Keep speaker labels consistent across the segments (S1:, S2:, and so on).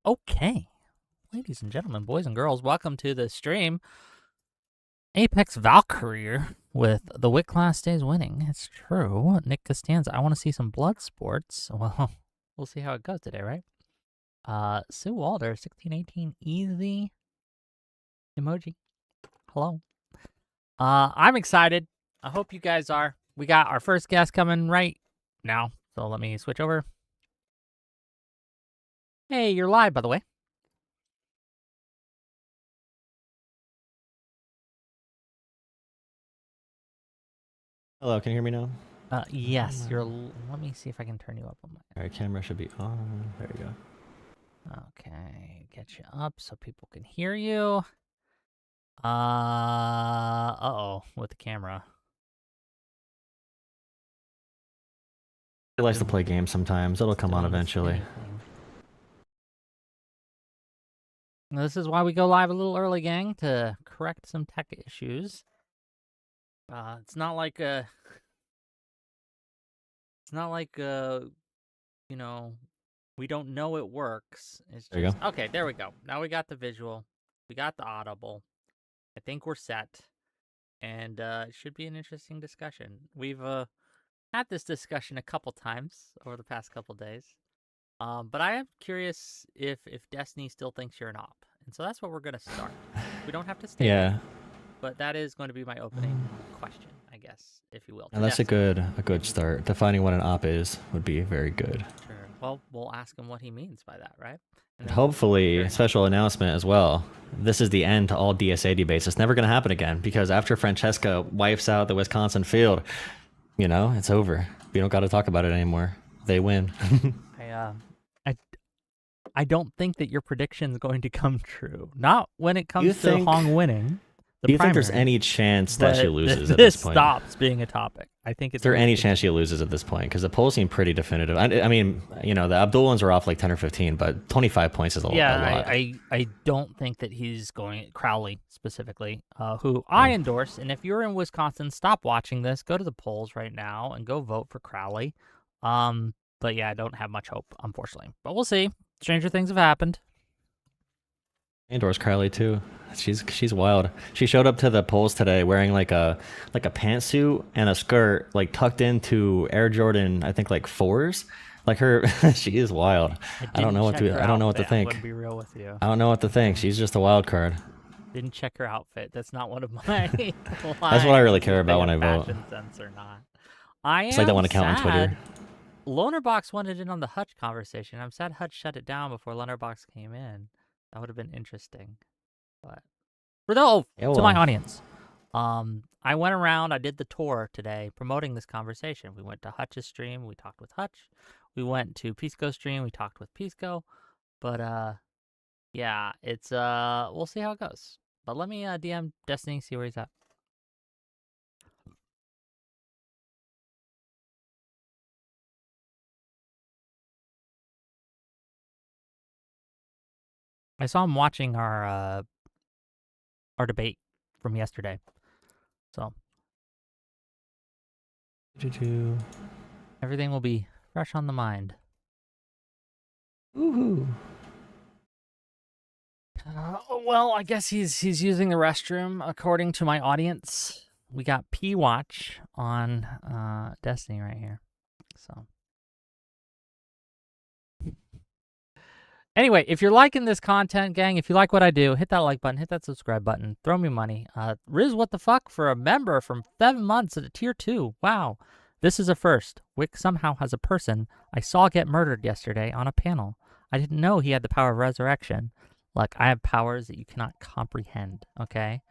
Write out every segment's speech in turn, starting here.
S1: Okay, ladies and gentlemen, boys and girls, welcome to the stream. Apex Valkyrie with the Wit class stays winning. It's true. Nick Costanza, I want to see some blood sports. Well, we'll see how it goes today, right? Sue Walder, 1618 easy emoji. Hello. I'm excited. I hope you guys are. We got our first guest coming right now. So let me switch over. Hey, you're live, by the way.
S2: Hello, can you hear me now?
S1: Yes, let me see if I can turn you up on my...
S2: All right, camera should be on. There you go.
S1: Okay, get you up so people can hear you. With the camera.
S2: He likes to play games sometimes. It'll come on eventually.
S1: This is why we go live a little early, gang, to correct some tech issues. It's not like you know, we don't know it works. It's just,
S2: there you go.
S1: Okay, there we go. Now we got the visual. We got the audible. I think we're set. And it should be an interesting discussion. We've had this discussion a couple times over the past couple days. But I am curious if Destiny still thinks you're an op. And so that's what we're going to start. We don't have to stay.
S2: Yeah.
S1: But that is going to be my opening question, I guess, if you will.
S2: And that's
S1: Destiny.
S2: a good start. Defining what an op is would be very good.
S1: Sure. Well, we'll ask him what he means by that, right?
S2: And hopefully, special announcement as well. This is the end to all DSA debates. It's never going to happen again because after Francesca wipes out the Wisconsin field, you know, it's over. We don't got to talk about it anymore. They win.
S1: I don't think that your prediction is going to come true. Not when it comes to Hong winning.
S2: Do you think there's any chance that she loses at this point?
S1: This stops being a topic. I think it's.
S2: Is there any chance she loses at this point? Because the polls seem pretty definitive. I mean, you know, the Abdul ones are off like 10 or 15, but 25 points is a lot.
S1: I don't think that he's going, Crowley specifically, who I endorse. And if you're in Wisconsin, stop watching this. Go to the polls right now and go vote for Crowley. But yeah, I don't have much hope, unfortunately. But we'll see. Stranger things have happened.
S2: I endorse Crowley too. She's wild. She showed up to the polls today wearing like a pantsuit and a skirt like tucked into Air Jordan, I think like 4s. Like her, she is wild. I don't know what to think.
S1: I wouldn't be real with you.
S2: I don't know what to think. She's just a wild card.
S1: Didn't check her outfit. That's not one of my.
S2: That's what I really care about when I vote.
S1: Sense or not.
S2: It's like that one account on Twitter.
S1: Lonerbox wanted in on the Hutch conversation. I'm sad Hutch shut it down before Lonerbox came in. That would have been interesting. But to my audience, I went around. I did the tour today promoting this conversation. We went to Hutch's stream. We talked with Hutch. We went to Pisco's stream. We talked with Pisco. But yeah, it's we'll see how it goes. But let me DM Destiny, see where he's at. I saw him watching our debate from yesterday. So everything will be fresh on the mind.
S2: Woohoo!
S1: Well, I guess he's using the restroom. According to my audience, we got P Watch on Destiny right here. So. Anyway, if you're liking this content, gang, if you like what I do, hit that like button, hit that subscribe button, throw me money. Riz, what the fuck, for a member from 7 months at a tier 2. Wow. This is a first. Wick somehow has a person I saw get murdered yesterday on a panel. I didn't know he had the power of resurrection. Like, I have powers that you cannot comprehend, okay?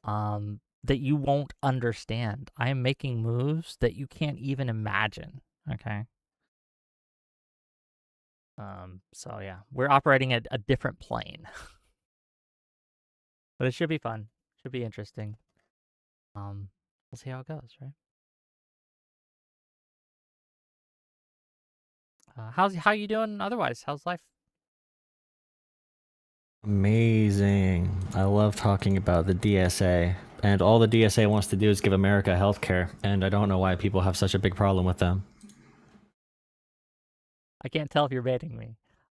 S1: That you won't understand. I am making moves that you can't even imagine, okay? So yeah, we're operating at a different plane. But it should be fun. Should be interesting. We'll see how it goes, right? How you doing otherwise? How's life?
S2: Amazing. I love talking about the DSA. And all the DSA wants to do is give America healthcare. And I don't know why people have such a big problem with them.
S1: I can't tell if you're baiting me.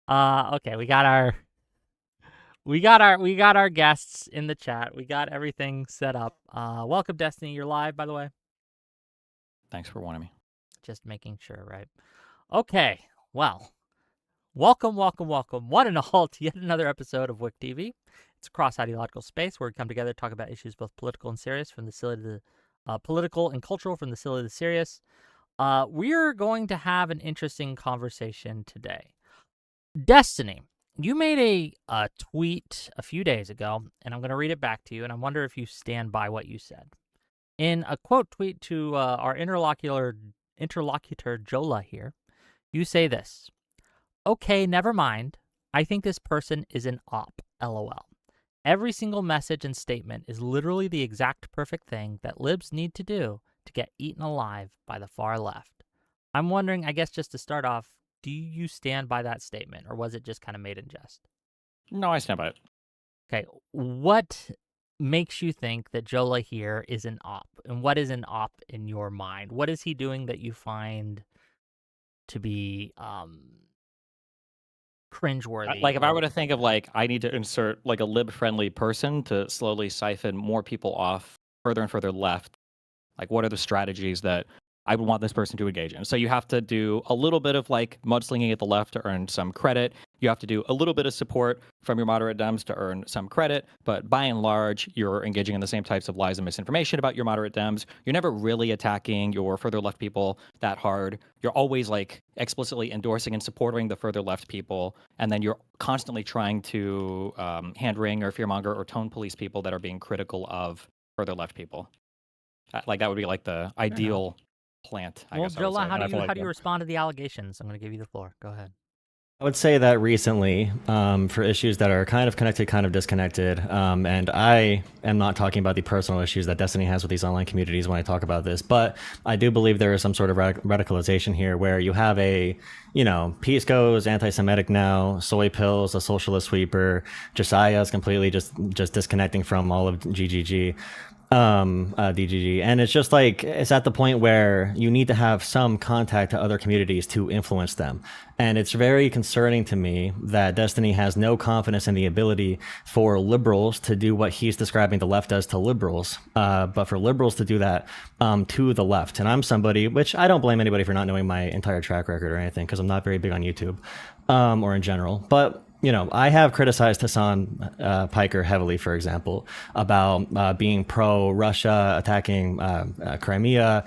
S1: Okay, we got our guests in the chat. We got everything set up. Welcome, Destiny. You're live, by the way.
S3: Thanks for warning me.
S1: Just making sure, right? Okay. Well, welcome. One and all to yet another episode of WIC TV. It's a cross-ideological space where we come together to talk about issues both political and serious, from the silly to the political and cultural, from the silly to the serious. We're going to have an interesting conversation today. Destiny, you made a tweet a few days ago, and I'm going to read it back to you, and I wonder if you stand by what you said. In a quote tweet to our interlocutor Jolah here, you say this: "Okay, never mind. I think this person is an op, lol. Every single message and statement is literally the exact perfect thing that libs need to do to get eaten alive by the far left." I'm wondering, I guess just to start off, do you stand by that statement, or was it just kind of made in jest?
S3: No, I stand by it.
S1: Okay, what makes you think that Jolah here is an op? And what is an op in your mind? What is he doing that you find to be cringeworthy?
S3: Like, if I were to think of, like, I need to insert, like, a lib-friendly person to slowly siphon more people off further and further left, like, what are the strategies that I would want this person to engage in? So you have to do a little bit of, like, mudslinging at the left to earn some credit. You have to do a little bit of support from your moderate Dems to earn some credit. But by and large, you're engaging in the same types of lies and misinformation about your moderate Dems. You're never really attacking your further left people that hard. You're always, like, explicitly endorsing and supporting the further left people. And then you're constantly trying to hand-wring or fearmonger or tone police people that are being critical of further left people. Like, that would be, like, the ideal plant, I guess I would
S1: Jolah,
S3: say.
S1: how
S3: And I
S1: do
S3: feel
S1: you
S3: like
S1: how do you respond to the allegations? I'm going to give you the floor. Go ahead.
S2: I would say that recently, for issues that are kind of connected, kind of disconnected, and I am not talking about the personal issues that Destiny has with these online communities when I talk about this, but I do believe there is some sort of radicalization here where you have peace goes, anti-Semitic now, soy pills, a socialist sweeper, Josiah is completely just disconnecting from all of GGG. DGG, and it's just like it's at the point where you need to have some contact to other communities to influence them, and it's very concerning to me that Destiny has no confidence in the ability for liberals to do what he's describing the left does to liberals, but for liberals to do that to the left. And I'm somebody, which I don't blame anybody for not knowing my entire track record or anything, because I'm not very big on YouTube or in general, but I have criticized Hassan Piker heavily, for example, about being pro-Russia, attacking Crimea,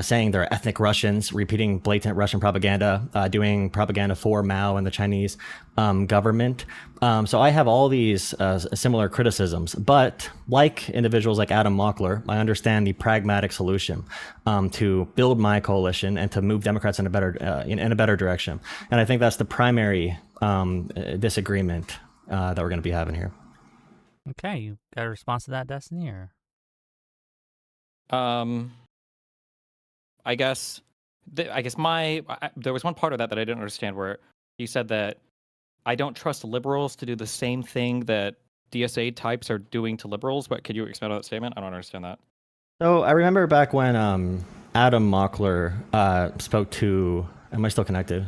S2: saying they're ethnic Russians, repeating blatant Russian propaganda, doing propaganda for Mao and the Chinese government. So I have all these similar criticisms, but like individuals like Adam Mockler, I understand the pragmatic solution to build my coalition and to move Democrats in a better direction. And I think that's the primary disagreement that we're going to be having here.
S1: Okay, you got a response to that, Destiny, or?
S3: I guess there was one part of that I didn't understand, where you said that I don't trust liberals to do the same thing that DSA types are doing to liberals. But could you expand on that statement? I don't understand that.
S2: So I remember back when Adam Mockler spoke to. Am I still connected?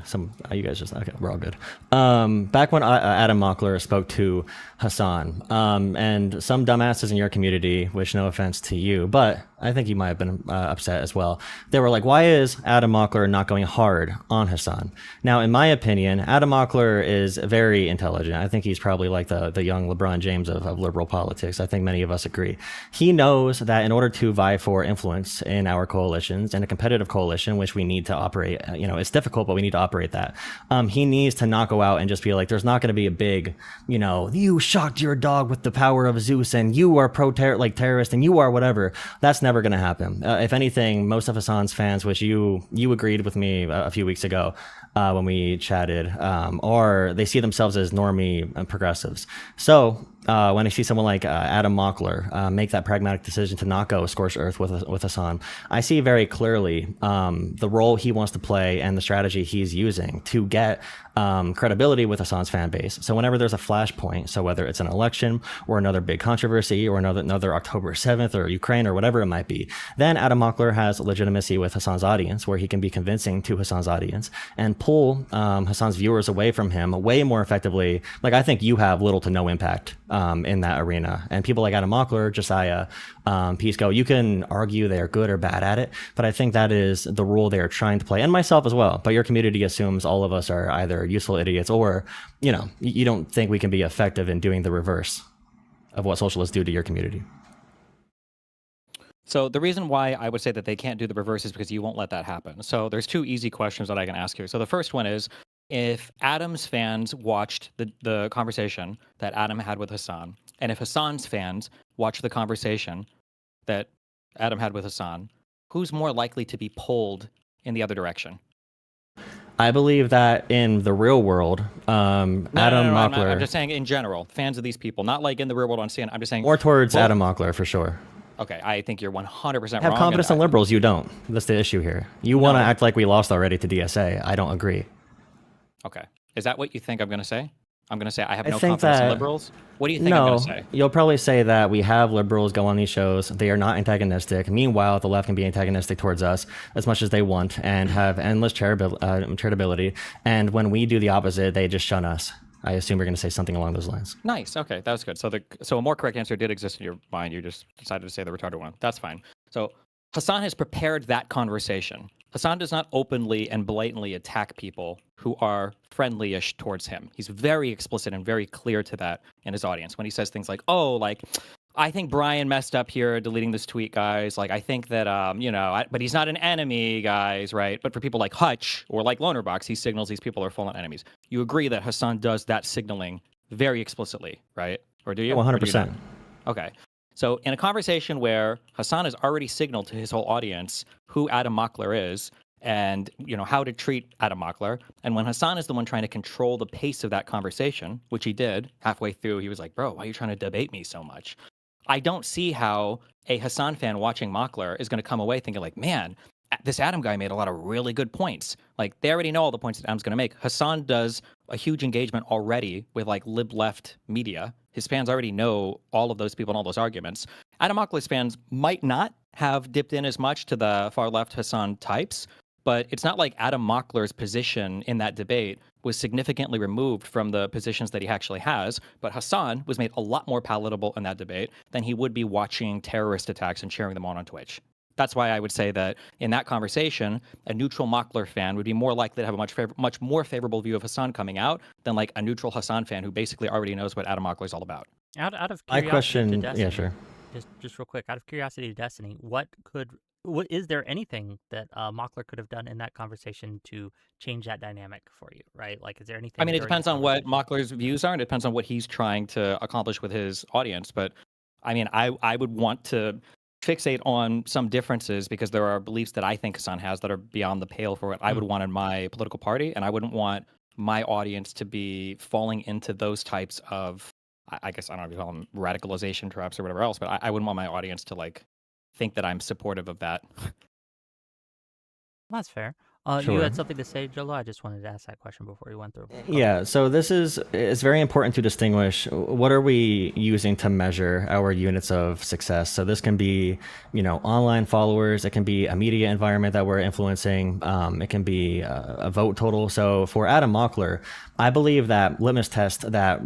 S2: You guys just okay. We're all good. Back when Adam Mockler spoke to Hassan, and some dumbasses in your community, which no offense to you, but I think you might have been upset as well. They were like, "Why is Adam Mockler not going hard on Hassan?" Now, in my opinion, Adam Mockler is very intelligent. I think he's probably like the young LeBron James of liberal politics. I think many of us agree. He knows that in order to vie for influence in our coalitions and a competitive coalition, which we need to operate, it's difficult, but we need to operate that. He needs to not go out and just be like, there's not going to be a big, you shocked your dog with the power of Zeus and you are terrorist and you are whatever. That's never going to happen. If anything, most of Hassan's fans, which you agreed with me a few weeks ago when we chatted, they see themselves as normie progressives. So when I see someone like Adam Mockler make that pragmatic decision to not go scorched earth with Hassan, I see very clearly the role he wants to play and the strategy he's using to get credibility with Hassan's fan base. So whenever there's a flashpoint, so whether it's an election or another big controversy or another October 7th or Ukraine or whatever it might be, then Adam Mockler has legitimacy with Hassan's audience, where he can be convincing to Hassan's audience and pull Hassan's viewers away from him way more effectively. Like, I think you have little to no impact in that arena. And people like Adam Mockler, Josiah, Pisco, you can argue they're good or bad at it, but I think that is the role they are trying to play, and myself as well. But your community assumes all of us are either useful idiots or, you know, you don't think we can be effective in doing the reverse of what socialists do to your community.
S3: So the reason why I would say that they can't do the reverse is because you won't let that happen. So there's two easy questions that I can ask you. So the first one is, if Adam's fans watched the conversation that Adam had with Hassan, and if Hassan's fans watched the conversation that Adam had with Hassan, who's more likely to be pulled in the other direction?
S2: I believe that in the real world, Adam Mockler...
S3: I'm just saying in general, fans of these people, not like in the real world on CNN. I'm just saying...
S2: More towards Adam Mockler, for sure.
S3: Okay, I think you're 100% wrong.
S2: Have confidence in liberals, you don't. That's the issue here. You want to act like we lost already to DSA. I don't agree.
S3: Okay. Is that what you think I'm going to say? I'm going to say I have no confidence in liberals? What do you think I'm going to say?
S2: You'll probably say that we have liberals go on these shows. They are not antagonistic. Meanwhile, the left can be antagonistic towards us as much as they want and have endless charitability. And when we do the opposite, they just shun us. I assume you're going to say something along those lines.
S3: Nice. Okay, that was good. So a more correct answer did exist in your mind. You just decided to say the retarded one. That's fine. So Hassan has prepared that conversation. Hassan does not openly and blatantly attack people who are friendly-ish towards him. He's very explicit and very clear to that in his audience when he says things like, "Oh, like, I think Brian messed up here deleting this tweet, guys. Like, I think that, but he's not an enemy, guys, right?" But for people like Hutch or like Lonerbox, he signals these people are full-on enemies. You agree that Hassan does that signaling very explicitly, right? Or do you?
S2: 100%.
S3: Okay. So in a conversation where Hassan has already signaled to his whole audience who Adam Mockler is and, you know, how to treat Adam Mockler, and when Hassan is the one trying to control the pace of that conversation, which he did halfway through, he was like, "Bro, why are you trying to debate me so much?" I don't see how a Hassan fan watching Mockler is going to come away thinking like, "Man, this Adam guy made a lot of really good points." Like, they already know all the points that Adam's going to make. Hassan does a huge engagement already with like lib-left media. His fans already know all of those people and all those arguments. Adam Mockler's fans might not have dipped in as much to the far-left Hassan types, but it's not like Adam Mockler's position in that debate was significantly removed from the positions that he actually has. But Hassan was made a lot more palatable in that debate than he would be watching terrorist attacks and cheering them on Twitch. That's why I would say that in that conversation, a neutral Mockler fan would be more likely to have a much more favorable view of Hassan coming out than like a neutral Hassan fan who basically already knows what Adam Mockler is all about.
S1: Out of
S2: My
S1: curiosity
S2: question,
S1: to Destiny,
S2: yeah, sure.
S1: Just real quick, out of curiosity to Destiny, what is there anything that Mockler could have done in that conversation to change that dynamic for you, right? Like, is there anything?
S3: I mean, it depends on what Mockler's views are, and it depends on what he's trying to accomplish with his audience. But I mean, I would want to fixate on some differences because there are beliefs that I think Hassan has that are beyond the pale for what I would want in my political party, and I wouldn't want my audience to be falling into those types of, I guess I don't know if you call them radicalization traps or whatever else, but I wouldn't want my audience to like think that I'm supportive of that.
S1: That's fair.
S2: Sure.
S1: You had something to say, Jolah? I just wanted to ask that question before you went through.
S2: Yeah, so it's very important to distinguish what are we using to measure our units of success. So this can be, you know, online followers. It can be a media environment that we're influencing. It can be a vote total. So for Adam Mockler, I believe that litmus tests that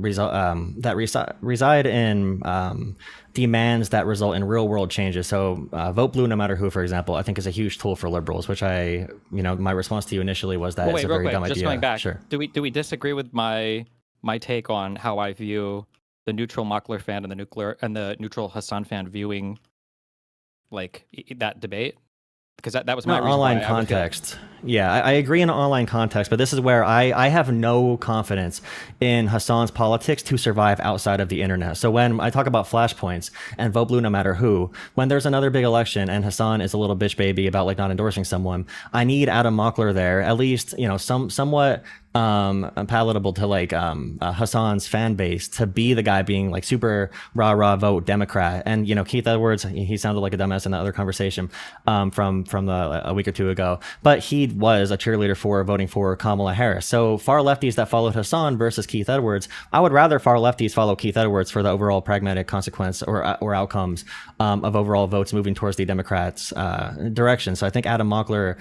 S2: reside in demands that result in real world changes. So vote blue no matter who, for example, I think is a huge tool for liberals, which my response to you initially was that it's a very dumb idea.
S3: Just going back,
S2: sure.
S3: Do we disagree with my take on how I view the neutral Mockler fan and the neutral Hassan fan viewing like that debate? Because that was my reason
S2: online
S3: why
S2: context. Yeah, I agree in an online context, but this is where I have no confidence in Hassan's politics to survive outside of the internet. So when I talk about flashpoints and vote blue no matter who, when there's another big election and Hassan is a little bitch baby about like not endorsing someone, I need Adam Mockler there, at least, you know, somewhat palatable to like Hassan's fan base, to be the guy being like super rah vote Democrat. And you know, Keith Edwards, he sounded like a dumbass in that other conversation from a week or two ago, but he was a cheerleader for voting for Kamala Harris. So far lefties that followed Hassan versus Keith Edwards, I would rather far lefties follow Keith Edwards for the overall pragmatic consequence or outcomes of overall votes moving towards the Democrats' direction. So I think Adam Mockler,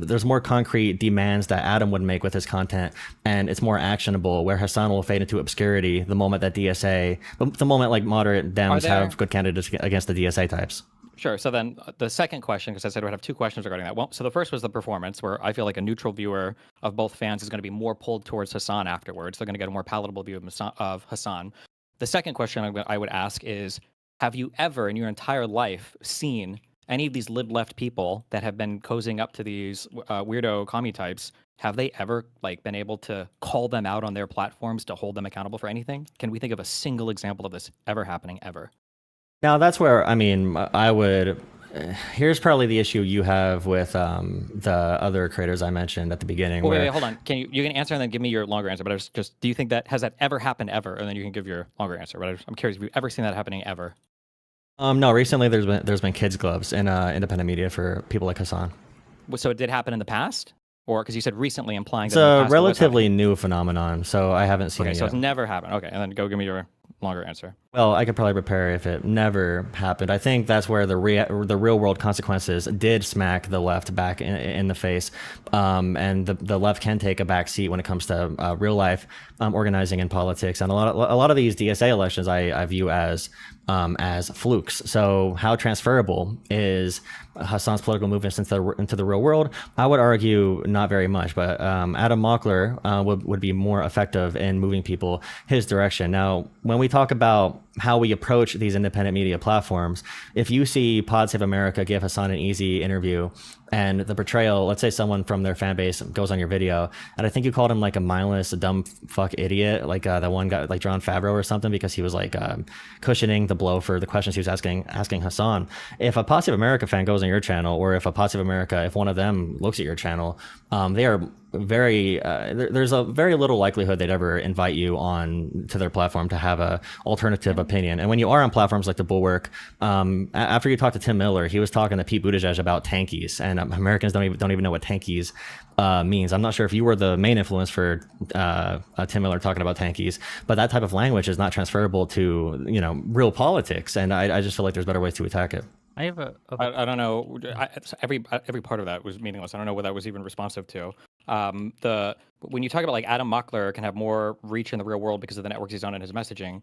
S2: there's more concrete demands that Adam would make with his content, and it's more actionable, where Hassan will fade into obscurity the moment that DSA, the moment like moderate Dems have good candidates against the DSA types.
S3: Sure. So then the second question, because I said I would have two questions regarding that. Well, so the first was the performance, where I feel like a neutral viewer of both fans is going to be more pulled towards Hassan afterwards. They're going to get a more palatable view of Hassan. The second question I would ask is, have you ever in your entire life seen any of these lib-left people that have been cozying up to these weirdo commie types? Have they ever like been able to call them out on their platforms to hold them accountable for anything? Can we think of a single example of this ever happening ever?
S2: Now that's where, I mean, I would. Here's probably the issue you have with the other creators I mentioned at the beginning.
S3: Well, wait, hold on. You can answer and then give me your longer answer. But I was just, do you think that has that ever happened ever? And then you can give your longer answer. But I'm curious, have you ever seen that happening ever?
S2: No, recently there's been kids gloves in independent media for people like Hassan.
S3: So it did happen in the past, or because you said recently, implying
S2: it's
S3: that
S2: a relatively new phenomenon, so I haven't seen it yet.
S3: So it's never happened. Okay, and then go give me your longer answer.
S2: Well, I could probably prepare if it never happened. I think that's where the real world consequences did smack the left back in the face, and the left can take a back seat when it comes to real life organizing and politics. And a lot of these DSA elections I view as flukes. So how transferable is Hassan's political movements into the real world? I would argue not very much, but Adam Mockler would be more effective in moving people his direction. Now, when we talk about how we approach these independent media platforms, if you see Pod Save America give Hassan an easy interview, and the portrayal, let's say someone from their fan base goes on your video, and I think you called him like a mindless, dumb fuck idiot, like that one guy, like John Favreau or something, because he was like cushioning the blow for the questions he was asking Hassan. If a Pod Save America fan goes on your channel, or if a Pod Save America, if one of them looks at your channel, they are very there's a very little likelihood they'd ever invite you on to their platform to have a alternative opinion. And when you are on platforms like the Bulwark, after you talk to Tim Miller, he was talking to Pete Buttigieg about tankies, and Americans don't even know what tankies means. I'm not sure if you were the main influence for Tim Miller talking about tankies, but that type of language is not transferable to real politics, and I just feel like there's better ways to attack it.
S1: I have
S3: I don't know. Every part of that was meaningless. I don't know what that was even responsive to. When you talk about like Adam Mockler can have more reach in the real world because of the networks he's on in his messaging,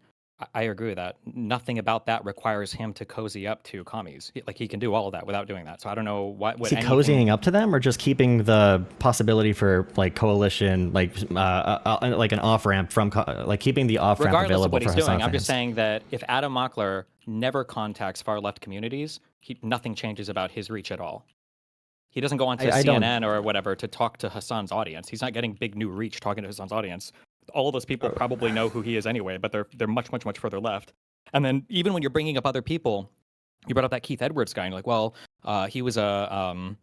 S3: I agree with that. Nothing about that requires him to cozy up to commies. He can do all of that without doing that. So I don't know what
S2: is he cozying up to them, or just keeping the possibility for like coalition, like an off ramp from like keeping the off ramp available
S3: of what
S2: for
S3: he's
S2: Hassan
S3: doing.
S2: fans.
S3: I'm just saying that if Adam Mockler never contacts far left communities, nothing changes about his reach at all. He doesn't go on to CNN or whatever to talk to Hassan's audience. He's not getting big new reach talking to Hassan's audience. All of those people probably know who he is anyway, but they're much further left. And then even when you're bringing up other people, you brought up that Keith Edwards guy, and you're like, well, he was a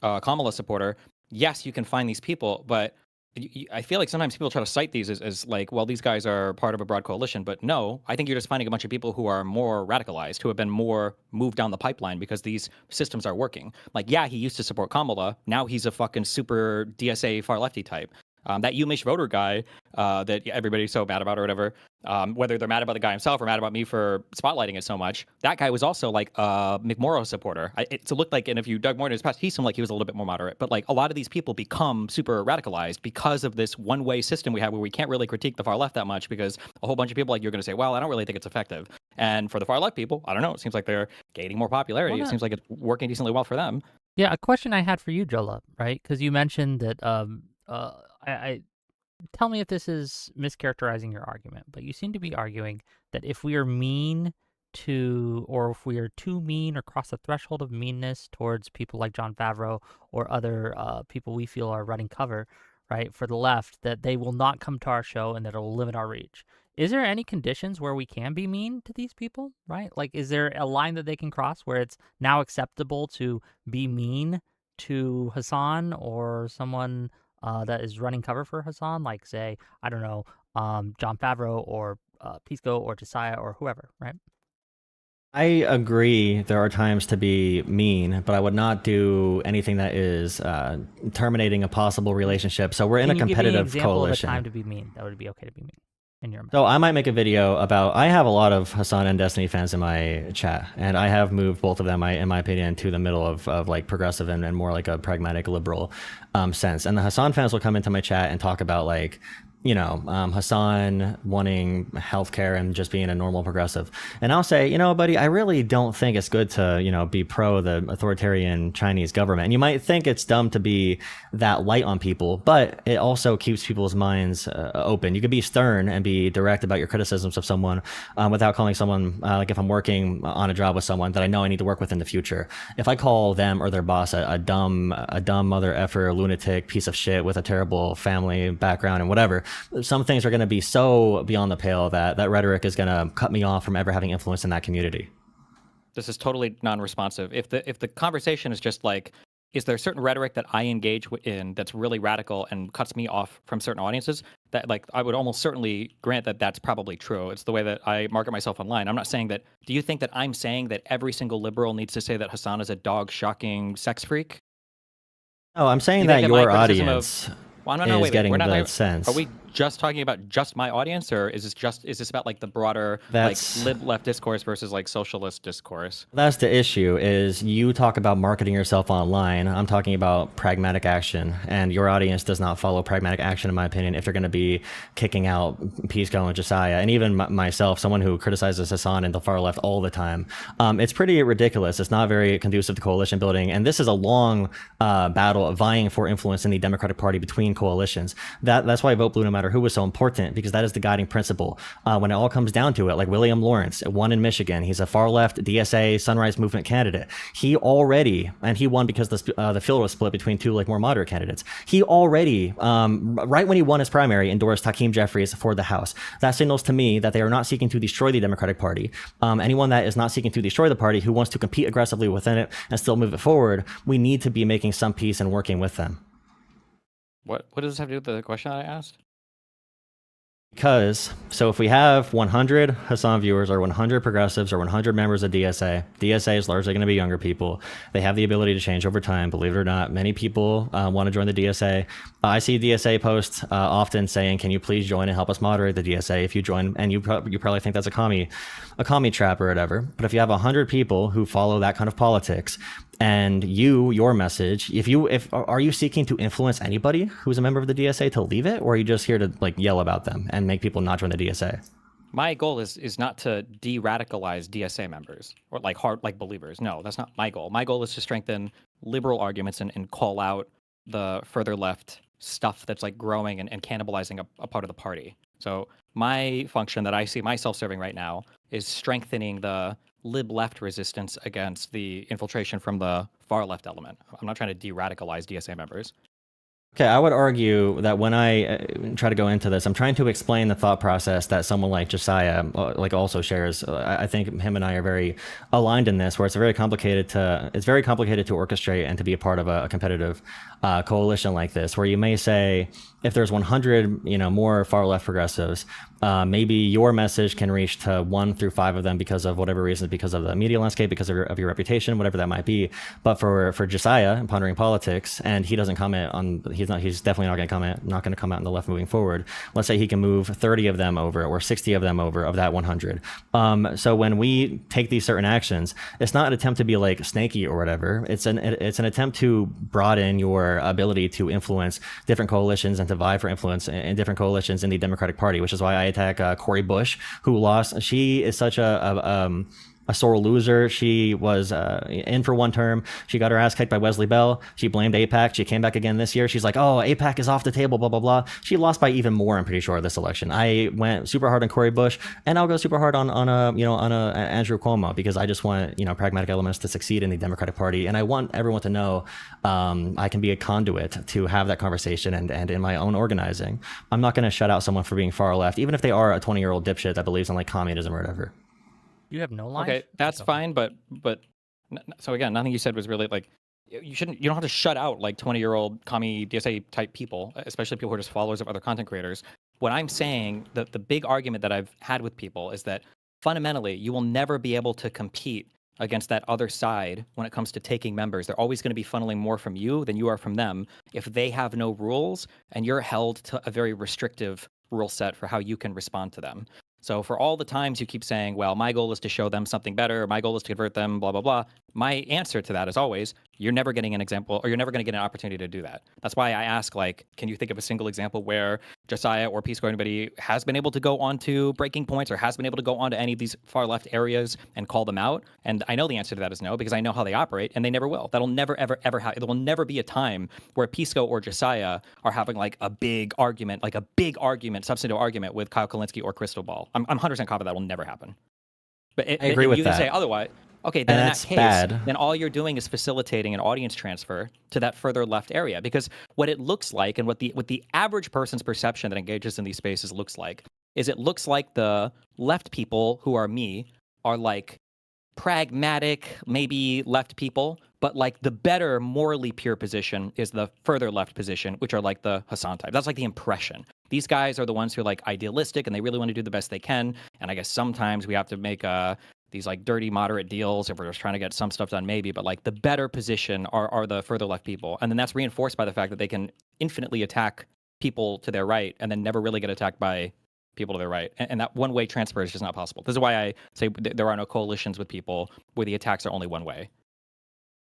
S3: Kamala supporter. Yes, you can find these people, but I feel like sometimes people try to cite these as like, well, these guys are part of a broad coalition. But no, I think you're just finding a bunch of people who are more radicalized, who have been more moved down the pipeline because these systems are working. Like, yeah, he used to support Kamala. Now he's a fucking super DSA far lefty type. That Umish voter guy that everybody's so mad about or whatever, whether they're mad about the guy himself or mad about me for spotlighting it so much, that guy was also like a McMorrow supporter. It looked like, and if you dug more into his past, he seemed like he was a little bit more moderate. But like a lot of these people become super radicalized because of this one-way system we have where we can't really critique the far left that much because a whole bunch of people like you're going to say, well, I don't really think it's effective. And for the far left people, I don't know. It seems like they're gaining more popularity. It seems like it's working decently well for them.
S1: Yeah, a question I had for you, Jolah, right? Because you mentioned that I tell me if this is mischaracterizing your argument, but you seem to be arguing that if we are mean or if we are too mean or cross the threshold of meanness towards people like Jon Favreau or other people we feel are running cover, right, for the left, that they will not come to our show and that it'll limit our reach. Is there any conditions where we can be mean to these people, right? Like, is there a line that they can cross where it's now acceptable to be mean to Hassan or someone that is running cover for Hassan, like, say, I don't know, Jon Favreau or Pisco or Josiah or whoever, right?
S2: I agree there are times to be mean, but I would not do anything that is terminating a possible relationship. So we're in a
S1: Can you give me an
S2: competitive
S1: example
S2: coalition.
S1: of a time to be mean? That would be okay to be mean in your mind.
S2: So I might make a video about, I have a lot of Hassan and Destiny fans in my chat, and I have moved both of them, in my opinion, to the middle of like progressive and more like a pragmatic liberal sense. And the Hassan fans will come into my chat and talk about like, you know, Hassan wanting healthcare and just being a normal progressive. And I'll say, you know, buddy, I really don't think it's good to, you know, be pro the authoritarian Chinese government. And you might think it's dumb to be that light on people, but it also keeps people's minds open. You could be stern and be direct about your criticisms of someone without calling someone, like if I'm working on a job with someone that I know I need to work with in the future, if I call them or their boss a dumb mother effer, lunatic piece of shit with a terrible family background and whatever, some things are going to be so beyond the pale that that rhetoric is going to cut me off from ever having influence in that community.
S3: This is totally non-responsive. If the conversation is just like, is there a certain rhetoric that I engage in that's really radical and cuts me off from certain audiences, that like I would almost certainly grant that that's probably true. It's the way that I market myself online. I'm not saying that. Do you think that I'm saying that every single liberal needs to say that Hassan is a dog-shocking sex freak?
S2: Oh, I'm saying that your audience is getting the sense.
S3: Are we just talking about just my audience, or is this about like the broader like lib left discourse versus like socialist discourse?
S2: That's the issue, is you talk about marketing yourself online. I'm talking about pragmatic action, and your audience does not follow pragmatic action, in my opinion, if they're going to be kicking out Pisco and Josiah, and even myself, someone who criticizes Hassan and the far left all the time. It's pretty ridiculous. It's not very conducive to coalition building, and this is a long battle of vying for influence in the Democratic Party between coalitions. That's why Vote Blue No Matter Who was so important, because that is the guiding principle. When it all comes down to it, like William Lawrence won in Michigan. He's a far left DSA Sunrise Movement candidate. He already, and he won because the field was split between two like more moderate candidates. He already, right when he won his primary, endorsed Hakeem Jeffries for the House. That signals to me that they are not seeking to destroy the Democratic Party. Anyone that is not seeking to destroy the party, who wants to compete aggressively within it and still move it forward, we need to be making some peace and working with them.
S3: What does this have to do with the question that I asked?
S2: Because, so if we have 100 Hassan viewers or 100 progressives or 100 members of DSA is largely going to be younger people. They have the ability to change over time, believe it or not. Many people want to join the DSA. I see DSA posts often saying, can you please join and help us moderate the DSA if you join? And you probably think that's a commie trap or whatever. But if you have 100 people who follow that kind of politics, and your message, are you seeking to influence anybody who's a member of the DSA to leave it, or are you just here to like yell about them and make people not join the DSA?
S3: My goal is not to de-radicalize DSA members or like hard like believers. No, that's not my goal. My goal is to strengthen liberal arguments and call out the further left stuff that's like growing and cannibalizing a part of the party. So my function that I see myself serving right now is strengthening the lib left resistance against the infiltration from the far left element. I'm not trying to de-radicalize DSA members.
S2: Okay, I would argue that when I try to go into this, I'm trying to explain the thought process that someone like Josiah like also shares. I think him and I are very aligned in this, where it's very complicated to orchestrate and to be a part of a competitive coalition like this, where you may say, if there's 100, more far left progressives, maybe your message can reach to 1 through 5 of them because of whatever reasons, because of the media landscape, because of your reputation, whatever that might be. But for Josiah and Pondering Politics, and he doesn't comment on, he's definitely not going to come out on the left moving forward. Let's say he can move 30 of them over or 60 of them over of that 100. So when we take these certain actions, it's not an attempt to be like snaky or whatever. It's an attempt to broaden your ability to influence different coalitions and to vie for influence in different coalitions in the Democratic Party, which is why I attack Cori Bush, who lost. She is such a a sore loser. She was in for one term. She got her ass kicked by Wesley Bell. She blamed AIPAC. She came back again this year. She's like, oh, AIPAC is off the table, blah, blah, blah. She lost by even more, I'm pretty sure, this election. I went super hard on Cory Bush, and I'll go super hard on Andrew Cuomo, because I just want, pragmatic elements to succeed in the Democratic Party. And I want everyone to know I can be a conduit to have that conversation, and in my own organizing. I'm not going to shut out someone for being far left, even if they are a 20-year-old dipshit that believes in like communism or whatever.
S1: You have no life.
S3: Okay, that's fine, but so again, nothing you said was really like you don't have to shut out like 20-year-old commie DSA type people, especially people who are just followers of other content creators. What I'm saying, the big argument that I've had with people is that fundamentally you will never be able to compete against that other side when it comes to taking members. They're always going to be funneling more from you than you are from them if they have no rules and you're held to a very restrictive rule set for how you can respond to them. So for all the times you keep saying, well, my goal is to show them something better, my goal is to convert them, blah, blah, blah, my answer to that is always, you're never getting an example, or you're never going to get an opportunity to do that. That's why I ask, like, can you think of a single example where Josiah or Peace Corps or anybody has been able to go onto breaking points or has been able to go onto any of these far left areas and call them out? And I know the answer to that is no, because I know how they operate, and they never will. That'll never, ever, ever happen. There will never be a time where Pisco or Josiah are having like a big argument, substantive argument with Kyle Kalinske or Crystal Ball. I'm 100% confident that will never happen. But
S2: I agree with
S3: you
S2: that.
S3: can say otherwise. Okay, then in that case,
S2: bad.
S3: then all you're doing is facilitating an audience transfer to that further left area. Because what it looks like, and what the average person's perception that engages in these spaces looks like, is it looks like the left people who are me are like pragmatic, maybe left people, but like the better morally pure position is the further left position, which are like the Hassan type. That's like the impression. These guys are the ones who are like idealistic and they really want to do the best they can. And I guess sometimes we have to make these like dirty moderate deals if we're just trying to get some stuff done maybe, but like the better position are the further left people. And then that's reinforced by the fact that they can infinitely attack people to their right and then never really get attacked by people to their right. And that one-way transfer is just not possible. This is why I say there are no coalitions with people where the attacks are only one way.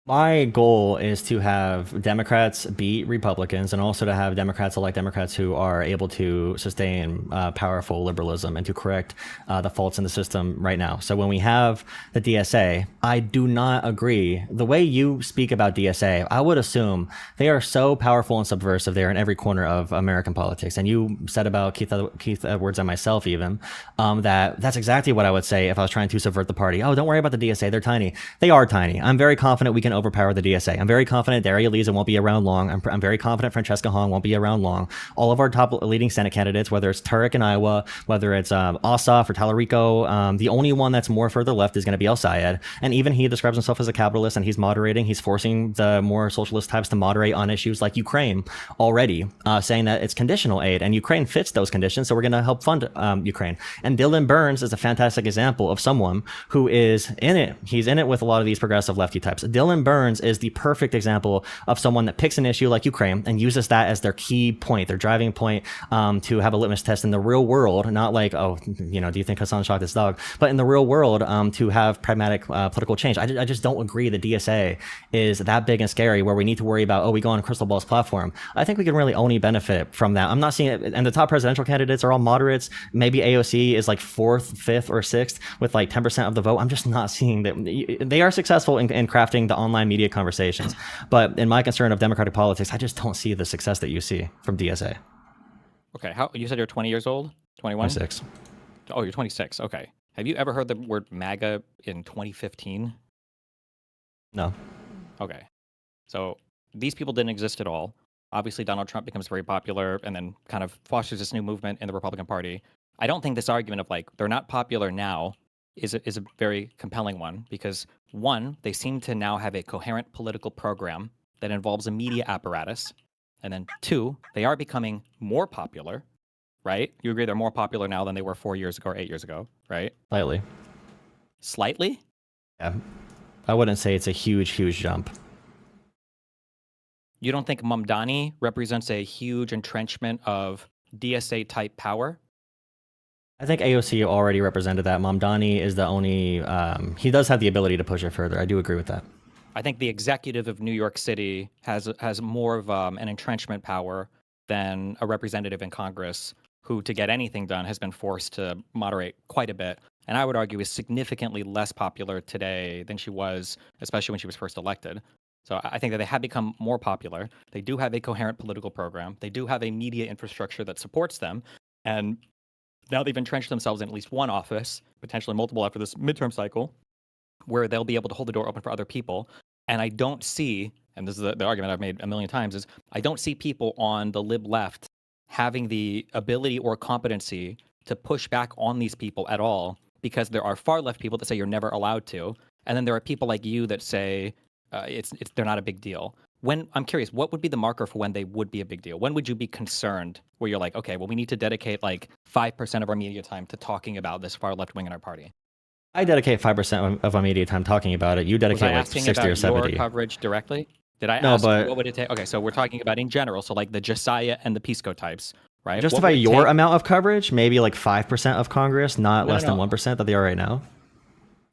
S2: My goal is to have Democrats beat Republicans, and also to have Democrats elect Democrats who are able to sustain powerful liberalism and to correct the faults in the system right now. So when we have the DSA, I do not agree. The way you speak about DSA, I would assume they are so powerful and subversive. They're in every corner of American politics. And you said about Keith Edwards and myself even, that's exactly what I would say if I was trying to subvert the party. Oh, don't worry about the DSA. They're tiny. They are tiny. I'm very confident we can overpower the DSA. I'm very confident Daria Eliza won't be around long. I'm very confident Francesca Hong won't be around long. All of our top leading Senate candidates, whether it's Turek in Iowa, whether it's Ossoff or Tallarico, the only one that's more further left is going to be El Sayed. And even he describes himself as a capitalist, and he's moderating. He's forcing the more socialist types to moderate on issues like Ukraine already, saying that it's conditional aid, and Ukraine fits those conditions, so we're going to help fund Ukraine. And Dylan Burns is a fantastic example of someone who is in it. He's in it with a lot of these progressive lefty types. Dylan Burns is the perfect example of someone that picks an issue like Ukraine and uses that as their key point, their driving point, to have a litmus test in the real world, not like, oh, do you think Hassan shot this dog? But in the real world, to have pragmatic political change. I just don't agree the DSA is that big and scary where we need to worry about, we go on Crystal Ball's platform. I think we can really only benefit from that. I'm not seeing it, and the top presidential candidates are all moderates. Maybe AOC is like 4th, 5th, or 6th with like 10% of the vote. I'm just not seeing that. They are successful in crafting the online media conversations, but in my concern of democratic politics, I just don't see the success that you see from DSA.
S3: Okay, you said you're 20 years old? 21?
S2: 26.
S3: Oh, you're 26. Okay. Have you ever heard the word MAGA in 2015?
S2: No.
S3: Okay. So these people didn't exist at all. Obviously, Donald Trump becomes very popular and then kind of fosters this new movement in the Republican Party. I don't think this argument of like they're not popular now is a very compelling one, because one, they seem to now have a coherent political program that involves a media apparatus. And then two, they are becoming more popular, right? You agree they're more popular now than they were 4 years ago or 8 years ago, right?
S2: Slightly.
S3: Slightly?
S2: Yeah. I wouldn't say it's a huge jump.
S3: You don't think Mamdani represents a huge entrenchment of DSA type power?
S2: I think AOC already represented that. Mamdani is the only, he does have the ability to push it further. I do agree with that.
S3: I think the executive of New York City has more of an entrenchment power than a representative in Congress who, to get anything done, has been forced to moderate quite a bit and I would argue is significantly less popular today than she was, especially when she was first elected. So I think that they have become more popular. They do have a coherent political program. They do have a media infrastructure that supports them. And now they've entrenched themselves in at least one office, potentially multiple after this midterm cycle, where they'll be able to hold the door open for other people. And I don't see, and this is the argument I've made a million times, is I don't see people on the lib left having the ability or competency to push back on these people at all, because there are far left people that say you're never allowed to. And then there are people like you that say they're not a big deal. When I'm curious, what would be the marker for when they would be a big deal? When would you be concerned where you're like, okay, well, we need to dedicate like 5% of our media time to talking about this far left wing in our party?
S2: I dedicate 5% of my media time talking about it. You
S3: Was
S2: dedicate
S3: I
S2: like
S3: asking
S2: 60
S3: about
S2: or 70.
S3: your coverage directly? Did I
S2: No,
S3: ask
S2: but-
S3: what would it take? Okay, so we're talking about in general, so like the Josiah and the Pisco types, right? What
S2: Justify
S3: would it
S2: your
S3: take-
S2: amount of coverage, maybe like 5% of Congress, not
S3: No,
S2: less
S3: no,
S2: than
S3: no.
S2: 1% that they are right now.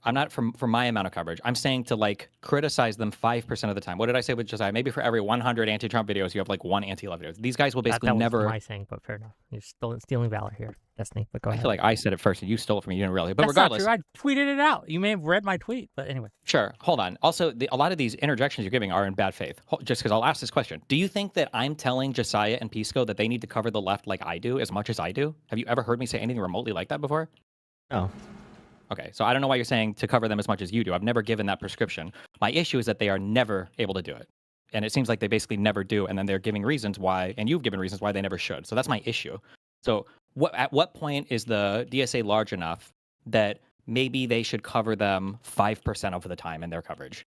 S3: I'm not for my amount of coverage. I'm saying to like criticize them 5% of the time. What did I say with Josiah? Maybe for every 100 anti-Trump videos, you have like one anti-love video. These guys will basically
S1: that was
S3: never.
S1: my saying, but fair enough. You're still stealing valor here, Destiny. But go
S3: I
S1: ahead.
S3: feel like I said it first and you stole it from me. You didn't really. But
S1: That's
S3: regardless,
S1: not true. I tweeted it out. You may have read my tweet, but anyway.
S3: Sure. Hold on. Also, a lot of these interjections you're giving are in bad faith. Just because I'll ask this question. Do you think that I'm telling Josiah and Pisco that they need to cover the left like I do, as much as I do? Have you ever heard me say anything remotely like that before?
S2: No.
S3: Okay, so I don't know why you're saying to cover them as much as you do. I've never given that prescription. My issue is that they are never able to do it. And it seems like they basically never do. And then they're giving reasons why, and you've given reasons why they never should. So that's my issue. So at what point is the DSA large enough that maybe they should cover them 5% of the time in their coverage?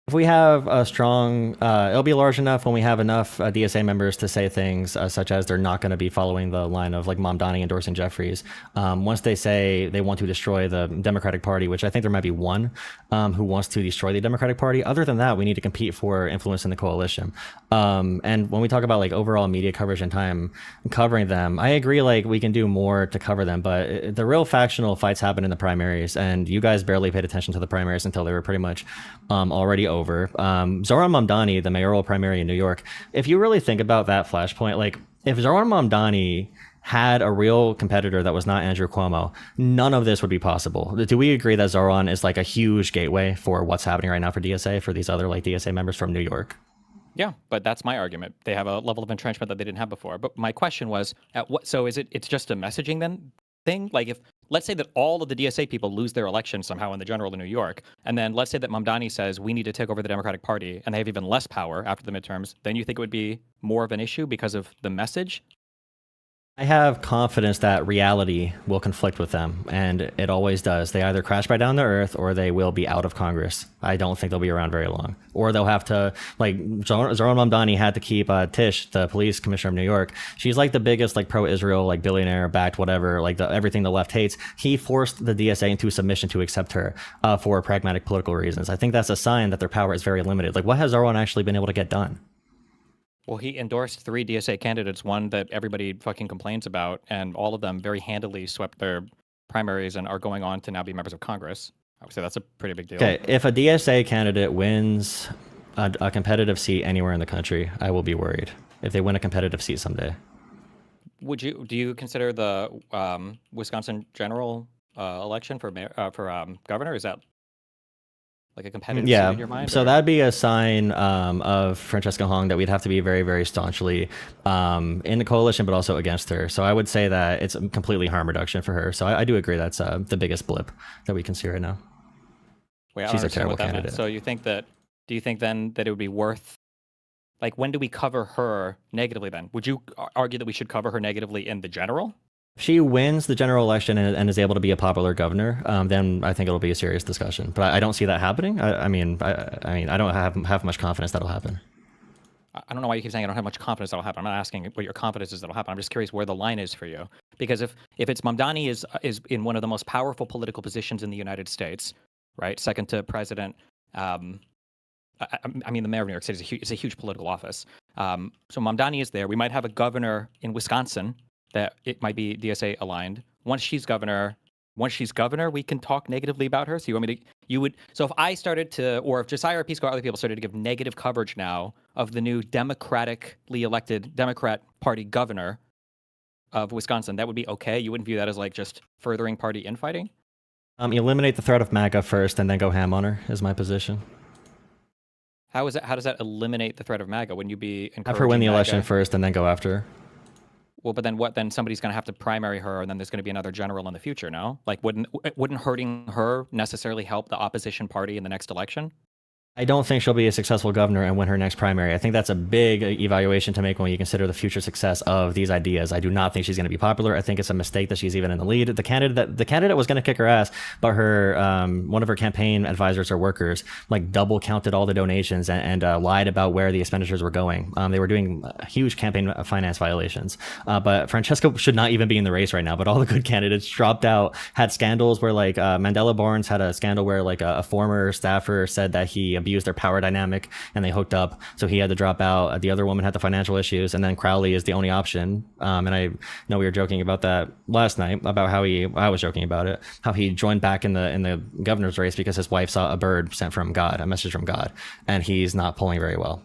S2: If we have a strong, it'll be large enough when we have enough DSA members to say things such as they're not going to be following the line of like Mamdani endorsing Jeffries. Once they say they want to destroy the Democratic Party, which I think there might be one who wants to destroy the Democratic Party. Other than that, we need to compete for influence in the coalition. And when we talk about like overall media coverage and time covering them, I agree like we can do more to cover them, but the real factional fights happen in the primaries, and you guys barely paid attention to the primaries until they were pretty much already over. Zoran Mamdani, the mayoral primary in New York, if you really think about that flashpoint, like if Zoran Mamdani had a real competitor that was not Andrew Cuomo, none of this would be possible. Do we agree that Zoran is like a huge gateway for what's happening right now for DSA, for these other like DSA members from New York?
S3: Yeah, but that's my argument. They have a level of entrenchment that they didn't have before. But my question was, at what? So it's just a messaging then thing? Like if let's say that all of the DSA people lose their election somehow in the general in New York, and then let's say that Mamdani says we need to take over the Democratic Party, and they have even less power after the midterms, then you think it would be more of an issue because of the message?
S2: I have confidence that reality will conflict with them, and it always does. They either crash back down to earth or they will be out of Congress. I don't think they'll be around very long. Or they'll have to, like, Zoran Mamdani had to keep Tish, the police commissioner of New York. She's like the biggest, like, pro-Israel, like, billionaire-backed, whatever, like, everything the left hates. He forced the DSA into submission to accept her for pragmatic political reasons. I think that's a sign that their power is very limited. Like, what has Zoran actually been able to get done?
S3: Well, he endorsed 3 DSA candidates, one that everybody fucking complains about, and all of them very handily swept their primaries and are going on to now be members of Congress. I would say that's a pretty big deal.
S2: Okay, if a DSA candidate wins a competitive seat anywhere in the country, I will be worried if they win a competitive seat someday.
S3: Do you consider the Wisconsin general election for governor? Is that like a competitive seat in your mind?
S2: So
S3: or?
S2: that'd be a sign of Francesca Hong that we'd have to be very, very staunchly in the coalition, but also against her. So I would say that it's a completely harm reduction for her. So I do agree that's the biggest blip that we can see right now.
S3: Wait, I don't
S2: She's a
S3: understand
S2: terrible
S3: what that meant.
S2: candidate.
S3: So do you think then that it would be worth, like, when do we cover her negatively then? Would you argue that we should cover her negatively in the general?
S2: If she wins the general election and is able to be a popular governor, then I think it'll be a serious discussion. But I don't see that happening. I mean, I don't have much confidence that'll happen.
S3: I don't know why you keep saying I don't have much confidence that'll happen. I'm not asking what your confidence is that'll happen. I'm just curious where the line is for you. Because if it's Mamdani is in one of the most powerful political positions in the United States, right, second to President. I mean, the mayor of New York City is a huge political office. So Mamdani is there. We might have a governor in Wisconsin that it might be DSA aligned. Once she's governor, we can talk negatively about her. So so if I started to, or if Josiah or Pisco or other people started to give negative coverage now of the new democratically elected Democrat Party governor of Wisconsin, that would be okay? You wouldn't view that as like just furthering party infighting?
S2: Eliminate the threat of MAGA first, and then go ham on her. Is my position.
S3: How does that eliminate the threat of MAGA? Wouldn't you be encouraging
S2: Have her win the
S3: MAGA?
S2: election first, and then go after her.
S3: Well, but then what? Then somebody's going to have to primary her, and then there's going to be another general in the future. No, like wouldn't hurting her necessarily help the opposition party in the next election?
S2: I don't think she'll be a successful governor and win her next primary. I think that's a big evaluation to make when you consider the future success of these ideas. I do not think she's going to be popular. I think it's a mistake that she's even in the lead. The candidate was going to kick her ass, but her one of her campaign advisors or workers like double counted all the donations and lied about where the expenditures were going. They were doing huge campaign finance violations. But Francesca should not even be in the race right now. But all the good candidates dropped out, had scandals where like Mandela Barnes had a scandal where like a former staffer said that he abused their power dynamic and they hooked up, so he had to drop out. The other woman had the financial issues, and then Crowley is the only option. And I know we were joking about that last night about how I was joking about it, how he joined back in the governor's race because his wife saw a bird sent from God, a message from God, and he's not polling very well.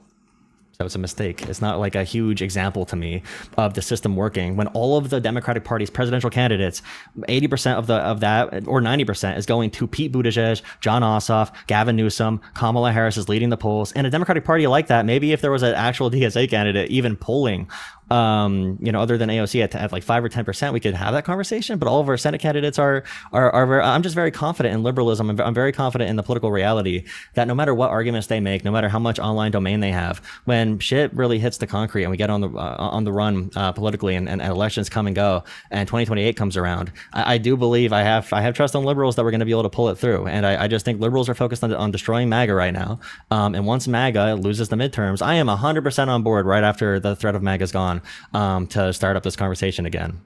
S2: So it's a mistake. It's not like a huge example to me of the system working when all of the Democratic Party's presidential candidates, 80% of that or 90% is going to Pete Buttigieg, John Ossoff, Gavin Newsom, Kamala Harris is leading the polls. And a Democratic Party like that, maybe if there was an actual DSA candidate even polling, other than AOC at like 5 or 10%, we could have that conversation. But all of our Senate candidates are very, I'm just very confident in liberalism. I'm very confident in the political reality that no matter what arguments they make, no matter how much online domain they have, when shit really hits the concrete and we get on the run politically and elections come and go and 2028 comes around, I do believe I have trust on liberals that we're going to be able to pull it through. And I just think liberals are focused on destroying MAGA right now. And once MAGA loses the midterms, I am 100% on board right after the threat of MAGA is gone. To start up this conversation again.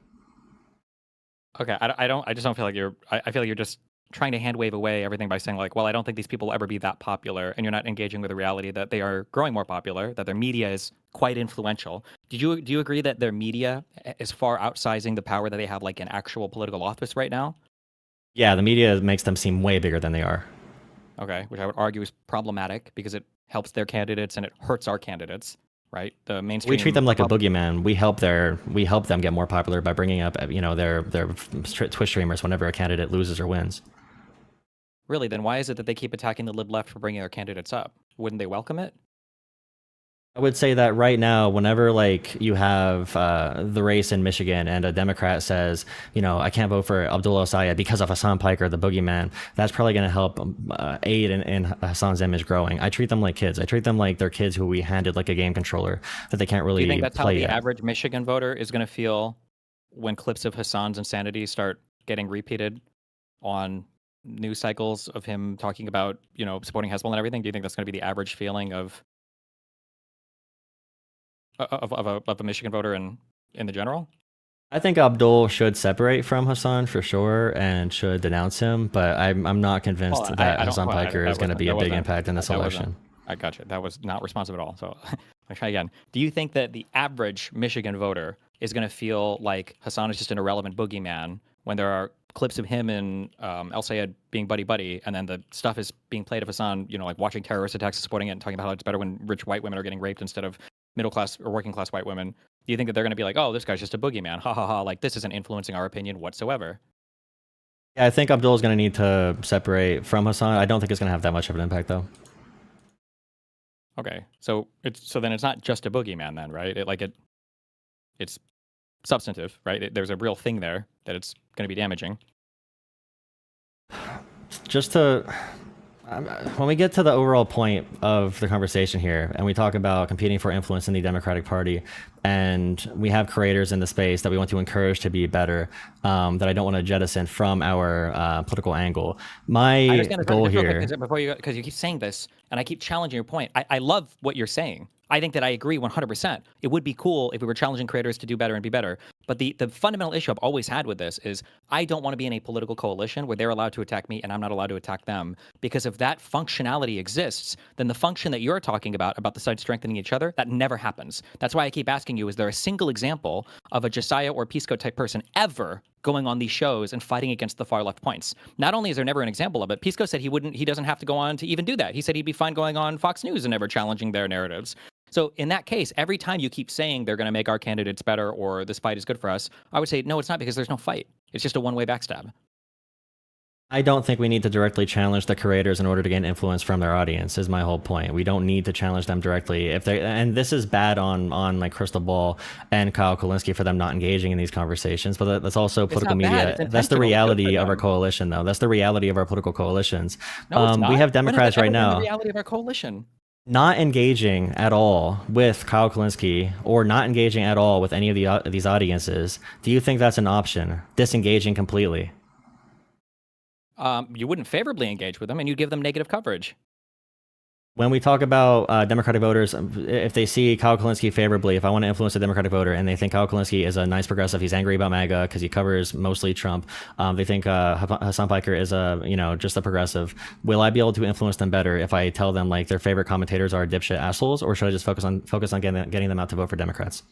S3: Okay, I just don't feel like I feel like you're just trying to hand wave away everything by saying like, well, I don't think these people will ever be that popular, and you're not engaging with the reality that they are growing more popular, that their media is quite influential. Do you agree that their media is far outsizing the power that they have like in actual political office right now?
S2: Yeah, the media makes them seem way bigger than they are.
S3: Okay, which I would argue is problematic because it helps their candidates and it hurts our candidates. Right, the mainstream.
S2: We treat them like a boogeyman. We help them get more popular by bringing up their Twitch streamers whenever a candidate loses or wins.
S3: Really? Then why is it that they keep attacking the lib left for bringing their candidates up? Wouldn't they welcome it?
S2: I would say that right now, whenever like you have the race in Michigan and a Democrat says, I can't vote for Abdullah Sayed because of Hassan Piker, the boogeyman, that's probably going to help aid in Hassan's image growing. I treat them like kids. I treat them like they're kids who we handed like a game controller that they can't really play.
S3: Do you think that's how the
S2: yet.
S3: average Michigan voter is going to feel when clips of Hassan's insanity start getting repeated on news cycles of him talking about, supporting Hezbollah and everything? Do you think that's going to be the average feeling of a Michigan voter in the general?
S2: I think Abdul should separate from Hassan for sure and should denounce him, but I'm not convinced that Hassan Piker is going to be a big impact in this election.
S3: I got you. That was not responsive at all. So I'll try again. Do you think that the average Michigan voter is going to feel like Hassan is just an irrelevant boogeyman when there are clips of him and El Sayed being buddy-buddy, and then the stuff is being played of Hassan, like watching terrorist attacks and supporting it and talking about how it's better when rich white women are getting raped instead of middle-class or working-class white women? Do you think that they're going to be like, oh, this guy's just a boogeyman, ha ha ha, like this isn't influencing our opinion whatsoever?
S2: Yeah, I think Abdul is going to need to separate from Hassan. I don't think it's going to have that much of an impact, though.
S3: Okay, so then it's not just a boogeyman then, right? It's substantive, right? There's a real thing there that it's going to be damaging.
S2: When we get to the overall point of the conversation here and we talk about competing for influence in the Democratic Party, and we have creators in the space that we want to encourage to be better, that I don't want to jettison from our political angle. My goal here...
S3: Because you keep saying this, and I keep challenging your point. I love what you're saying. I think that I agree 100%. It would be cool if we were challenging creators to do better and be better. But the fundamental issue I've always had with this is I don't want to be in a political coalition where they're allowed to attack me and I'm not allowed to attack them. Because if that functionality exists, then the function that you're talking about the sides strengthening each other, that never happens. That's why I keep asking you, is there a single example of a Josiah or Pisco type person ever going on these shows and fighting against the far left points? Not only is there never an example of it, Pisco said he doesn't have to go on to even do that. He said he'd be fine going on Fox News and never challenging their narratives. So in that case, every time you keep saying they're going to make our candidates better or this fight is good for us, I would say, no, it's not, because there's no fight. It's just a one-way backstab.
S2: I don't think we need to directly challenge the creators in order to gain influence from their audience. Is my whole point. We don't need to challenge them directly. If they and this is bad on like Crystal Ball and Kyle Kulinski for them not engaging in these conversations. But that's also political
S3: not bad.
S2: media.
S3: It's
S2: That's the
S3: intentional. Good for
S2: reality of
S3: them.
S2: our coalition, though. That's the reality of our political coalitions.
S3: No, it's not.
S2: We have
S3: When has
S2: Democrats
S3: that
S2: right
S3: ever been
S2: now
S3: the reality of our coalition?
S2: not engaging at all with Kyle Kulinski or not engaging at all with any of these audiences. Do you think that's an option? Disengaging completely.
S3: You wouldn't favorably engage with them, and you'd give them negative coverage.
S2: When we talk about Democratic voters, if they see Kyle Kulinski favorably, if I want to influence a Democratic voter and they think Kyle Kulinski is a nice progressive, he's angry about MAGA because he covers mostly Trump, they think Hassan Piker is just a progressive, will I be able to influence them better if I tell them like their favorite commentators are dipshit assholes, or should I just focus on getting them out to vote for Democrats?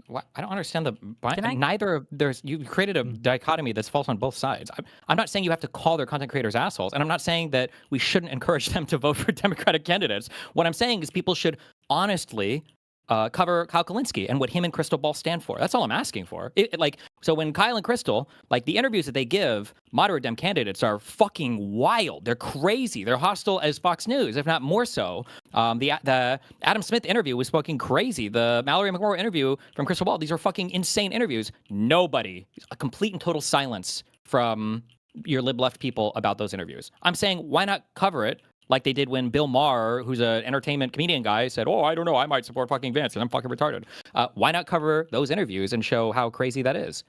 S3: What? I don't understand the.
S1: I-
S3: Neither of there's. You created a dichotomy that's false on both sides. I'm not saying you have to call their content creators assholes, and I'm not saying that we shouldn't encourage them to vote for Democratic candidates. What I'm saying is people should honestly cover Kyle Kulinski and what him and Crystal Ball stand for. That's all I'm asking for. So when Kyle and Crystal, like the interviews that they give moderate Dem candidates are fucking wild. They're crazy. They're hostile as Fox News, if not more so. The Adam Smith interview was fucking crazy. The Mallory McMorrow interview from Crystal Ball, these are fucking insane interviews. Nobody, a complete and total silence from your lib left people about those interviews. I'm saying, why not cover it like they did when Bill Maher, who's an entertainment comedian guy, said, "Oh, I don't know, I might support fucking Vance, and I'm fucking retarded." Why not cover those interviews and show how crazy that is?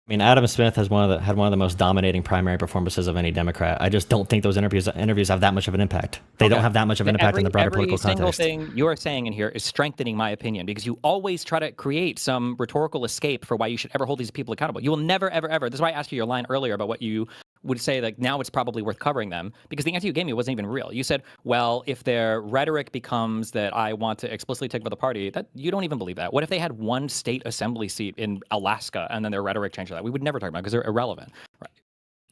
S2: I mean, Adam Smith had one of the most dominating primary performances of any Democrat. I just don't think those interviews have that much of an impact. They don't have that much of an impact in the broader political context.
S3: Every single thing you're saying in here is strengthening my opinion, because you always try to create some rhetorical escape for why you should ever hold these people accountable. You will never, ever, ever. This is why I asked you your line earlier about what you would say, like, now it's probably worth covering them, because the answer you gave me wasn't even real. You said, well, if their rhetoric becomes that I want to explicitly take over the party, that you don't even believe that. What if they had one state assembly seat in Alaska and then their rhetoric changed to that? We would never talk about it because they're irrelevant. Right.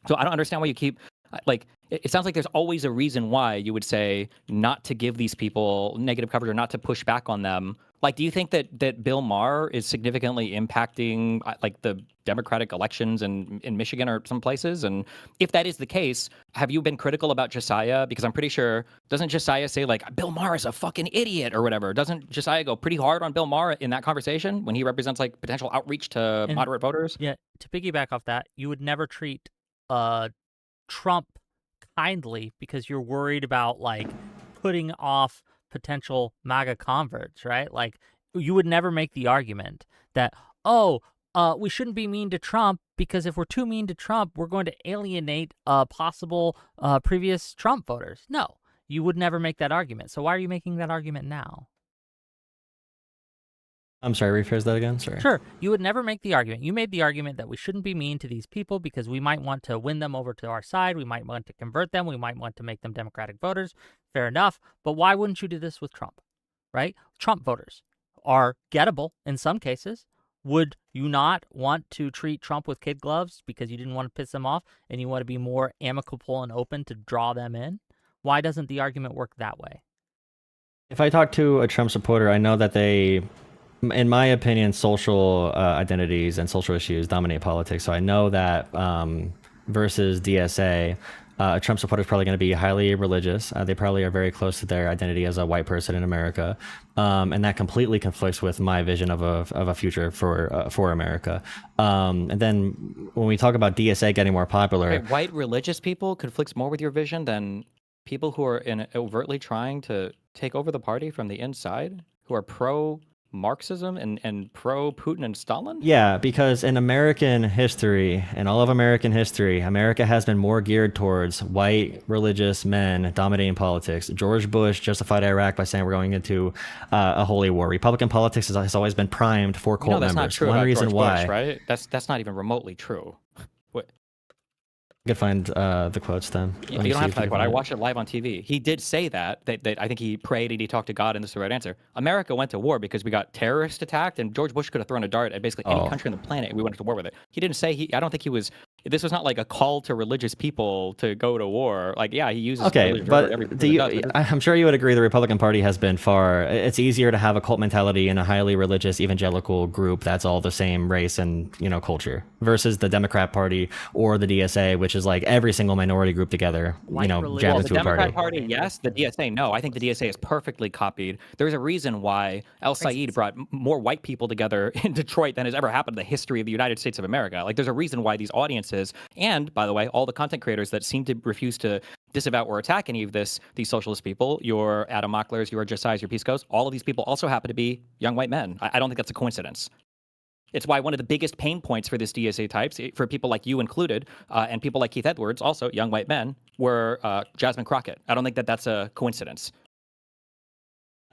S3: So I don't understand why you keep, like, it sounds like there's always a reason why you would say not to give these people negative coverage or not to push back on them. Like, do you think that Bill Maher is significantly impacting like the Democratic elections in Michigan or some places? And if that is the case, have you been critical about Josiah? Because I'm pretty sure, doesn't Josiah say like, Bill Maher is a fucking idiot or whatever? Doesn't Josiah go pretty hard on Bill Maher in that conversation when he represents like potential outreach to moderate voters?
S1: Yeah, to piggyback off that, you would never treat Trump kindly because you're worried about like putting off potential MAGA converts, right? Like, you would never make the argument that, we shouldn't be mean to Trump because if we're too mean to Trump, we're going to alienate possible previous Trump voters. No, you would never make that argument. So why are you making that argument now?
S2: I'm sorry, rephrase that again? Sorry.
S1: Sure, you would never make the argument. You made the argument that we shouldn't be mean to these people because we might want to win them over to our side. We might want to convert them. We might want to make them Democratic voters. Fair enough. But why wouldn't you do this with Trump, right? Trump voters are gettable in some cases. Would you not want to treat Trump with kid gloves because you didn't want to piss them off and you want to be more amicable and open to draw them in? Why doesn't the argument work that way?
S2: If I talk to a Trump supporter, I know that they, in my opinion, social identities and social issues dominate politics. So I know that versus DSA, a Trump supporter is probably going to be highly religious. They probably are very close to their identity as a white person in America, and that completely conflicts with my vision of a future for America. And then when we talk about DSA getting more popular,
S3: white religious people conflicts more with your vision than people who are overtly trying to take over the party from the inside, who are pro Marxism and pro-Putin and Stalin?
S2: Yeah, because in American history, in all of American history, America has been more geared towards white religious men dominating politics. George Bush justified Iraq by saying we're going into a holy war. Republican politics has always been primed for cult
S3: that's
S2: members.
S3: Not true
S2: One
S3: about
S2: reason
S3: George
S2: why,
S3: Bush, right? That's not even remotely true.
S2: I could find the quotes then.
S3: You don't have to find a quote. I watched it live on TV. He did say that I think he prayed and he talked to God, and this is the right answer. America went to war because we got terrorist attacked, and George Bush could have thrown a dart at basically any country on the planet, and we went to war with it. He didn't say I don't think he was this was not like a call to religious people to go to war. Like, yeah, he uses
S2: Okay,
S3: religion for
S2: but
S3: everything
S2: do
S3: he
S2: you,
S3: does, but
S2: I'm sure you would agree the Republican Party has been far. It's easier to have a cult mentality in a highly religious evangelical group that's all the same race and culture versus the Democrat Party or the DSA, which is like every single minority group together,
S1: White
S2: jammed
S1: religion.
S3: the
S2: into a
S3: Democrat
S2: party.
S3: Party, yes. The DSA, no. I think the DSA is perfectly copied. There's a reason why El Sayed brought more white people together in Detroit than has ever happened in the history of the United States of America. Like, there's a reason why these audiences, and by the way, all the content creators that seem to refuse to disavow or attack any of these socialist people, your Adam Mocklers, your Josiahs, your Piscos, all of these people also happen to be young white men. I don't think that's a coincidence. It's why one of the biggest pain points for this DSA types, for people like you included, and people like Keith Edwards, also young white men, were Jasmine Crockett. I don't think that that's a coincidence.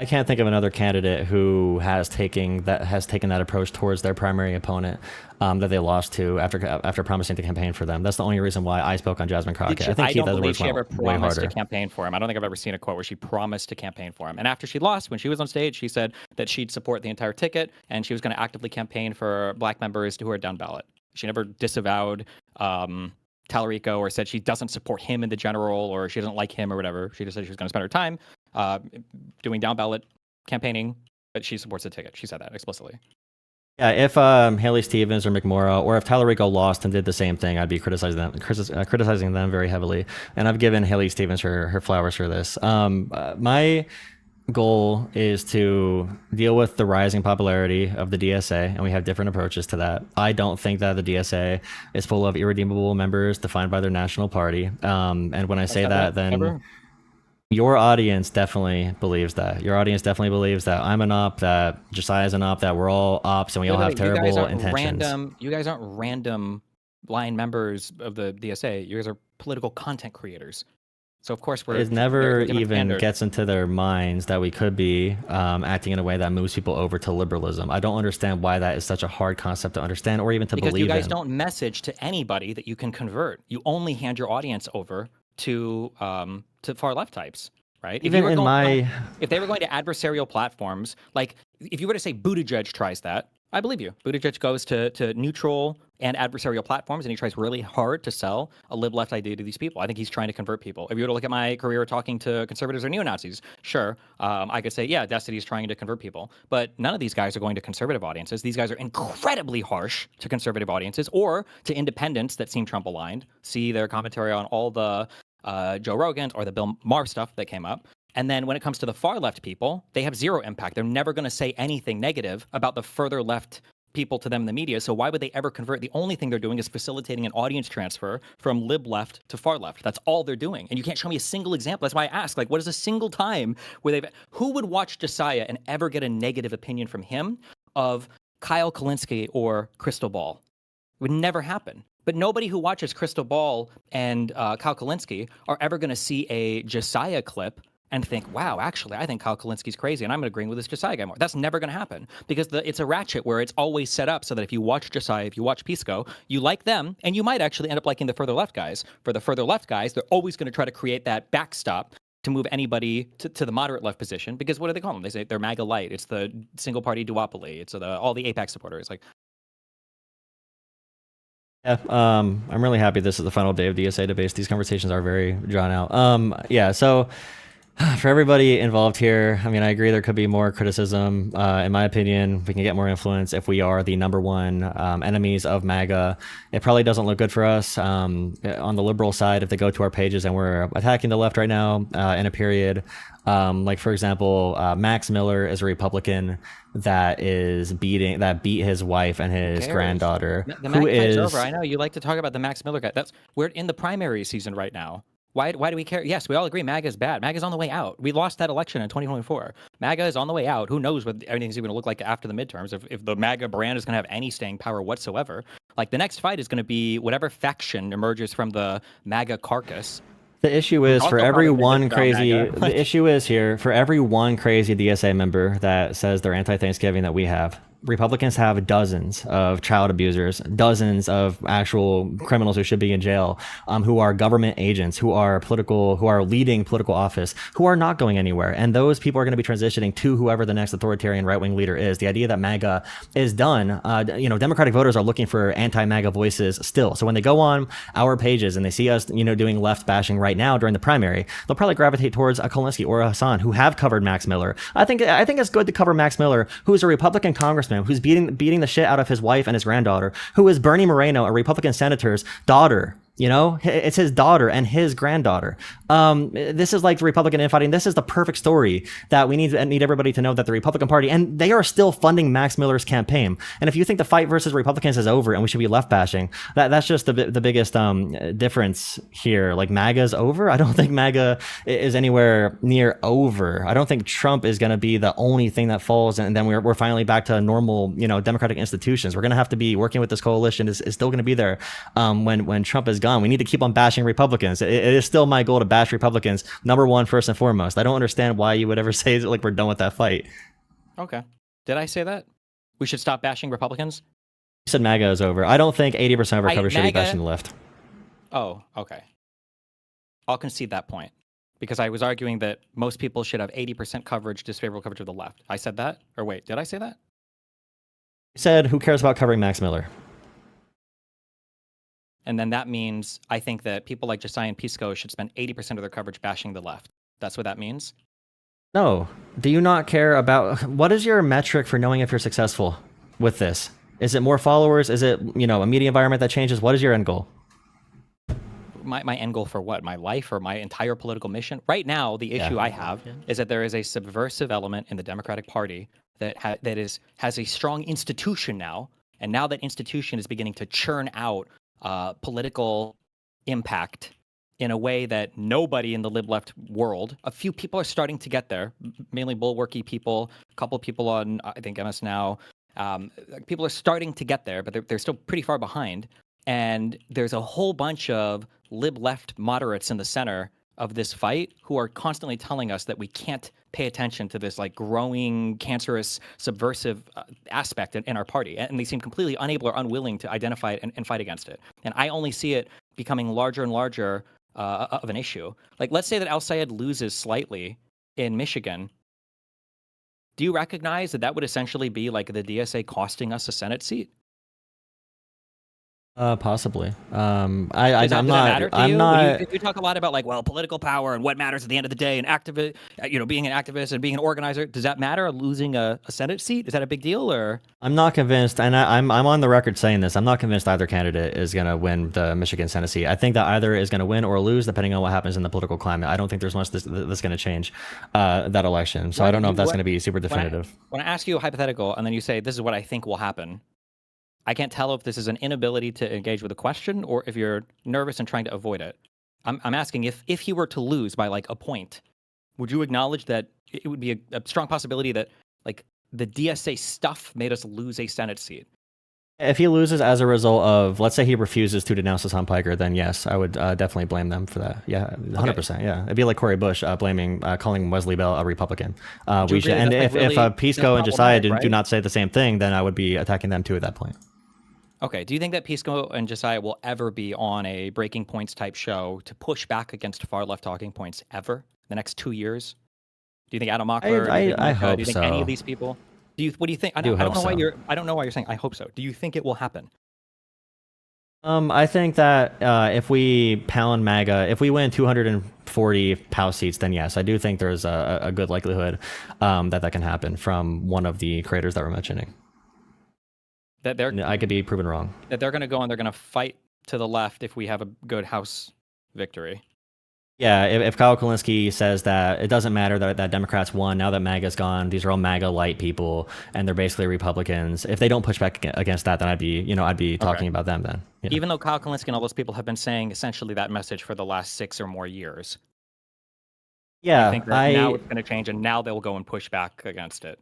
S2: I can't think of another candidate who has taken that approach towards their primary opponent that they lost to after promising to campaign for them. That's the only reason why I spoke on Jasmine Crockett. I think Keith
S3: don't believe
S2: Edwards
S3: she ever
S2: went way
S3: promised to
S2: harder.
S3: campaign for him. I don't think I've ever seen a quote where she promised to campaign for him. And after she lost, when she was on stage, she said that she'd support the entire ticket and she was going to actively campaign for black members who are down ballot. She never disavowed Tallarico or said she doesn't support him in the general or she doesn't like him or whatever. She just said she was going to spend her time doing down ballot campaigning, but she supports the ticket. She said that explicitly.
S2: Yeah, if Haley Stevens or McMorrow, or if Tallarico lost and did the same thing, I'd be criticizing them very heavily. And I've given Haley Stevens her flowers for this. My goal is to deal with the rising popularity of the DSA, and we have different approaches to that. I don't think that the DSA is full of irredeemable members defined by their national party. And when I say that, then your audience definitely believes that. Your audience definitely believes that I'm an op, that Josiah's an op, that we're all ops, and we all have terrible intentions.
S3: You guys aren't random blind members of the DSA. You guys are political content creators. So of course
S2: it never even gets into their minds that we could be acting in a way that moves people over to liberalism. I don't understand why that is such a hard concept to understand or even to believe in.
S3: Because you guys don't message to anybody that you can convert. You only hand your audience over to far left types, right?
S2: Even
S3: if they were going to adversarial platforms, like if you were to say Buttigieg tries that, I believe you. Buttigieg goes to neutral and adversarial platforms, and he tries really hard to sell a lib-left idea to these people. I think he's trying to convert people. If you were to look at my career talking to conservatives or neo-Nazis, sure, I could say, yeah, Destiny's trying to convert people. But none of these guys are going to conservative audiences. These guys are incredibly harsh to conservative audiences or to independents that seem Trump-aligned. See their commentary on all the Joe Rogan's or the Bill Maher stuff that came up. And then when it comes to the far left people, they have zero impact. They're never going to say anything negative about the further left people to them in the media. So why would they ever convert? The only thing they're doing is facilitating an audience transfer from lib left to far left. That's all they're doing. And you can't show me a single example. That's why I ask, like, what is a single time where who would watch Josiah and ever get a negative opinion from him of Kyle Kalinske or Crystal Ball? It would never happen. But nobody who watches Crystal Ball and Kyle Kalinske are ever going to see a Josiah clip and think, wow, actually, I think Kyle Kalinski's crazy, and I'm agreeing with this Josiah guy more. That's never going to happen because it's a ratchet where it's always set up so that if you watch Josiah, if you watch Pisco, you like them, and you might actually end up liking the further left guys. For the further left guys, they're always going to try to create that backstop to move anybody to the moderate left position because what do they call them? They say they're MAGA light. It's the single party duopoly. It's all the Apex supporters. Like,
S2: yeah, I'm really happy this is the final day of DSA debates. These conversations are very drawn out. Yeah, so for everybody involved here, I mean, I agree there could be more criticism. In my opinion, we can get more influence if we are the number one enemies of MAGA. It probably doesn't look good for us. On the liberal side, if they go to our pages and we're attacking the left right now in a period, like for example, Max Miller is a Republican that beat his wife and his granddaughter.
S3: The MAGA fight's over. I know you like to talk about the Max Miller guy. We're in the primary season right now. Why do we care? Yes, we all agree MAGA is bad. MAGA is on the way out. We lost that election in 2024. MAGA is on the way out. Who knows what everything's even going to look like after the midterms, if the MAGA brand is going to have any staying power whatsoever. Like, the next fight is going to be whatever faction emerges from the MAGA carcass.
S2: The issue is for every one crazy DSA member that says they're anti-Thanksgiving that we have, Republicans have dozens of child abusers, dozens of actual criminals who should be in jail, who are government agents, who are leading political office, who are not going anywhere. And those people are going to be transitioning to whoever the next authoritarian right-wing leader is. The idea that MAGA is done, Democratic voters are looking for anti-MAGA voices still. So when they go on our pages and they see us, doing left bashing right now during the primary, they'll probably gravitate towards a Kolinsky or a Hassan who have covered Max Miller. I think it's good to cover Max Miller, who is a Republican congressman who's beating the shit out of his wife and his granddaughter, who is Bernie Moreno, a Republican senator's daughter. It's his daughter and his granddaughter. This is like the Republican infighting. This is the perfect story that we need everybody to know, that the Republican Party, and they are still funding Max Miller's campaign. And if you think the fight versus Republicans is over and we should be left bashing, that's just the biggest difference here. Like, MAGA's over. I don't think MAGA is anywhere near over. I don't think Trump is going to be the only thing that falls, and then we're finally back to normal, democratic institutions. We're going to have to be working with this coalition. Is still going to be there when Trump is gone. We need to keep on bashing Republicans. It is still my goal to bash Republicans, number one, first and foremost. I don't understand why you would ever say like we're done with that fight.
S3: Okay. Did I say that? We should stop bashing Republicans?
S2: You said MAGA is over. I don't think 80% of our coverage should be bashing the left.
S3: Oh, okay. I'll concede that point, because I was arguing that most people should have 80% coverage, disfavorable coverage of the left. I said that? Or wait, did I say that?
S2: You said, who cares about covering Max Miller?
S3: And then that means I think that people like Josiah and Pisco should spend 80% of their coverage bashing the left. That's what that means?
S2: No. Do you not care about... What is your metric for knowing if you're successful with this? Is it more followers? Is it, a media environment that changes? What is your end goal?
S3: My end goal for what? My life or my entire political mission? Right now, the issue I have is that there is a subversive element in the Democratic Party that has a strong institution now. And now that institution is beginning to churn out political impact in a way that nobody in the lib-left world, a few people are starting to get there, mainly bulwarky people, a couple of people on, I think, MS Now. People are starting to get there, but they're still pretty far behind. And there's a whole bunch of lib-left moderates in the center of this fight who are constantly telling us that we can't pay attention to this like growing, cancerous, subversive aspect in our party. And they seem completely unable or unwilling to identify it and fight against it. And I only see it becoming larger and larger of an issue. Like, let's say that Al-Sayed loses slightly in Michigan. Do you recognize that would essentially be like the DSA costing us a Senate seat?
S2: Possibly.
S3: I'm not. We talk a lot about political power and what matters at the end of the day, and being an activist and being an organizer. Does that matter? Losing a Senate seat, is that a big deal? Or
S2: I'm not convinced, and I'm on the record saying this. I'm not convinced either candidate is going to win the Michigan Senate seat. I think that either is going to win or lose, depending on what happens in the political climate. I don't think there's much that's going to change that election. So I don't know if that's going to be super definitive.
S3: When I ask you a hypothetical, and then you say this is what I think will happen, I can't tell if this is an inability to engage with a question or if you're nervous and trying to avoid it. I'm asking if he were to lose by a point, would you acknowledge that it would be a strong possibility that the DSA stuff made us lose a Senate seat?
S2: If he loses as a result of, let's say he refuses to denounce Hassan Piker, then yes, I would definitely blame them for that. Yeah, 100%. Okay. Yeah, it'd be like Cory Bush calling Wesley Bell a Republican. If Pisco and Josiah do not say the same thing, then I would be attacking them too at that point.
S3: Okay. Do you think that Pisco and Josiah will ever be on a Breaking Points type show to push back against far left talking points ever? The next 2 years? Do you think Adam Mockler?
S2: I hope so.
S3: Do you think any of these people? What do you think? I don't know why you're saying I hope so. Do you think it will happen?
S2: I think that if we pound MAGA, if we win 240 House seats, then yes, I do think there's a good likelihood that can happen from one of the creators that we're mentioning. I could be proven wrong.
S3: That they're going to go and they're going to fight to the left if we have a good House victory.
S2: Yeah, if Kyle Kolinsky says that it doesn't matter that Democrats won, now that MAGA's gone, these are all MAGA light people, and they're basically Republicans. If they don't push back against that, then I'd be talking about them then.
S3: Even though Kyle Kolinsky and all those people have been saying essentially that message for the last 6 or more years.
S2: Yeah,
S3: I think that now it's going to change, and now they'll go and push back against it.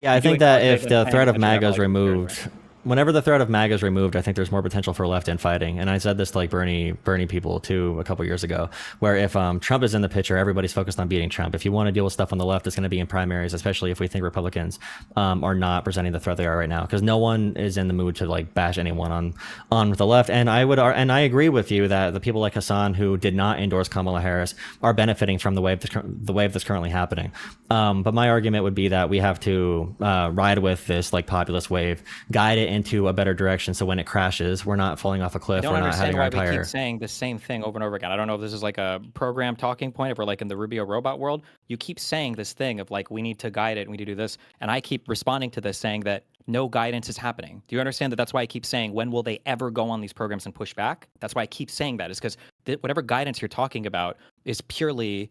S2: Yeah, I think that if the threat of MAGA is removed, whenever the threat of MAGA is removed, I think there's more potential for left infighting. And I said this to like Bernie people too a couple years ago, where if Trump is in the picture, everybody's focused on beating Trump. If you want to deal with stuff on the left, it's going to be in primaries, especially if we think Republicans are not presenting the threat they are right now, because no one is in the mood to like bash anyone on the left. And I agree with you that the people like Hassan who did not endorse Kamala Harris are benefiting from the wave that's currently happening. But my argument would be that we have to ride with this like populist wave, guide it into a better direction, so when it crashes, we're not falling off a cliff.
S3: I don't
S2: We're not having
S3: understand
S2: our
S3: why we
S2: entire
S3: keep saying the same thing over and over again. I don't know if this is like a program talking point, if we're like in the Rubio robot world. You keep saying this thing of like, we need to guide it and we need to do this. And I keep responding to this saying that no guidance is happening. Do you understand that that's why I keep saying, when will they ever go on these programs and push back? That's why I keep saying that, is because whatever guidance you're talking about is purely,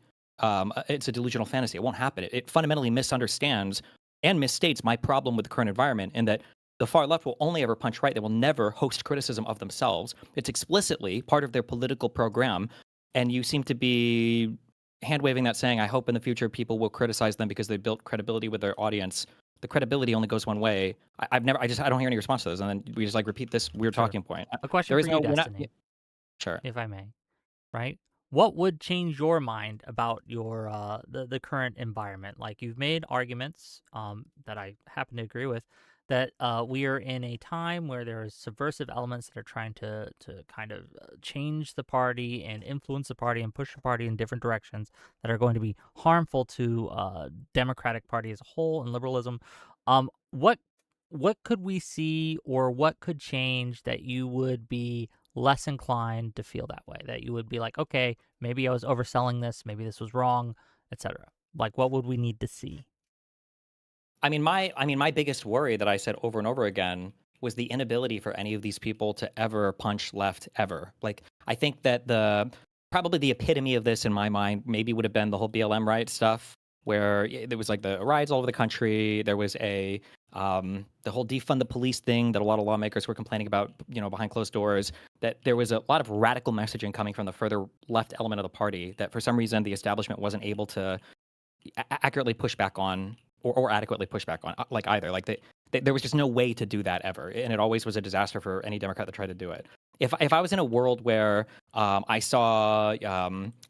S3: it's a delusional fantasy. It won't happen. It fundamentally misunderstands and misstates my problem with the current environment, in that the far left will only ever punch right. They will never host criticism of themselves. It's explicitly part of their political program. And you seem to be hand-waving that, saying, I hope in the future people will criticize them because they built credibility with their audience. The credibility only goes one way. I don't hear any response to this. And then we just like repeat this weird
S1: Sure.
S3: talking point.
S1: A question
S3: There
S1: for
S3: is
S1: you,
S3: no,
S1: Destiny,
S3: sure.
S1: if I may, right? What would change your mind about your the current environment? Like, you've made arguments that I happen to agree with, that we are in a time where there are subversive elements that are trying to kind of change the party and influence the party and push the party in different directions that are going to be harmful to Democratic Party as a whole and liberalism. What could we see, or what could change that you would be less inclined to feel that way, that you would be like, okay, maybe I was overselling this, maybe this was wrong, etc.? Like, what would we need to see?
S3: I mean, my biggest worry that I said over and over again was the inability for any of these people to ever punch left ever. Like, I think that probably the epitome of this in my mind maybe would have been the whole BLM riot stuff, where there was like the riots all over the country. There was the whole defund the police thing that a lot of lawmakers were complaining about, behind closed doors. That there was a lot of radical messaging coming from the further left element of the party that for some reason the establishment wasn't able to accurately push back on, or adequately push back on, like either. Like there was just no way to do that ever, and it always was a disaster for any Democrat that tried to do it. If I was in a world where I saw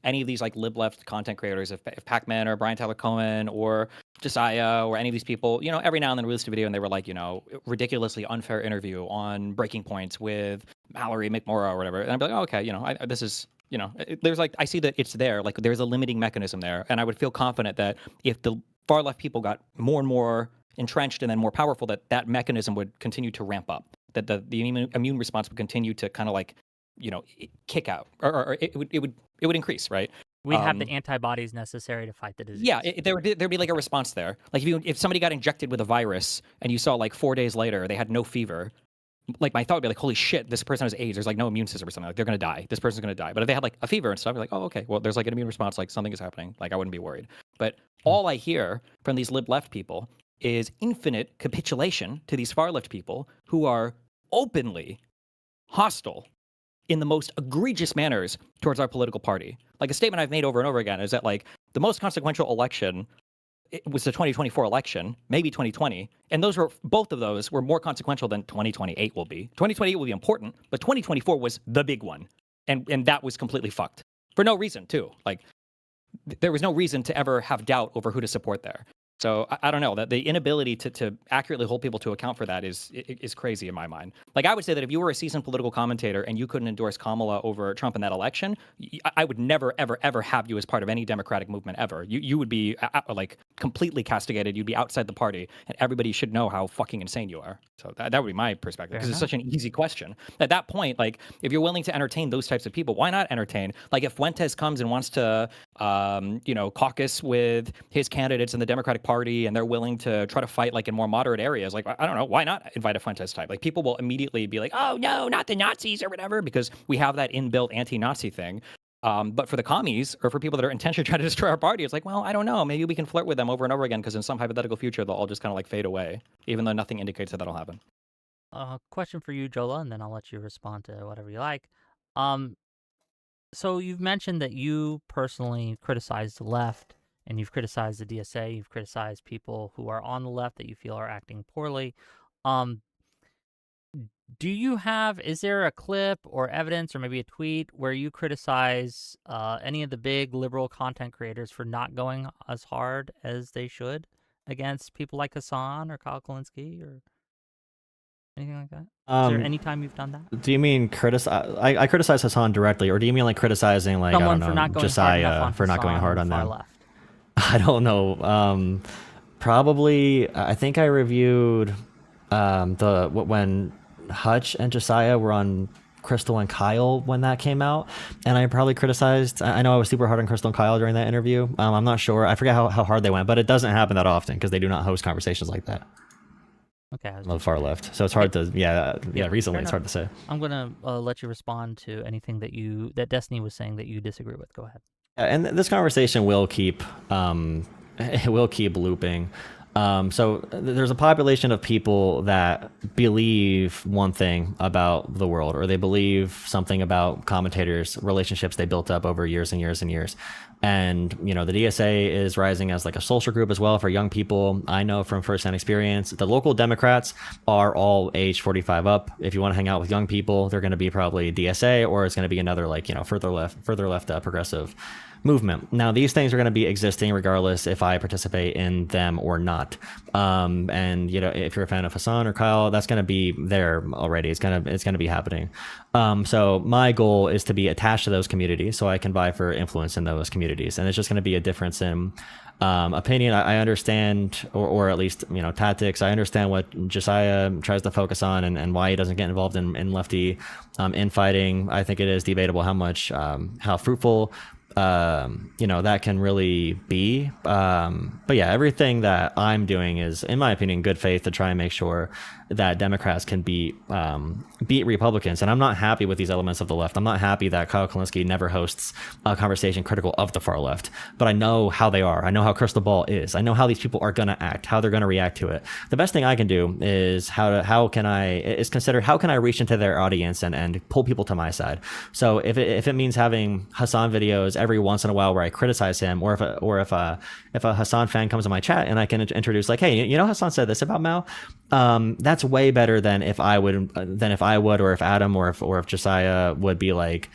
S3: any of these like lib left content creators, if Pac-Man or Brian Tyler Cohen or Josiah or any of these people, every now and then released a video and they were like, ridiculously unfair interview on Breaking Points with Mallory McMorrow or whatever, and I'd be like, oh, okay, this is. There's like, I see that it's there, like there's a limiting mechanism there. And I would feel confident that if the far left people got more and more entrenched and then more powerful, that mechanism would continue to ramp up, that the immune response would continue to kind of like, kick out, or it would increase, right?
S1: We'd have the antibodies necessary to fight the disease.
S3: Yeah, there'd be like a response there. Like if somebody got injected with a virus and you saw like 4 days later they had no fever, like my thought would be like, holy shit, this person has AIDS. There's like no immune system or something. Like they're gonna die. This person's gonna die. But if they had like a fever and stuff, you're like, oh, okay, well, there's like an immune response. Like something is happening. Like I wouldn't be worried. But all I hear from these lib left people is infinite capitulation to these far left people who are openly hostile in the most egregious manners towards our political party. Like a statement I've made over and over again is that like the most consequential election, it was the 2024 election, maybe 2020. And both of those were more consequential than 2028 will be. 2028 will be important, but 2024 was the big one. And that was completely fucked. For no reason, too. Like, there was no reason to ever have doubt over who to support there. So I don't know, that the inability to accurately hold people to account for that is crazy in my mind. Like I would say that if you were a seasoned political commentator and you couldn't endorse Kamala over Trump in that election, I would never, ever, ever have you as part of any Democratic movement ever. You would be like completely castigated. You'd be outside the party, and everybody should know how fucking insane you are. So that would be my perspective, because it's such an easy question. At that point, like if you're willing to entertain those types of people, why not entertain? Like if Fuentes comes and wants to, caucus with his candidates in the Democratic Party, and they're willing to try to fight like in more moderate areas, like I don't know, why not invite a Fuentes type? Like people will immediately be like, oh no, not the Nazis or whatever, because we have that inbuilt anti-Nazi thing. But for the commies, or for people that are intentionally trying to destroy our party, it's like, well, I don't know, maybe we can flirt with them over and over again, because in some hypothetical future they'll all just kind of like fade away, even though nothing indicates that that'll happen.
S1: Question for you, Jolah, and then I'll let you respond to whatever you like. So you've mentioned that you personally criticized the left, and you've criticized the DSA, you've criticized people who are on the left that you feel are acting poorly. Is there a clip or evidence or maybe a tweet where you criticize any of the big liberal content creators for not going as hard as they should against people like Hassan or Kyle Kalinske or anything like that? Is there any time you've done that?
S2: Do you mean criticize? I criticize Hassan directly, or do you mean like criticizing like
S1: Someone
S2: I
S1: for
S2: don't
S1: not
S2: know
S1: going
S2: Josiah
S1: hard enough on
S2: for not going
S1: Hassan
S2: hard on
S1: far
S2: them?
S1: left?
S2: I don't know. Probably. I think I reviewed when Hutch and Josiah were on Crystal and Kyle when that came out, and I probably criticized. I know I was super hard on Crystal and Kyle during that interview. I'm not sure. I forget how hard they went, but it doesn't happen that often because they do not host conversations like that.
S1: Okay.
S2: On the far left, so it's hard to recently it's hard to say.
S1: I'm gonna let you respond to anything that Destiny was saying that you disagree with. Go ahead.
S2: And this conversation will keep it will keep looping. So there's a population of people that believe one thing about the world, or they believe something about commentators' relationships they built up over years and years and years. And, you know, the DSA is rising as like a social group as well for young people. I know from firsthand experience, the local Democrats are all age 45 up. If you want to hang out with young people, they're going to be probably DSA, or it's going to be another like, you know, further left progressive movement. Now, these things are going to be existing regardless if I participate in them or not. And you know, if you're a fan of Hassan or Kyle, that's going to be there already. It's going to be happening. So my goal is to be attached to those communities so I can vie for influence in those communities. And it's just going to be a difference in opinion. I understand, or at least, you know, tactics. I understand what Josiah tries to focus on and why he doesn't get involved in lefty infighting. I think it is debatable how fruitful you know, that can really be. But yeah, everything that I'm doing is, in my opinion, good faith to try and make sure that Democrats can beat Republicans. And I'm not happy with these elements of the left. I'm not happy that Kyle Kalinske never hosts a conversation critical of the far left. But I know how they are. I know how Crystal Ball is. I know how these people are going to act, how they're going to react to it. The best thing I can do is how can I reach into their audience and pull people to my side. So if it means having Hassan videos every once in a while where I criticize him, or if a Hassan fan comes in my chat and I can introduce like, hey, you know, Hassan said this about Mao. That's way better than if I would, or if Adam or if Josiah would be like,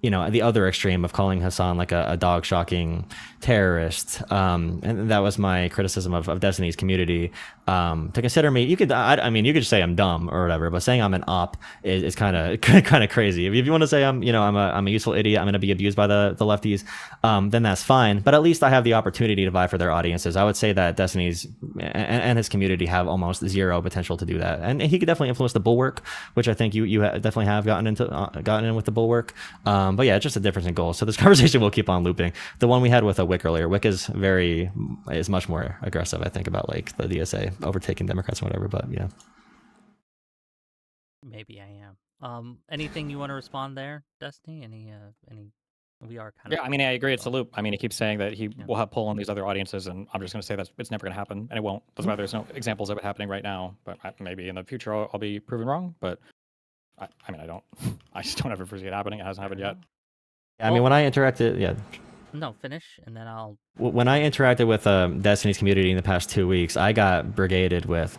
S2: you know, the other extreme of calling Hassan like a dog shocking terrorist. And that was my criticism of Destiny's community. To consider me, you could just say I'm dumb or whatever, but saying I'm an op is kind of crazy. If you want to say I'm a useful idiot, I'm going to be abused by the lefties, then that's fine. But at least I have the opportunity to vie for their audiences. I would say that Destiny's and his community have almost zero potential to do that. And he could definitely influence the Bulwark, which I think you definitely have gotten in with the Bulwark. But yeah, it's just a difference in goals. So this conversation will keep on looping. The one we had with Wick earlier, Wick is much more aggressive, I think, about like the DSA overtaking Democrats and whatever. But yeah,
S1: maybe I am. Anything you want to respond there, Destiny? Any? We are kind of.
S3: Yeah, I mean, I agree. It's a loop. I mean, he keeps saying that he will have pull on these other audiences, and I'm just going to say that it's never going to happen, and it won't. That's why there's no examples of it happening right now. But maybe in the future I'll be proven wrong. But I mean, I just don't ever foresee it happening. It hasn't happened yet.
S2: I mean, when I interacted, yeah.
S1: No, finish, and then I'll.
S2: When I interacted with Destiny's community in the past 2 weeks, I got brigaded with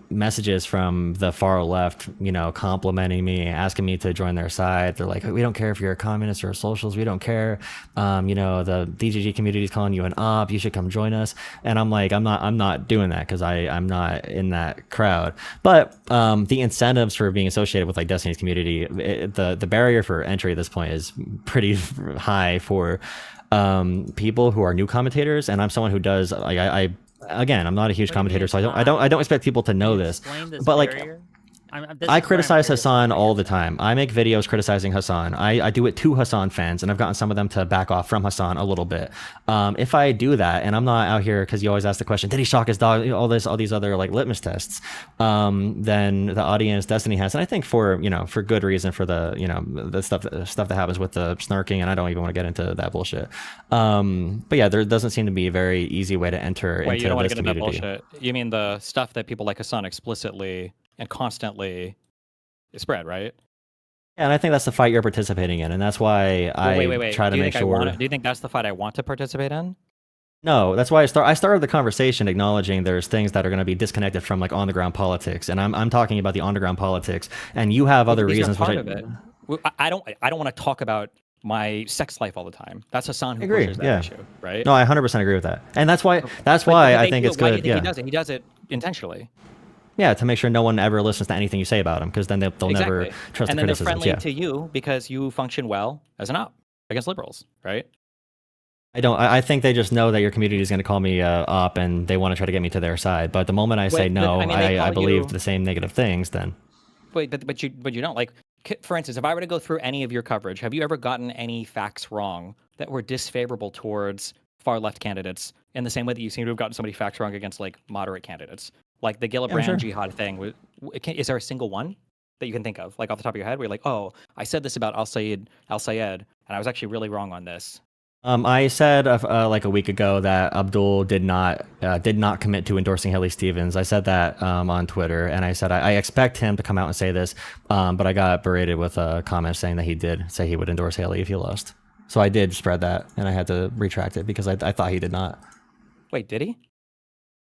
S2: messages from the far left, you know, complimenting me, asking me to join their side. They're like, we don't care if you're a communist or a socialist. We don't care. You know, the DGG community is calling you an op. You should come join us. And I'm like, I'm not doing that because I'm not in that crowd. But the incentives for being associated with like Destiny's community, the barrier for entry at this point is pretty high for people who are new commentators, and I'm someone who does like again, I'm not a huge commentator, so I don't expect people to know this. But like
S1: barrier?
S2: I criticize Hassan all the time. I make videos criticizing Hassan. I do it to Hassan fans, and I've gotten some of them to back off from Hassan a little bit. If I do that, and I'm not out here because you always ask the question, did he shock his dog? All these other like litmus tests. Then the audience Destiny has, and I think for good reason, for the stuff that happens with the snarking, and I don't even want to get into that bullshit. But yeah, there doesn't seem to be a very easy way to enter into
S3: you don't want
S2: this
S3: to get into
S2: community.
S3: that bullshit. You mean the stuff that people like Hassan explicitly and constantly spread, right?
S2: Yeah, and I think that's the fight you're participating in, and that's why I try to make sure.
S3: Do you think that's the fight I want to participate in?
S2: No, that's why I started the conversation acknowledging there's things that are going to be disconnected from like on the ground politics, and I'm talking about the on the ground politics, and you have
S3: Well,
S2: other
S3: these are
S2: reasons which
S3: part of it. Well, I don't want to talk about my sex life all the time. That's Hassan who
S2: I agree.
S3: pushes that
S2: Yeah.
S3: issue, right?
S2: No, I 100% agree with that, and that's why
S3: But
S2: I
S3: they
S2: think
S3: do
S2: it's
S3: it. Why do you
S2: good.
S3: think he
S2: Yeah,
S3: does it? He does it intentionally.
S2: yeah, to make sure no one ever listens to anything you say about them, because then they'll never
S3: Exactly.
S2: trust
S3: And
S2: the
S3: then they're
S2: criticisms.
S3: friendly
S2: Yeah.
S3: to you because you function well as an op against liberals, right?
S2: I don't. I think they just know that your community is going to call me op, and they want to try to get me to their side. But the moment I say
S3: But
S2: no,
S3: I mean, they
S2: I
S3: call
S2: believe
S3: you.
S2: the same negative things, then
S3: Wait, but you don't like. For instance, if I were to go through any of your coverage, have you ever gotten any facts wrong that were disfavorable towards far left candidates in the same way that you seem to have gotten so many facts wrong against like moderate candidates, like the
S2: yeah,
S3: Gillibrand
S2: sure.
S3: jihad thing? Is there a single one that you can think of, like off the top of your head, where you're like, oh, I said this about Al Sayed, and I was actually really wrong on this?
S2: I said like a week ago that Abdul did not commit to endorsing Haley Stevens. I said that on Twitter, and I said I expect him to come out and say this, but I got berated with a comment saying that he did say he would endorse Haley if he lost. So I did spread that, and I had to retract it because I thought he did not.
S3: Wait, did he?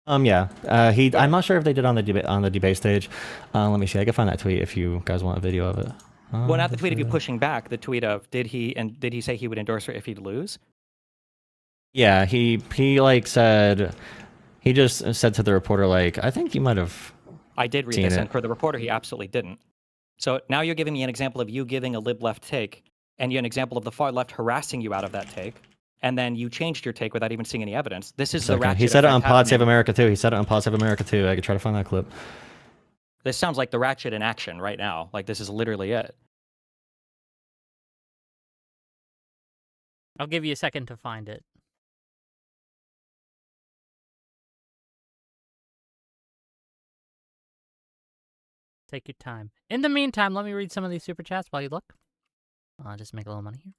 S2: Yeah. He.
S3: Where?
S2: I'm not sure if they did on the debate stage. Let me see. I can find that tweet if you guys want a video of it.
S3: Well, not the tweet of you pushing back. The tweet of did he say he would endorse her if he'd lose?
S2: Yeah. He like said. He just said to the reporter like, I think you might have.
S3: I did read
S2: Seen
S3: this,
S2: it.
S3: and for the reporter, he absolutely didn't. So now you're giving me an example of you giving a lib left take, and you're an example of the far left harassing you out of that take, and then you changed your take without even seeing any evidence. This is the ratchet.
S2: He said it on
S3: effect
S2: Pod Save
S3: happening.
S2: America too. He said it on Pod Save America too. I could try to find that clip.
S3: This sounds like the ratchet in action right now. Like this is literally it.
S1: I'll give you a second to find it. Take your time. In the meantime, let me read some of these super chats while you look. I'll just make a little money here.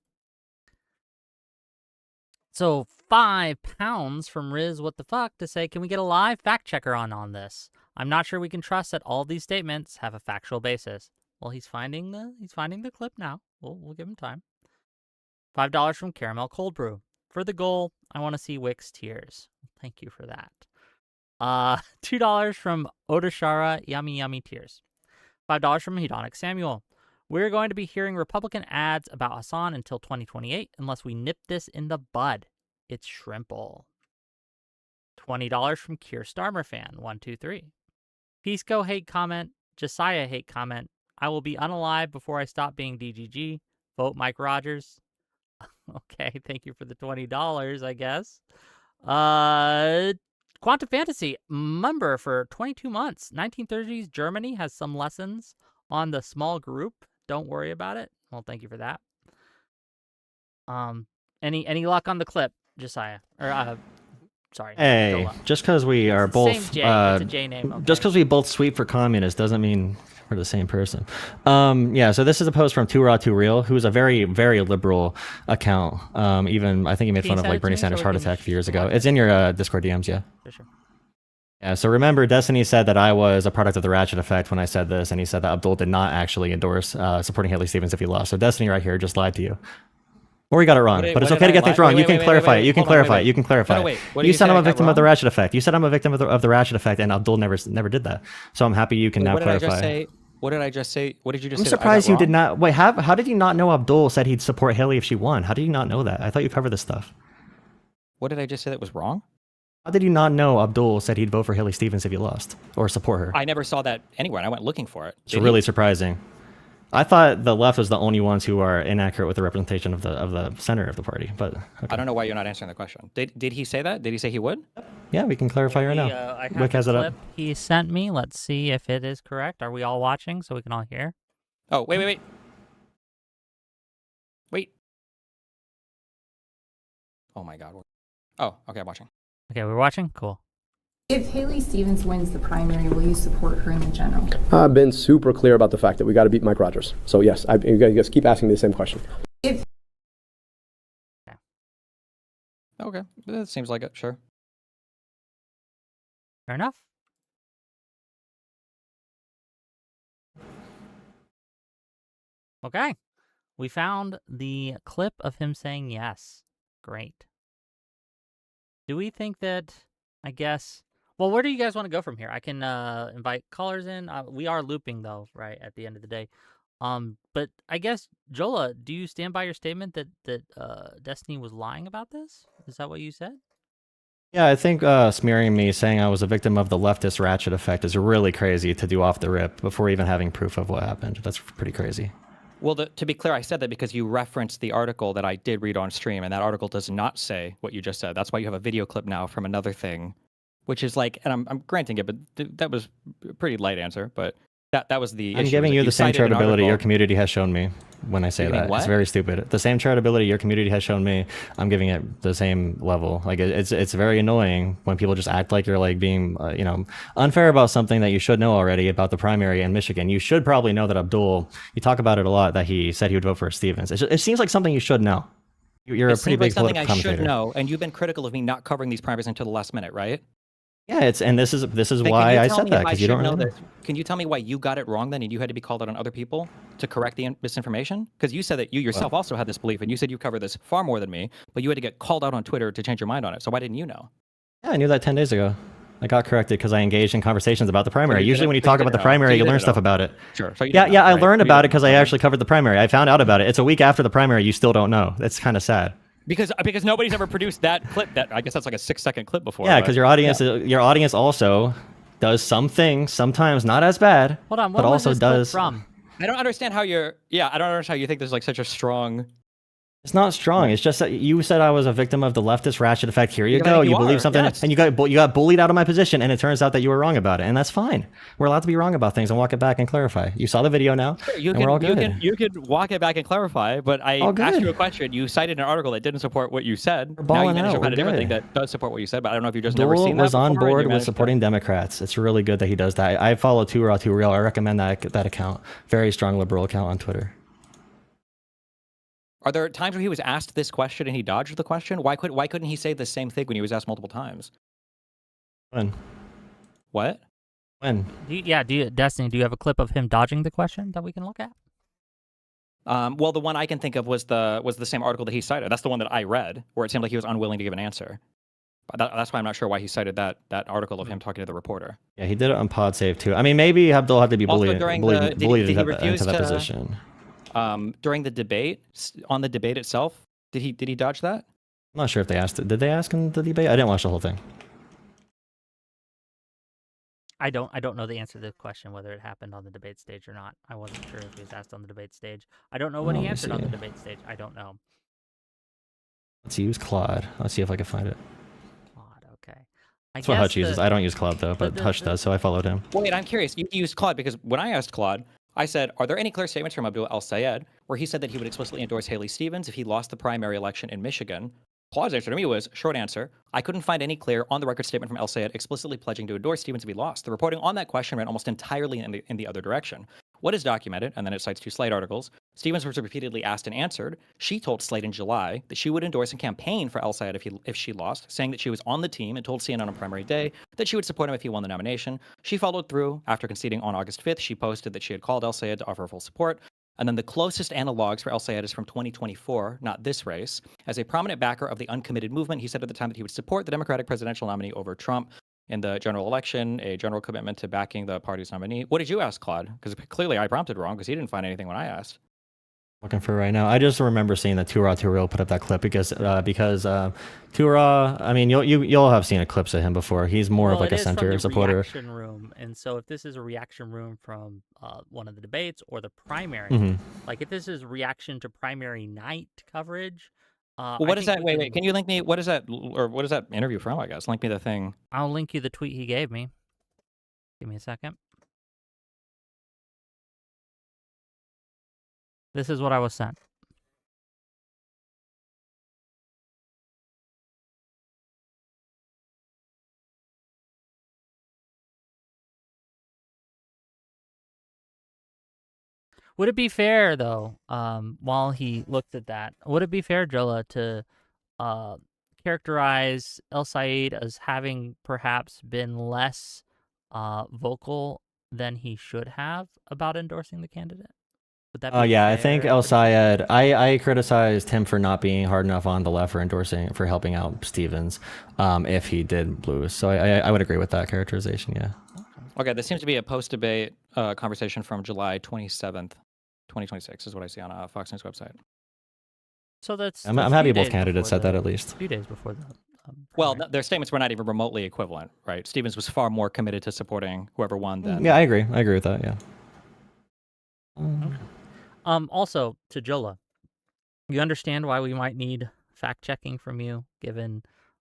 S1: So £5 from Riz What the Fuck to say, can we get a live fact checker on this? I'm not sure we can trust that all these statements have a factual basis. Well, he's finding the clip now. We'll give him time. $5 from Caramel Cold Brew. For the goal, I want to see Wick's tears. Thank you for that. $2 from Odashara Yummy Yummy Tears. $5 from Hedonic Samuel. We're going to be hearing Republican ads about Hassan until 2028 unless we nip this in the bud. It's Shrimple. $20 from Kier Starmer Fan 123. Pisco hate comment. Josiah hate comment. I will be unalive before I stop being DGG. Vote Mike Rogers. Okay, thank you for the $20, I guess. Quantum Fantasy, member for 22 months. 1930s Germany has some lessons on the small group. Don't worry about it. Well, thank you for that. Any luck on the clip, Josiah? Or sorry.
S2: Hey,
S1: Jolah.
S2: just because we are both
S1: Same J. It's a J name. Okay.
S2: Just because we both sweep for communists doesn't mean we're the same person. Yeah. So this is a post from Too Raw Too Real, who's a very very liberal account. Even I think he made fun of like Bernie Sanders' heart attack a few years ago. It's in your Discord DMs, yeah.
S1: For sure.
S2: Yeah, so remember, Destiny said that I was a product of the ratchet effect when I said this, and he said that Abdul did not actually endorse supporting Haley Stevens if he lost. So Destiny right here just lied to you. Or he got it wrong, but it's okay to get things wrong. You can clarify it. You can clarify it. You can clarify it. You said I'm a victim of the ratchet effect. You said I'm a victim of the ratchet effect, and Abdul never did that. So I'm happy you can now clarify.
S3: What did I just say? What did you just say?
S2: I'm surprised you did not. Wait, how did you not know Abdul said he'd support Haley if she won? How did you not know that? I thought you covered this stuff.
S3: What did I just say that was wrong?
S2: How did you not know Abdul said he'd vote for Haley Stevens if he lost or support her?
S3: I never saw that anywhere, and I went looking for it.
S2: It's really surprising. I thought the left was the only ones who are inaccurate with the representation of the center of the party, but okay.
S3: I don't know why you're not answering the question. Did he say that? Did he say he would?
S2: Yeah, we can clarify right now.
S1: I have
S2: Wick has
S1: the
S2: it
S1: clip
S2: up.
S1: he sent me. Let's see if it is correct. Are we all watching so we can all hear?
S3: Oh, wait. Oh my God. Oh, okay, I'm watching.
S1: Okay, we're watching? Cool.
S4: If Haley Stevens wins the primary, will you support her in the general?
S5: I've been super clear about the fact that we got to beat Mike Rogers. So yes, you guys keep asking me the same question.
S3: Okay, that seems like it. Sure.
S1: Fair enough. Okay. We found the clip of him saying yes. Great. Do we think that, I guess, well, where do you guys want to go from here? I can invite callers in. We are looping, though, right, at the end of the day. But I guess, Jolah, do you stand by your statement that Destiny was lying about this? Is that what you said?
S2: Yeah, I think smearing me, saying I was a victim of the leftist ratchet effect is really crazy to do off the rip before even having proof of what happened. That's pretty crazy.
S3: Well, to be clear, I said that because you referenced the article that I did read on stream, and that article does not say what you just said. That's why you have a video clip now from another thing, which is like, and I'm granting it, but that was a pretty light answer, but that was the
S2: I'm
S3: issue.
S2: giving you the same
S3: cited an
S2: charitability your
S3: article-
S2: community has shown me when I say
S3: You're giving
S2: that.
S3: what?
S2: It's very stupid. The same charitability your community has shown me, I'm giving it the same level. Like it's very annoying when people just act like you're like being unfair about something that you should know already about the primary in Michigan. You should probably know that Abdul. You talk about it a lot that he said he would vote for Stevens. It seems like something you should know. You're a pretty big
S3: something
S2: political
S3: I should
S2: commentator.
S3: know, and you've been critical of me not covering these primaries until the last minute, right?
S2: Yeah, and this is
S3: Then can
S2: why
S3: you
S2: I
S3: tell
S2: said
S3: me
S2: that
S3: if I
S2: because you don't
S3: should
S2: really know.
S3: this? Can you tell me why you got it wrong then, and you had to be called out on other people to correct the misinformation? Because you said that you yourself also had this belief, and you said you covered this far more than me, but you had to get called out on Twitter to change your mind on it. So why didn't you know?
S2: Yeah, I knew that 10 days ago. I got corrected because I engaged in conversations about the primary.
S3: you
S2: Usually
S3: didn't-
S2: when you
S3: so you
S2: talk about
S3: didn't
S2: the
S3: know.
S2: primary,
S3: So you
S2: you learn
S3: didn't
S2: stuff
S3: know.
S2: about it.
S3: Sure. So you
S2: Yeah,
S3: didn't know,
S2: I
S3: right?
S2: learned
S3: You
S2: about it
S3: didn't
S2: because
S3: know.
S2: I actually covered the primary. I found out about it. It's a week after the primary. You still don't know. That's kind of sad.
S3: Because nobody's ever produced that clip. That I guess that's like a 6-second clip before.
S2: Yeah,
S3: but-
S2: because your audience also does some things, sometimes not as bad,
S1: Hold on,
S2: but
S1: what was
S2: also
S1: this clip
S2: does.
S1: from?
S3: I don't understand how you're. Yeah, I don't understand how you think there's like such a strong.
S2: It's not strong. It's just that you said I was a victim of the leftist ratchet effect. Here you
S3: I
S2: go.
S3: think
S2: You
S3: you
S2: believe
S3: are,
S2: something,
S3: yes.
S2: and you got bullied out of my position, and it turns out that you were wrong about it, and that's fine. We're allowed to be wrong about things and walk it back and clarify. You saw the video now, and we're all good.
S3: You can walk it back and clarify, but I
S2: All
S3: asked you
S2: good.
S3: a question. You cited an article that didn't support what you said.
S2: We're
S3: Now you
S2: balling
S3: managed to
S2: out.
S3: find a
S2: We're
S3: different thing
S2: good.
S3: that does support what you said, but I don't know if you've just never
S2: Dole
S3: seen that
S2: was on
S3: before and you
S2: board with
S3: managed to-
S2: supporting Democrats. It's really good that he does that. I follow Too Raw Too Real. I recommend that account. Very strong liberal account on Twitter.
S3: Are there times where he was asked this question and he dodged the question? Why couldn't he say the same thing when he was asked multiple times?
S2: When?
S3: What?
S2: When?
S1: Destiny, do you have a clip of him dodging the question that we can look at?
S3: Well, the one I can think of was the same article that he cited. That's the one that I read, where it seemed like he was unwilling to give an answer. That's why I'm not sure why he cited that article of him talking to the reporter.
S2: Yeah, he did it on PodSave too. I mean, maybe Abdul had to be
S3: Also,
S2: bullied,
S3: during
S2: bullied,
S3: the- did he-
S2: bullied
S3: did he
S2: into
S3: refuse
S2: that
S3: to-
S2: position.
S3: During the debate, on the debate itself, did he dodge that?
S2: I'm not sure if they asked it. Did they ask in the debate? I didn't watch the whole thing.
S1: I don't know the answer to the question whether it happened on the debate stage or not. I wasn't sure if he was asked on the debate stage. I don't know what
S2: Oh,
S1: he
S2: let me
S1: answered on the
S2: see.
S1: debate stage. I don't know.
S2: Let's use Claude. Let's see if I can find it.
S1: Claude, okay.
S2: That's what Hutch uses. I don't use Claude though, but
S1: the-
S2: Hutch does, so I followed him.
S3: Wait, I'm curious. You used Claude because when I asked Claude, I said, are there any clear statements from Abdul El-Sayed where he said that he would explicitly endorse Haley Stevens if he lost the primary election in Michigan? Claude's answer to me was, short answer, I couldn't find any clear on-the-record statement from El-Sayed explicitly pledging to endorse Stevens if he lost. The reporting on that question ran almost entirely in the other direction. What is documented, and then it cites 2 Slate articles, Stevens was repeatedly asked and answered. She told Slate in July that she would endorse and campaign for El-Sayed if she lost, saying that she was on the team and told CNN on primary day that she would support him if he won the nomination. She followed through. After conceding on August 5th, she posted that she had called El-Sayed to offer her full support. And then the closest analogs for El-Sayed is from 2024, not this race. As a prominent backer of the uncommitted movement, he said at the time that he would support the Democratic presidential nominee over Trump in the general election, a general commitment to backing the party's nominee. What did you ask, Claude? Because clearly I prompted wrong because he didn't find anything when I asked.
S2: Looking for it right now. I just remember seeing that Too Raw Too Real put up that clip because Too Raw. I mean, you'll have seen clips of him before. He's more of like a center supporter.
S1: Reaction room, and so if this is a reaction room from one of the debates or the primary,
S2: Mhm.
S1: like if this is reaction to primary night coverage.
S3: Well, what is that? Wait. Can you link me? What is that? Or what is that interview from? I guess link me the thing.
S1: I'll link you the tweet he gave me. Give me a second. This is what I was sent. Would it be fair, though, while he looked at that, would it be fair, Jolah, to characterize El-Sayed as having perhaps been less vocal than he should have about endorsing the candidate? Would that be
S2: Yeah, I
S1: fair
S2: think El Sayed.
S1: criticism?
S2: I criticized him for not being hard enough on the left for helping out Stevens, if he did lose. So I would agree with that characterization. Yeah.
S3: Okay, this seems to be a post-debate conversation from July 27th, 2026 is what I see on a Fox News website.
S1: So that's
S2: I'm
S1: a
S2: happy
S1: few
S2: both
S1: days
S2: candidates
S1: before
S2: said that
S1: the-
S2: at least.
S1: A few days before the
S3: Well,
S1: primary.
S3: their statements were not even remotely equivalent, right? Stevens was far more committed to supporting whoever won than...
S2: Yeah, I agree. I agree with that. Yeah.
S1: Also, to Jolah, you understand why we might need fact checking from you, given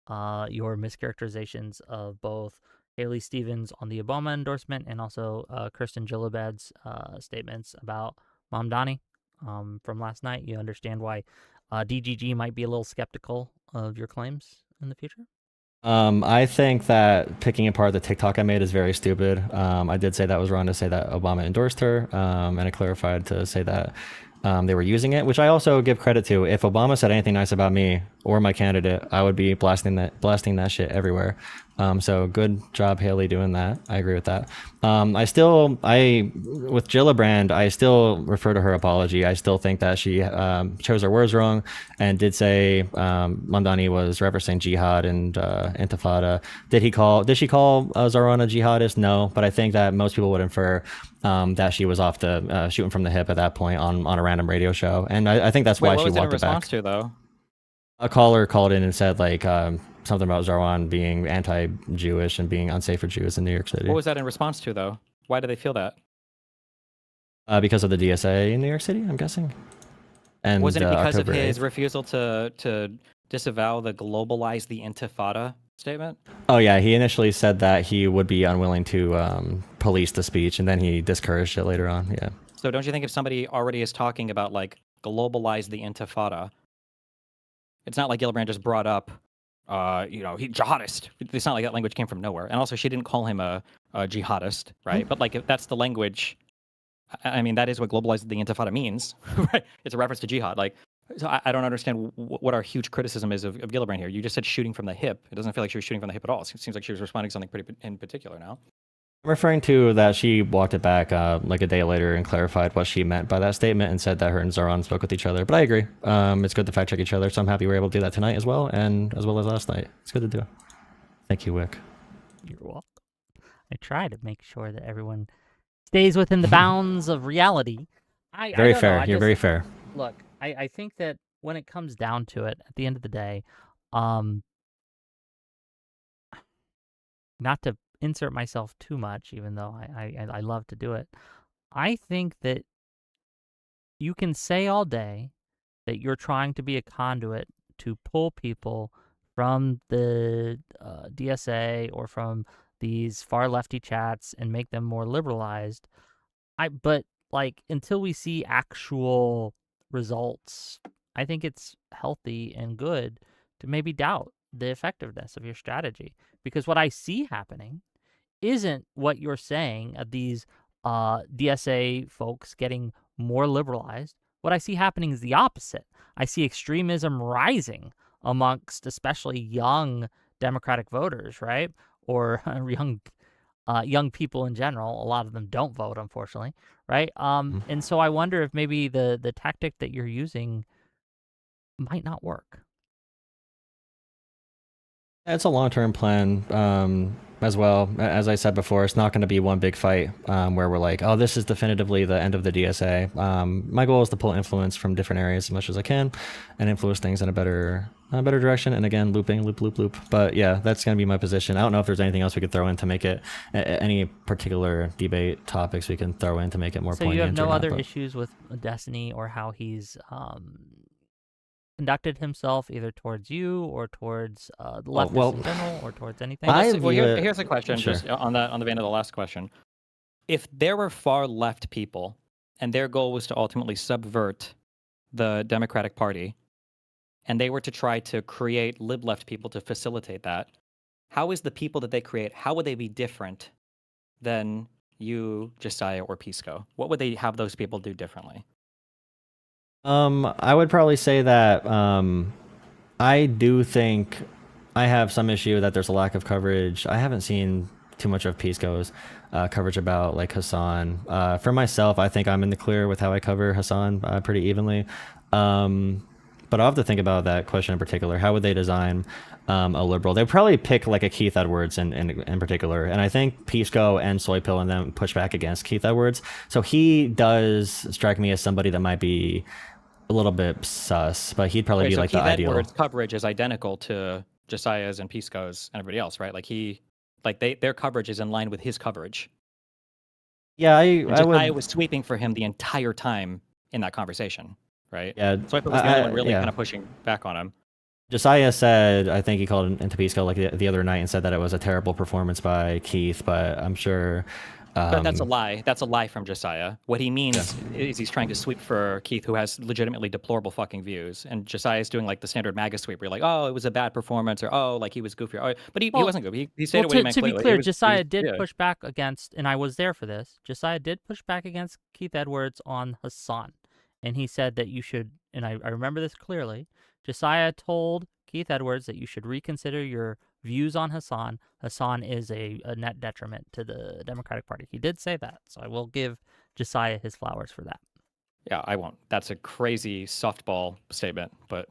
S1: your mischaracterizations of both Haley Stevens on the Obama endorsement and also Kirsten Gillibad's statements about Mamdani from last night. You understand why DGG might be a little skeptical of your claims in the future?
S2: I think that picking apart the TikTok I made is very stupid. I did say that was wrong to say that Obama endorsed her, and I clarified to say that they were using it, which I also give credit to. If Obama said anything nice about me or my candidate, I would be blasting that shit everywhere. So good job, Haley, doing that. I agree with that. With Gillibrand, I still refer to her apology. I still think that she chose her words wrong and did say Mamdani was referencing jihad and intifada. Did she call Zoran a jihadist? No, but I think that most people would infer that she was off the shooting from the hip at that point on a random radio show, and I think that's
S3: Wait,
S2: why
S3: what
S2: she
S3: was it in
S2: walked it back.
S3: response to, though?
S2: A caller called in and said like something about Zarwan being anti-Jewish and being unsafe for Jews in New York City.
S3: What was that in response to, though? Why do they feel that?
S2: Because of the DSA in New York City, I'm guessing. And
S3: Wasn't it because
S2: October
S3: of his
S2: 8th.
S3: refusal to disavow the globalize the intifada statement?
S2: Oh yeah, he initially said that he would be unwilling to police the speech, and then he discouraged it later on. Yeah.
S3: So don't you think if somebody already is talking about like globalize the intifada, it's not like Gillibrand just brought up, he jihadist. It's not like that language came from nowhere. And also, she didn't call him a jihadist, right? But like, if that's the language, I mean, that is what globalize the intifada means, right? It's a reference to jihad. Like, so I don't understand what our huge criticism is of Gillibrand here. You just said shooting from the hip. It doesn't feel like she was shooting from the hip at all. It seems like she was responding to something pretty in particular now.
S2: I'm referring to that she walked it back like a day later and clarified what she meant by that statement and said that her and Zoran spoke with each other. But I agree. It's good to fact check each other. So I'm happy we were able to do that tonight as well, and as well as last night. It's good to do. Thank you, Wick.
S1: You're welcome. I try to make sure that everyone stays within the bounds of reality. I
S2: Very
S1: don't
S2: fair.
S1: know,
S2: You're very fair.
S1: Look, I think that when it comes down to it, at the end of the day, not to insert myself too much, even though I love to do it, I think that you can say all day that you're trying to be a conduit to pull people from the DSA or from these far lefty chats and make them more liberalized. But like until we see actual results, I think it's healthy and good to maybe doubt the effectiveness of your strategy, because what I see happening isn't what you're saying of these DSA folks getting more liberalized. What I see happening is the opposite. I see extremism rising amongst especially young Democratic voters, right? Or young people in general. A lot of them don't vote, unfortunately, right? And so I wonder if maybe the tactic that you're using might not work.
S2: It's a long-term plan as well. As I said before, it's not going to be one big fight where we're like, oh, this is definitively the end of the DSA. My goal is to pull influence from different areas as much as I can and influence things in a better direction. And again, loop. But yeah, that's going to be my position. I don't know if there's anything else we could throw in to make it any particular debate topics we can throw in to make it more poignant.
S1: So you have no
S2: or not,
S1: other
S2: but-
S1: issues with Destiny or how he's conducted himself either towards you or towards the leftists in general or towards anything?
S3: Here's a question,
S2: Sure.
S3: just on the vein of the last question. If there were far left people and their goal was to ultimately subvert the Democratic Party, and they were to try to create lib-left people to facilitate that, how is the people that they create, how would they be different than you, Josiah, or Pisco? What would they have those people do differently?
S2: I would probably say that I do think I have some issue that there's a lack of coverage. I haven't seen too much of Pisco's coverage about like Hassan. For myself, I think I'm in the clear with how I cover Hassan pretty evenly. But I'll have to think about that question in particular. How would they design a liberal? They'd probably pick like a Keith Edwards in particular. And I think Pisco and Soypill and them push back against Keith Edwards. So he does strike me as somebody that might be a little bit sus, but he'd probably be
S3: so
S2: like
S3: Keith
S2: the ideal.
S3: Edwards' coverage is identical to Josiah's and Pisco's and everybody else, right? Their coverage is in line with his coverage.
S2: Yeah,
S3: Josiah was sweeping for him the entire time in that conversation, right?
S2: Yeah,
S3: so I was the only one really kind of pushing back on him.
S2: Josiah said, I think he called into Pisco like the other night and said that it was a terrible performance by Keith, but I'm sure.
S3: But that's a lie. That's a lie from Josiah. What he means is he's trying to sweep for Keith, who has legitimately deplorable fucking views. And Josiah is doing like the standard MAGA sweep, where you're like, oh, it was a bad performance, or oh, like he was goofy. Oh, but he wasn't goofy. He stated what he meant
S1: to be
S3: clearly.
S1: clear, Josiah did push back against, and I was there for this, Josiah did push back against Keith Edwards on Hassan. And he said that you should, and I remember this clearly, Josiah told Keith Edwards that you should reconsider your views on Hassan. Hassan is a net detriment to the Democratic Party. He did say that, so I will give Josiah his flowers for that.
S3: Yeah, I won't. That's a crazy softball statement, but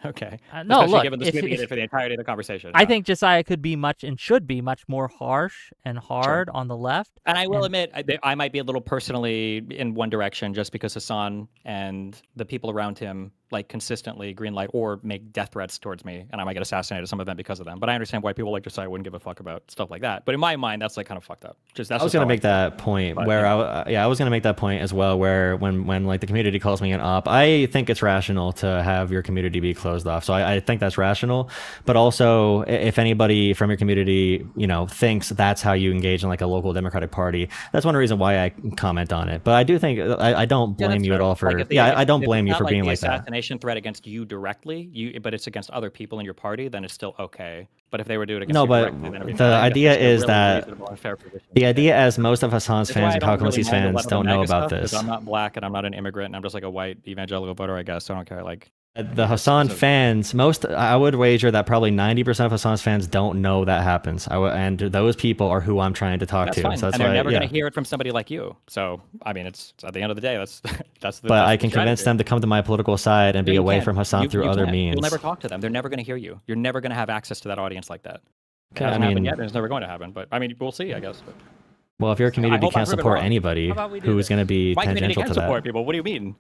S3: okay.
S1: No,
S3: especially
S1: look,
S3: given the sweeping it for the entirety of the conversation.
S1: I think Josiah could be much and should be much more harsh and hard on the left.
S3: And I will admit, I might be a little personally in one direction just because Hassan and the people around him like consistently green light or make death threats towards me, and I might get assassinated, some of them because of them. But I understand why people like Josiah wouldn't give a fuck about stuff like that. But in my mind, that's like kind of fucked up. I
S2: was gonna make that point where I was gonna make that point as well, where when like the community calls me an op, I think it's rational to have your community be closed off. So I think that's rational. But also, if anybody from your community, thinks that's how you engage in like a local Democratic Party, that's one reason why I comment on it. But I do think I don't blame you at all for I don't blame you for being like that.
S3: Threat against you directly, but it's against other people in your party, then it's still okay. But if they were doing it against you directly, then the
S2: idea is that the idea, as most of Hassan's fans and Calculacies fans don't know about this.
S3: I'm not black and I'm not an immigrant and I'm just like a white evangelical voter, I guess. So I don't care. Like
S2: the Hassan fans, I would wager that probably 90% of Hassan's fans don't know that happens. And those people are who I'm trying to talk to.
S3: Fine.
S2: So that's
S3: and they're
S2: why,
S3: never going to hear it from somebody like you. So I mean, it's at the end of the day, that's the.
S2: But I can convince them to come to my political side and be away from Hassan through other means.
S3: You'll never talk to them. They're never going to hear you. You're never going to have access to that audience like that. It
S2: Okay,
S3: hasn't happened yet, and it's never going to happen. But I mean, we'll see, I guess. But,
S2: well, if your community can't support anybody who's going to be
S3: my
S2: tangential
S3: can
S2: to that.
S3: Support people. What do you mean?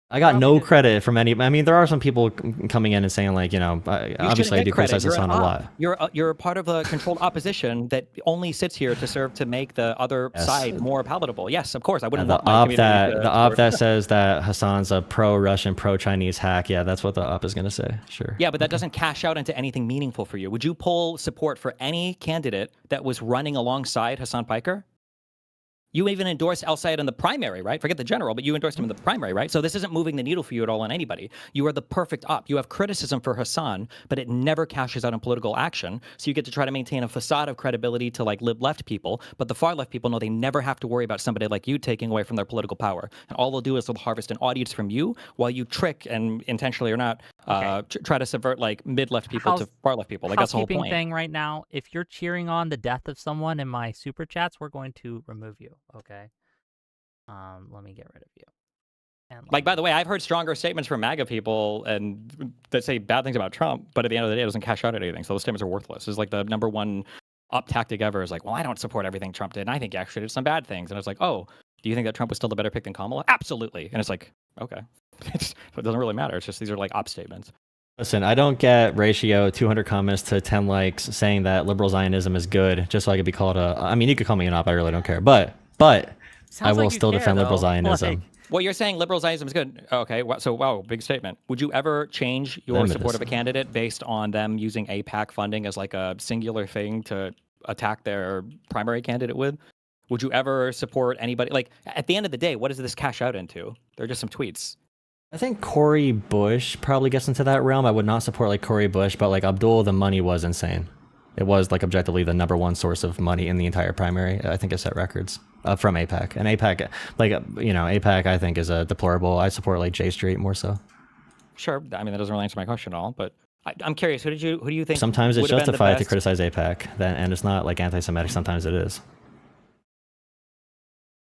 S2: I got no credit from any. I mean, there are some people coming in and saying like, obviously I do criticize Hassan a lot.
S3: You're part of a controlled opposition that only sits here to serve to make the other side more palatable. Yes, of course. I wouldn't want my community
S2: the op that says that Hassan's a pro-Russian, pro-Chinese hack. Yeah, that's what the op is going to say. Sure.
S3: Yeah, but that doesn't cash out into anything meaningful for you. Would you pull support for any candidate that was running alongside Hassan Piker? You even endorsed El Sayed in the primary, right? Forget the general, but you endorsed him in the primary, right? So this isn't moving the needle for you at all on anybody. You are the perfect op. You have criticism for Hassan, but it never cashes out in political action. So you get to try to maintain a facade of credibility to like left people, but the far left people know they never have to worry about somebody like you taking away from their political power. And all they'll do is they'll harvest an audience from you while you trick, and intentionally or not, try to subvert like mid-left people to far left people. Like that's the whole point.
S1: Thing right now, if you're cheering on the death of someone in my super chats, we're going to remove you. Okay. Let me get rid of you.
S3: Like, by the way, I've heard stronger statements from MAGA people and that say bad things about Trump, but at the end of the day, it doesn't cash out at anything. So those statements are worthless. It's like the number one up tactic ever is like, well, I don't support everything Trump did, and I think he actually did some bad things. And it's like, oh, do you think that Trump was still the better pick than Kamala? Absolutely. And it's like, okay. It doesn't really matter. It's just these are like op statements.
S2: Listen, I don't get ratio 200 comments to 10 likes saying that liberal Zionism is good just so I could be called I mean, you could call me an op. I really don't care. But I will still defend liberal Zionism.
S3: Well, you're saying liberal Zionism is good. Okay, so wow, big statement. Would you ever change your support of a candidate based on them using AIPAC funding as like a singular thing to attack their primary candidate with? Would you ever support anybody? Like, at the end of the day, what does this cash out into? They're just some tweets.
S2: I think Cori Bush probably gets into that realm. I would not support like Cori Bush, but like Abdul, the money was insane. It was like objectively the number one source of money in the entire primary. I think it set records from AIPAC. And AIPAC, AIPAC I think is a deplorable. I support like J Street more so.
S3: Sure. I mean, that doesn't really answer my question at all, but I'm curious. Who do you think?
S2: Sometimes it's
S3: would have been the
S2: justified to
S3: best-
S2: criticize APAC, and it's not like anti-Semitic. Sometimes it is.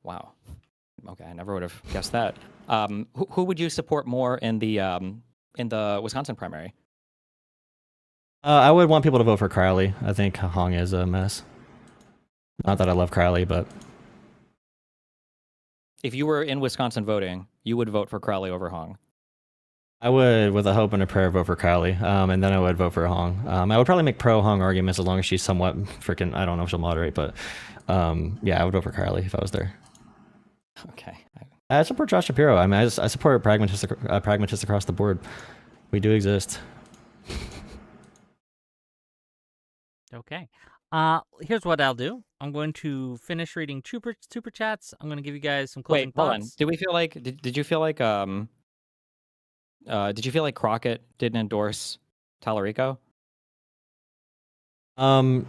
S3: Wow. Okay, I never would have guessed that. Who would you support more in the Wisconsin primary?
S2: I would want people to vote for Crowley. I think Hong is a mess. Not that I love Crowley, but
S3: If you were in Wisconsin voting, you would vote for Crowley over Hong.
S2: I would, with a hope and a prayer, vote for Crowley, and then I would vote for Hong. I would probably make pro-Hong arguments as long as she's somewhat freaking, I don't know if she'll moderate, but yeah, I would vote for Crowley if I was there.
S3: Okay.
S2: I support Josh Shapiro. I mean, I support pragmatists across the board. We do exist.
S1: Okay. Here's what I'll do. I'm going to finish reading super chats. I'm going to give you guys some closing
S3: Wait, hold on.
S1: thoughts.
S3: Did we feel like? Did you feel like? Did you feel like Crockett didn't endorse Tallarico?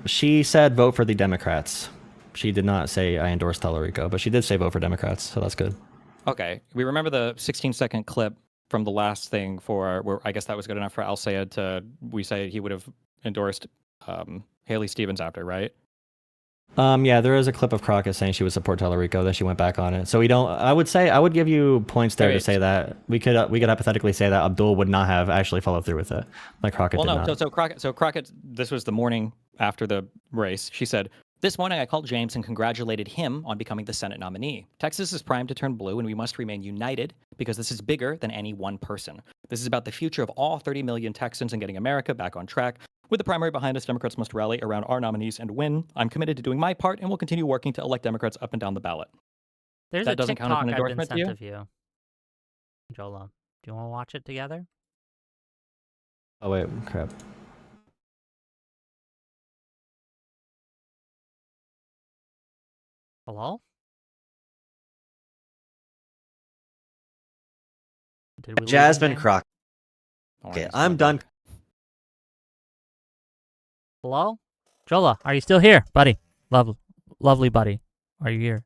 S2: She said vote for the Democrats. She did not say I endorse Tallarico, but she did say vote for Democrats, so that's good.
S3: Okay. We remember the 16-second clip from the last thing where I guess that was good enough for Al Sayed to we say he would have endorsed Haley Stevens after, right?
S2: Yeah, there is a clip of Crockett saying she would support Tallarico, then she went back on it. So we don't. I would give you points there to say that we could hypothetically say that Abdul would not have actually followed through with it, like Crockett did not.
S3: So Crockett. This was the morning after the race. She said, "This morning I called James and congratulated him on becoming the Senate nominee. Texas is primed to turn blue, and we must remain united because this is bigger than any one person. This is about the future of all 30 million Texans and getting America back on track. With the primary behind us, Democrats must rally around our nominees and win. I'm committed to doing my part and will continue working to elect Democrats up and down the ballot."
S1: There's
S3: That
S1: a
S3: doesn't count as
S1: TikTok
S3: an
S1: I've been
S3: endorsement to
S1: sent
S3: you?
S1: of you, Jolah. Do you want to watch it together?
S2: Oh wait, crap.
S1: Hello? Did we lose him,
S6: Jasmine
S1: gang?
S6: Crockett.
S3: Oh,
S6: Okay,
S3: yes,
S6: I'm
S3: my
S6: done.
S3: bad.
S1: Hello? Jolah, are you still here, buddy? Lovely buddy. Are you here?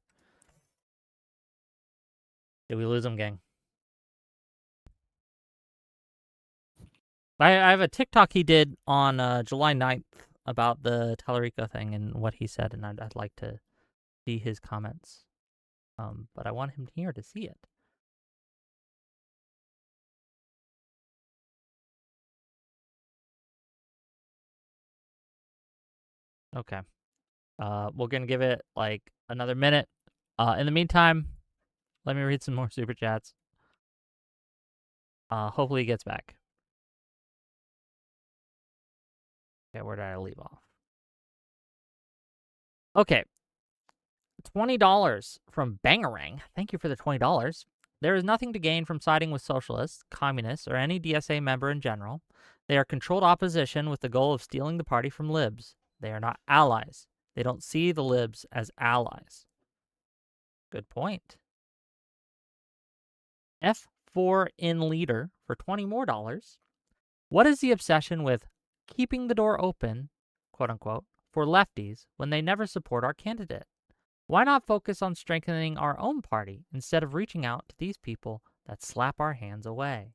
S1: Did we lose him, gang? I have a TikTok he did on July 9th about the Tallarico thing and what he said, and I'd like to see his comments. But I want him here to see it. Okay. We're gonna give it like another minute. In the meantime, let me read some more super chats. Hopefully he gets back. Okay, where did I leave off? Okay. $20 from Bangarang. Thank you for the $20. There is nothing to gain from siding with socialists, communists, or any DSA member in general. They are controlled opposition with the goal of stealing the party from libs. They are not allies. They don't see the libs as allies. Good point. F4 in leader for $20 more. What is the obsession with keeping the door open, quote unquote, for lefties when they never support our candidate? Why not focus on strengthening our own party instead of reaching out to these people that slap our hands away?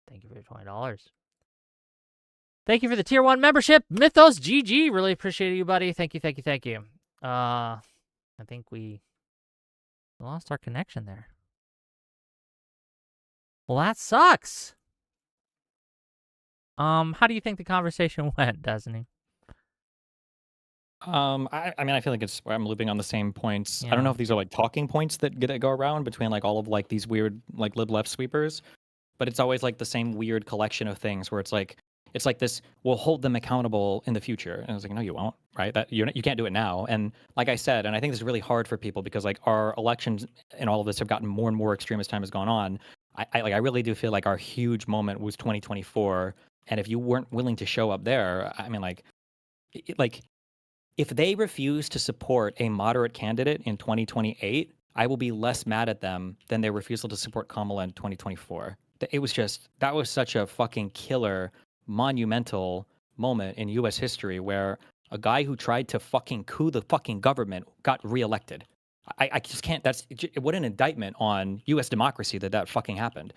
S1: Thank you for your $20. Thank you for the Tier 1 membership, Mythos GG. Really appreciate you, buddy. Thank you. I think we lost our connection there. Well, that sucks. How do you think the conversation went, Destiny?
S3: I mean, I feel like I'm looping on the same points. I don't
S1: Yeah.
S3: know if these are like talking points that go around between like all of like these weird like lib left sweepers, but it's always like the same weird collection of things where it's like this, we'll hold them accountable in the future. And I was like, no, you won't, right? That you can't do it now. And like I said, and I think this is really hard for people because like our elections and all of this have gotten more and more extreme as time has gone on. I really do feel like our huge moment was 2024. And if you weren't willing to show up there, I mean, like if they refuse to support a moderate candidate in 2028, I will be less mad at them than their refusal to support Kamala in 2024. It was just, that was such a fucking killer, monumental moment in U.S. history where a guy who tried to fucking coup the fucking government got reelected. I just can't, what an indictment on U.S. democracy that fucking happened.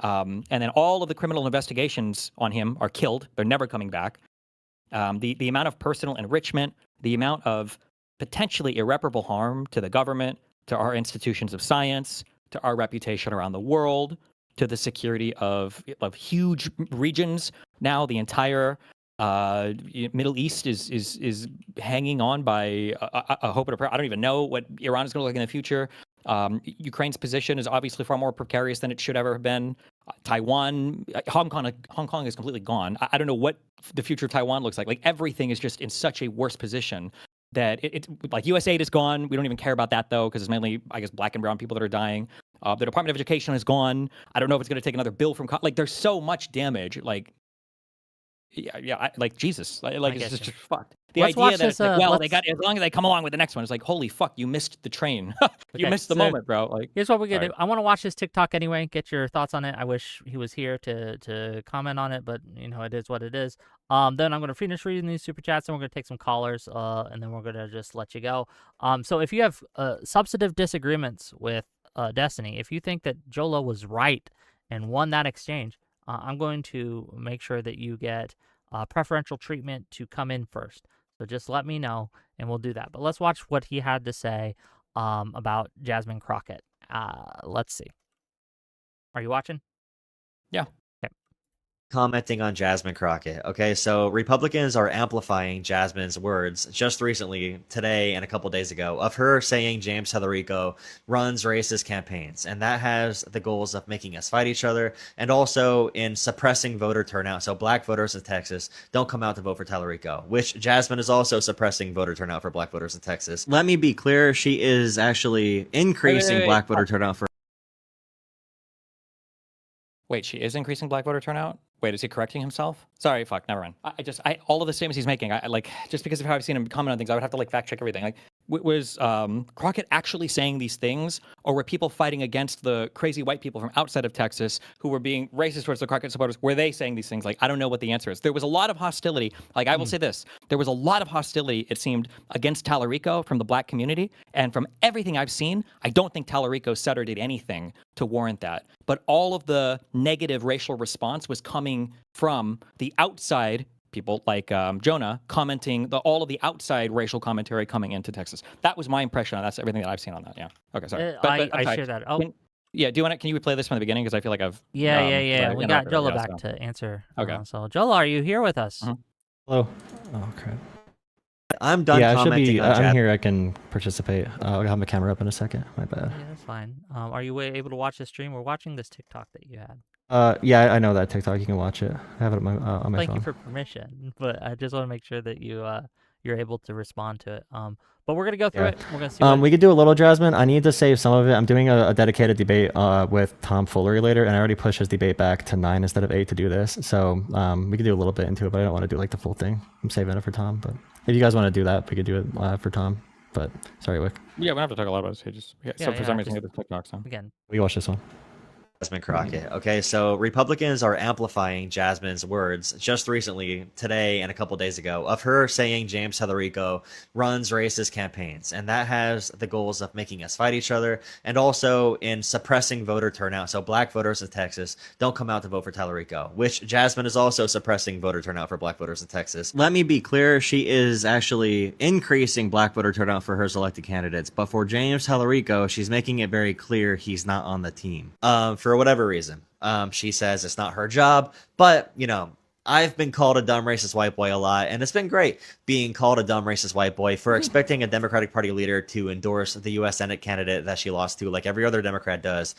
S3: And then all of the criminal investigations on him are killed. They're never coming back. The amount of personal enrichment, the amount of potentially irreparable harm to the government, to our institutions of science, to our reputation around the world, to the security of huge regions. Now the entire Middle East is hanging on by a hope and a prayer. I don't even know what Iran is going to look like in the future. Ukraine's position is obviously far more precarious than it should ever have been. Taiwan, Hong Kong is completely gone. I don't know what the future of Taiwan looks like. Like everything is just in such a worse position that it's like USAID is gone. We don't even care about that though, because it's mainly, I guess, black and brown people that are dying. The Department of Education is gone. I don't know if it's going to take another bill from like. There's so much damage. Like, like Jesus. Like it's just fucked. The
S1: Let's
S3: idea that
S1: this,
S3: it's like, well, they got as long as they come along with the next one. It's like, holy fuck, you missed the train. You
S1: Okay,
S3: missed the
S1: so
S3: moment, bro. Like,
S1: here's what we're gonna
S3: sorry.
S1: do. I want to watch this TikTok anyway. Get your thoughts on it. I wish he was here to comment on it, but you know it is what it is. Then I'm gonna finish reading these super chats, and we're gonna take some callers, and then we're gonna just let you go. So if you have substantive disagreements with Destiny, if you think that Jolah was right and won that exchange, I'm going to make sure that you get preferential treatment to come in first. So just let me know, and we'll do that. But let's watch what he had to say about Jasmine Crockett. Let's see. Are you watching?
S3: Yeah.
S1: Okay.
S6: Commenting on Jasmine Crockett. Okay, so Republicans are amplifying Jasmine's words just recently, today and a couple days ago, of her saying James Tallarico runs racist campaigns, and that has the goals of making us fight each other and also in suppressing voter turnout. So black voters in Texas don't come out to vote for Tallarico, which Jasmine is also suppressing voter turnout for black voters in Texas. Let me be clear, she is actually increasing black voter turnout for
S3: Wait, she is increasing black voter turnout? Wait, is he correcting himself? Sorry, fuck, never mind. I all of the statements he's making, I like, just because of how I've seen him comment on things, I would have to like fact check everything. Like, was Crockett actually saying these things, or were people fighting against the crazy white people from outside of Texas who were being racist towards the Crockett supporters? Were they saying these things? Like, I don't know what the answer is. There was a lot of hostility. Like, I will say this: there was a lot of hostility, it seemed, against Tallarico from the black community, and from everything I've seen, I don't think Tallarico said or did anything to warrant that. But all of the negative racial response was coming from the outside people like Jonah commenting, all of the outside racial commentary coming into Texas. That was my impression. That's everything that I've seen on that. Yeah. Okay, sorry.
S1: I share that. Oh,
S3: do you want to? Can you replay this from the beginning? Because I feel like I've.
S1: yeah. We got Jolah back to answer.
S3: Okay.
S1: So Jolah, are you here with us?
S2: Hello. Oh crap.
S6: I'm done
S2: Yeah, I should
S6: commenting
S2: be.
S6: on
S2: I'm here. I can participate. I'll have my camera up in a second. My bad.
S1: Yeah, that's fine. Are you able to watch the stream? We're watching this TikTok that you had.
S2: Yeah, I know that TikTok. You can watch it. I have it on my phone.
S1: Thank you for permission, but I just want to make sure that you're able to respond to it. But we're gonna go through it. We're gonna see.
S2: We could do a little, Jasmine. I need to save some of it. I'm doing a dedicated debate with Tom Foolery later, and I already pushed his debate back to 9 instead of 8 to do this. So we could do a little bit into it, but I don't want to do like the full thing. I'm saving it for Tom. But if you guys want to do that, we could do it for Tom. But sorry, Wick.
S3: Yeah, we don't have to talk a lot about it. So for some reason, we have the TikTok. So
S1: again.
S2: We watch this one.
S6: Jasmine Crockett. Okay, so Republicans are amplifying Jasmine's words just recently, today and a couple days ago, of her saying James Tallarico runs racist campaigns, and that has the goals of making us fight each other and also in suppressing voter turnout. So black voters in Texas don't come out to vote for Tallarico, which Jasmine is also suppressing voter turnout for black voters in Texas. Let me be clear, she is actually increasing black voter turnout for her selected candidates, but for James Tallarico, she's making it very clear he's not on the team. For whatever reason. She says it's not her job, but, you know, I've been called a dumb racist white boy a lot, and it's been great being called a dumb racist white boy for expecting a Democratic Party leader to endorse the U.S. Senate candidate that she lost to, like every other Democrat does,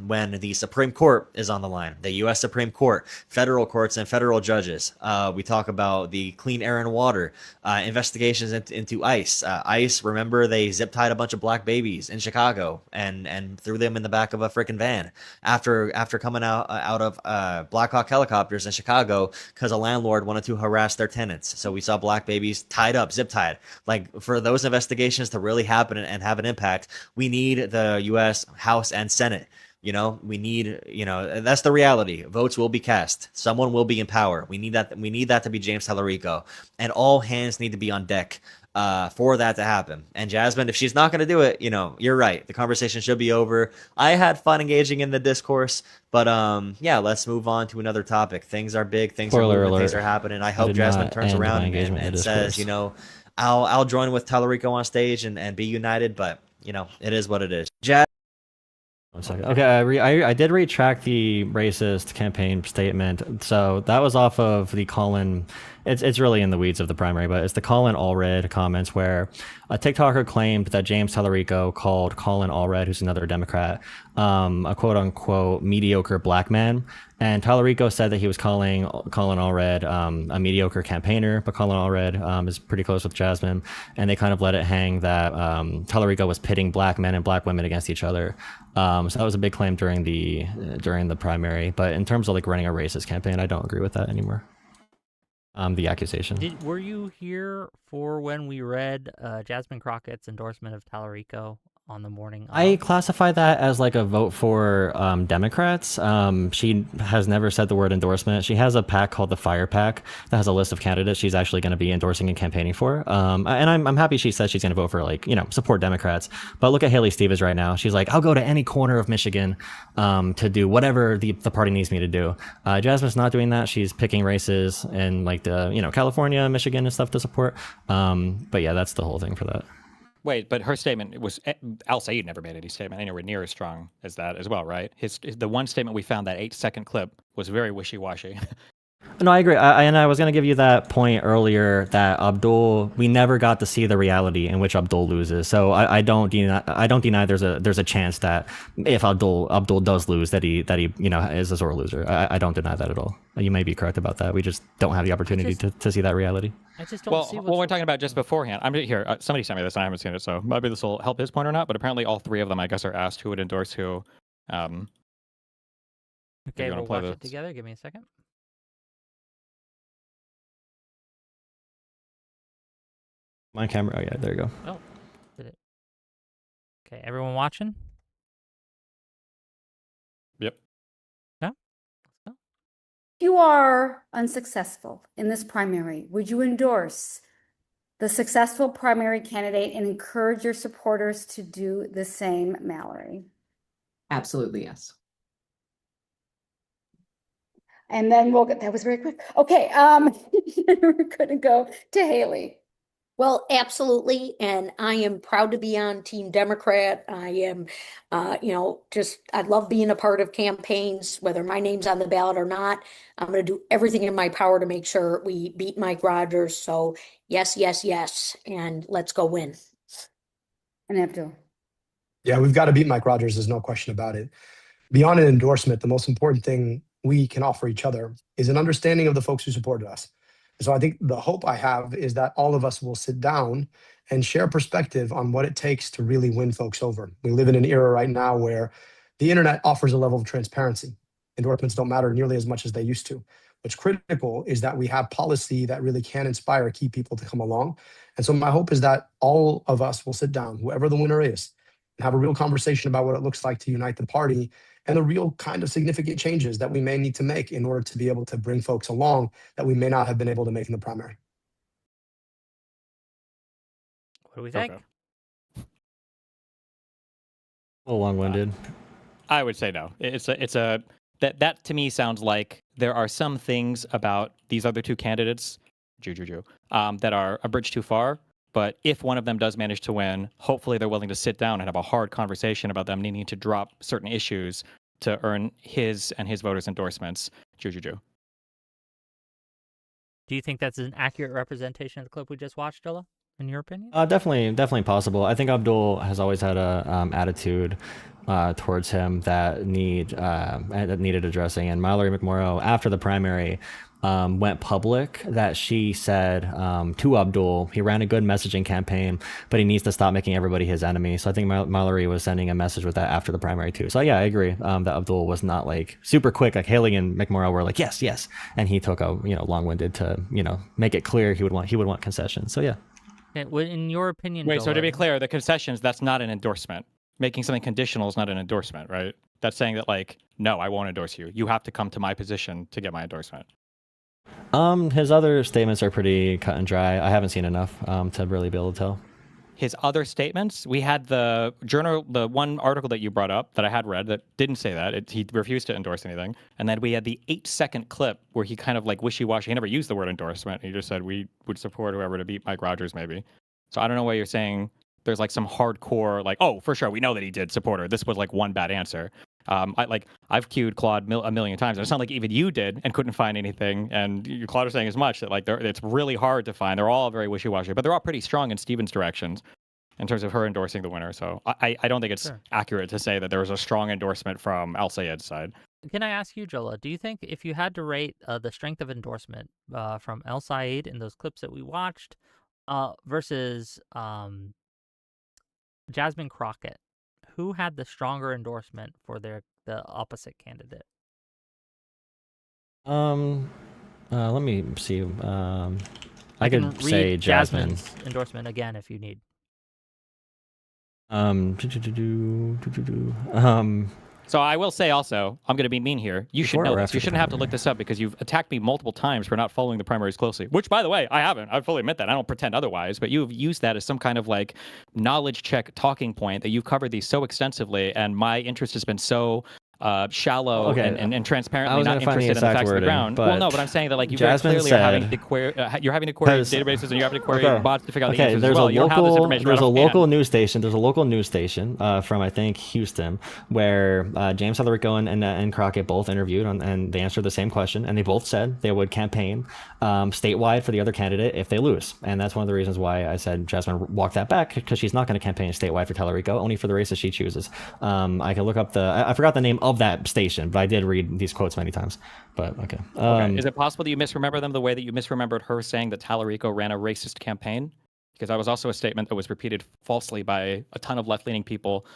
S6: when the Supreme Court is on the line. The U.S. Supreme Court, federal courts, and federal judges. We talk about the clean air and water, investigations into ICE. ICE, remember, they zip-tied a bunch of black babies in Chicago and threw them in the back of a freaking van after coming out of Black Hawk helicopters in Chicago because a landlord wanted to harass their tenants. So we saw black babies tied up, zip tied. Like, for those investigations to really happen and have an impact, we need the U.S. House and Senate We need, that's the reality. Votes will be cast. Someone will be in power. We need that. We need that to be James Tallarico, and all hands need to be on deck for that to happen. And Jasmine, if she's not going to do it, you're right. The conversation should be over. I had fun engaging in the discourse, but yeah, let's move on to another topic. Things are big. Things are moving. Things are happening. I hope Jasmine turns around and says, I'll join with Tallarico on stage and be united. But it is what it is.
S2: One second. Okay, I did retract the racist campaign statement. So that was off of the Colin. It's really in the weeds of the primary, but it's the Colin Allred comments where a TikToker claimed that James Tallarico called Colin Allred, who's another Democrat, a quote unquote mediocre black man. And Tallarico said that he was calling Colin Allred a mediocre campaigner, but Colin Allred is pretty close with Jasmine, and they kind of let it hang that Tallarico was pitting black men and black women against each other. So that was a big claim during the primary. But in terms of like running a racist campaign, I don't agree with that anymore. The accusation.
S1: Were you here for when we read Jasmine Crockett's endorsement of Tallarico on the morning?
S2: I classify that as like a vote for Democrats. She has never said the word endorsement. She has a PAC called the Fire PAC that has a list of candidates she's actually going to be endorsing and campaigning for. And I'm happy she says she's going to vote for support Democrats. But look at Haley Stevens right now. She's like, I'll go to any corner of Michigan to do whatever the party needs me to do. Jasmine's not doing that. She's picking races in like the California, Michigan and stuff to support. But yeah, that's the whole thing for that.
S3: Wait, but her statement was Al Sayed never made any statement anywhere near as strong as that as well, right? The one statement we found, that 8-second clip, was very wishy-washy.
S2: No, I agree. I was going to give you that point earlier that Abdul, we never got to see the reality in which Abdul loses. So I don't deny there's a chance that if Abdul does lose that he is a sore loser. I don't deny that at all. You may be correct about that. We just don't have the opportunity to see that reality.
S1: I just don't see
S3: what we're talking about just beforehand. I'm here. Somebody sent me this and I haven't seen it, so maybe this will help his point or not. But apparently all three of them, I guess, are asked who would endorse who.
S1: Okay, we'll watch it together. Give me a second.
S2: My camera. Oh yeah, there you go.
S1: Oh, did it? Okay, everyone watching?
S3: Yep.
S1: Yeah. Let's go.
S7: If you are unsuccessful in this primary, would you endorse the successful primary candidate and encourage your supporters to do the same, Mallory?
S8: Absolutely, yes.
S7: And then that was very quick. Okay, we're gonna go to Haley.
S9: Well, absolutely. And I am proud to be on Team Democrat. I am, I love being a part of campaigns, whether my name's on the ballot or not. I'm going to do everything in my power to make sure we beat Mike Rogers. So yes, yes, yes. And let's go win.
S7: And Abdul.
S10: Yeah, we've got to beat Mike Rogers. There's no question about it. Beyond an endorsement, the most important thing we can offer each other is an understanding of the folks who supported us. So I think the hope I have is that all of us will sit down and share perspective on what it takes to really win folks over. We live in an era right now where the internet offers a level of transparency. Endorsements don't matter nearly as much as they used to. What's critical is that we have policy that really can inspire key people to come along. And so my hope is that all of us will sit down, whoever the winner is, and have a real conversation about what it looks like to unite the party and the real kind of significant changes that we may need to make in order to be able to bring folks along that we may not have been able to make in the primary.
S1: What do we think?
S3: Okay.
S2: A little long-winded.
S3: I would say no. That to me sounds like there are some things about these other two candidates, that are a bridge too far. But if one of them does manage to win, hopefully they're willing to sit down and have a hard conversation about them needing to drop certain issues to earn his and his voters' endorsements. Do
S1: you think that's an accurate representation of the clip we just watched, Jolah, in your opinion?
S2: Definitely possible. I think Abdul has always had a attitude towards him that needed addressing. And Mallory McMorrow, after the primary, went public that she said to Abdul, he ran a good messaging campaign, but he needs to stop making everybody his enemy. So I think Mallory was sending a message with that after the primary too. So yeah, I agree that Abdul was not like super quick. Like Haley and McMorrow were like, yes, yes. And he took a, long-winded to, make it clear he would want concessions. So yeah.
S1: Okay, well, in your opinion,
S3: wait,
S1: Jolah,
S3: so to be clear, the concessions, that's not an endorsement. Making something conditional is not an endorsement, right? that's saying that like, no, I won't endorse you. You have to come to my position to get my endorsement.
S2: His other statements are pretty cut and dry. I haven't seen enough to really be able to tell.
S3: His other statements, we had the journal, the one article that you brought up that I had read that didn't say that. He refused to endorse anything. And then we had the 8-second clip where he kind of like wishy-washy. He never used the word endorsement. He just said we would support whoever to beat Mike Rogers, maybe. So I don't know why you're saying there's like some hardcore, like, oh, for sure, we know that he did support her. This was like one bad answer. I've queued Claude a million times. And it's not like even you did and couldn't find anything. And Claude is saying as much that like it's really hard to find. They're all very wishy-washy, but they're all pretty strong in Steven's directions in terms of her endorsing the winner. So I don't think it's accurate to say that there was a strong endorsement from Al Sayed's side.
S1: Can I ask you, Jolah, do you think if you had to rate the strength of endorsement from El Sayed in those clips that we watched versus Jasmine Crockett, who had the stronger endorsement for the opposite candidate?
S2: Let me see. I
S1: can
S2: could say
S1: read
S2: Jasmine.
S1: Jasmine's endorsement again if you need.
S3: So I will say also, I'm going to be mean here. You should
S2: Before
S3: know
S2: or
S3: this.
S2: after
S3: You
S2: the
S3: shouldn't have to
S2: primary?
S3: look this up because you've attacked me multiple times for not following the primaries closely, which, by the way, I haven't. I fully admit that. I don't pretend otherwise, but you've used that as some kind of like knowledge check talking point that you've covered these so extensively, and my interest has been so shallow
S2: Okay,
S3: and transparently
S2: I was
S3: not
S2: gonna find the
S3: interested in the
S2: exact
S3: facts of the
S2: wording,
S3: ground. Well, no,
S2: but
S3: but I'm saying that like you
S2: Jasmine
S3: very clearly are having
S2: said-
S3: to query, you're having to query
S2: Because-
S3: databases and you have to query
S2: Okay.
S3: bots to figure out the
S2: Okay,
S3: answers
S2: there's
S3: as well.
S2: a
S3: You don't have this
S2: local
S3: information
S2: there's
S3: right
S2: a
S3: offhand.
S2: local news station. There's a local news station from I think Houston where James Salarico and Crockett both interviewed and they answered the same question, and they both said they would campaign statewide for the other candidate if they lose, and that's one of the reasons why I said Jasmine walked that back, because she's not going to campaign statewide for Talarico, only for the races she chooses. I can look up I forgot the name of that station, but I did read these quotes many times. But okay.
S3: Okay. Is it possible that you misremember them the way that you misremembered her saying that Talarico ran a racist campaign? Because that was also a statement that was repeated falsely by a ton of left-leaning people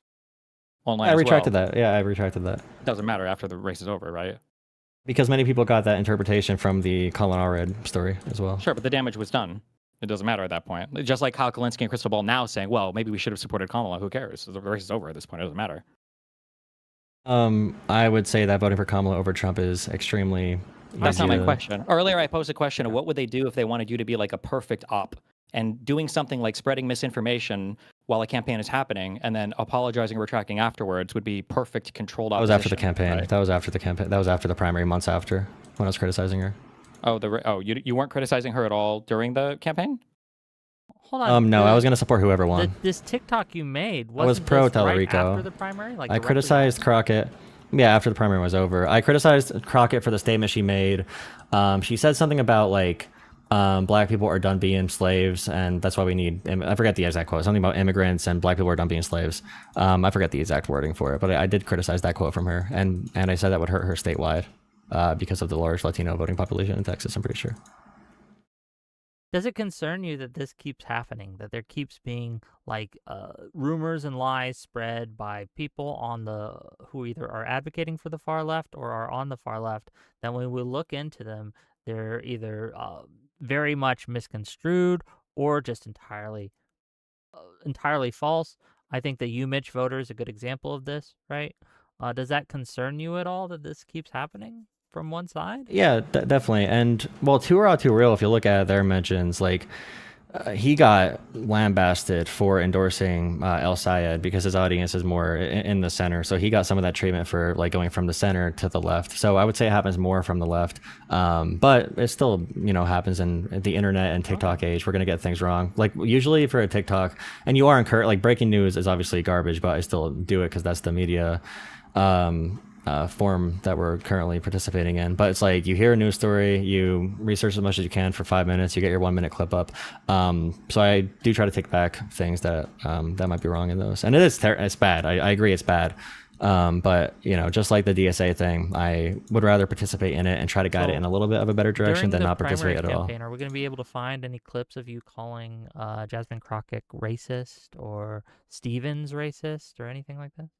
S3: online.
S2: I
S3: as
S2: retracted
S3: well.
S2: that. Yeah, I retracted that.
S3: Doesn't matter after the race is over, right?
S2: Because many people got that interpretation from the Colin Allred story as well.
S3: Sure, but the damage was done. It doesn't matter at that point. Just like Kyle Kalinske and Crystal Ball now saying, well, maybe we should have supported Kamala. Who cares? The race is over at this point. It doesn't matter.
S2: I would say that voting for Kamala over Trump is extremely.
S3: That's not my
S2: easy to-
S3: question. Earlier, I posed a question of what would they do if they wanted you to be like a perfect op and doing something like spreading misinformation while a campaign is happening and then apologizing or retracting afterwards would be perfect controlled
S2: That
S3: opposition.
S2: was after the campaign.
S3: right?
S2: That was after the campaign. That was after the primary, months after, when I was criticizing her.
S3: Oh, you weren't criticizing her at all during the campaign?
S1: Hold on.
S2: No, I was gonna support whoever won.
S1: This TikTok you made
S2: was
S1: wasn't
S2: pro
S1: this right
S2: Talarico.
S1: after the primary? Like
S2: I
S1: directly
S2: criticized
S1: after?
S2: Crockett. Yeah, after the primary was over. I criticized Crockett for the statement she made. She said something about like black people are done being slaves, and that's why we need. I forget the exact quote. Something about immigrants and black people are done being slaves. I forget the exact wording for it, but I did criticize that quote from her, and I said that would hurt her statewide because of the large Latino voting population in Texas. I'm pretty sure.
S1: Does it concern you that this keeps happening? That there keeps being like rumors and lies spread by people on the who either are advocating for the far left or are on the far left? That when we look into them, they're either very much misconstrued or just entirely false. I think the UMitch voter is a good example of this, right? Does that concern you at all that this keeps happening from one side?
S2: Yeah, definitely. And well, Too Raw, Too Real, if you look at their mentions, like he got lambasted for endorsing El Sayed because his audience is more in the center. So he got some of that treatment for like going from the center to the left. So I would say it happens more from the left. But it still, happens in the internet and TikTok age. We're going to get things wrong. Like usually for a TikTok, and you are encouraged, like breaking news is obviously garbage, but I still do it because that's the media form that we're currently participating in. But it's like you hear a news story, you research as much as you can for 5 minutes, you get your 1 minute clip up. So I do try to take back things that that might be wrong in those, and it's bad. I agree it's bad. But just like the DSA thing, I would rather participate in it and try to guide it in a little bit of a better direction than not participate at all.
S1: Are we going to be able to find any clips of you calling Jasmine Crockett racist or Stevens racist or anything like that?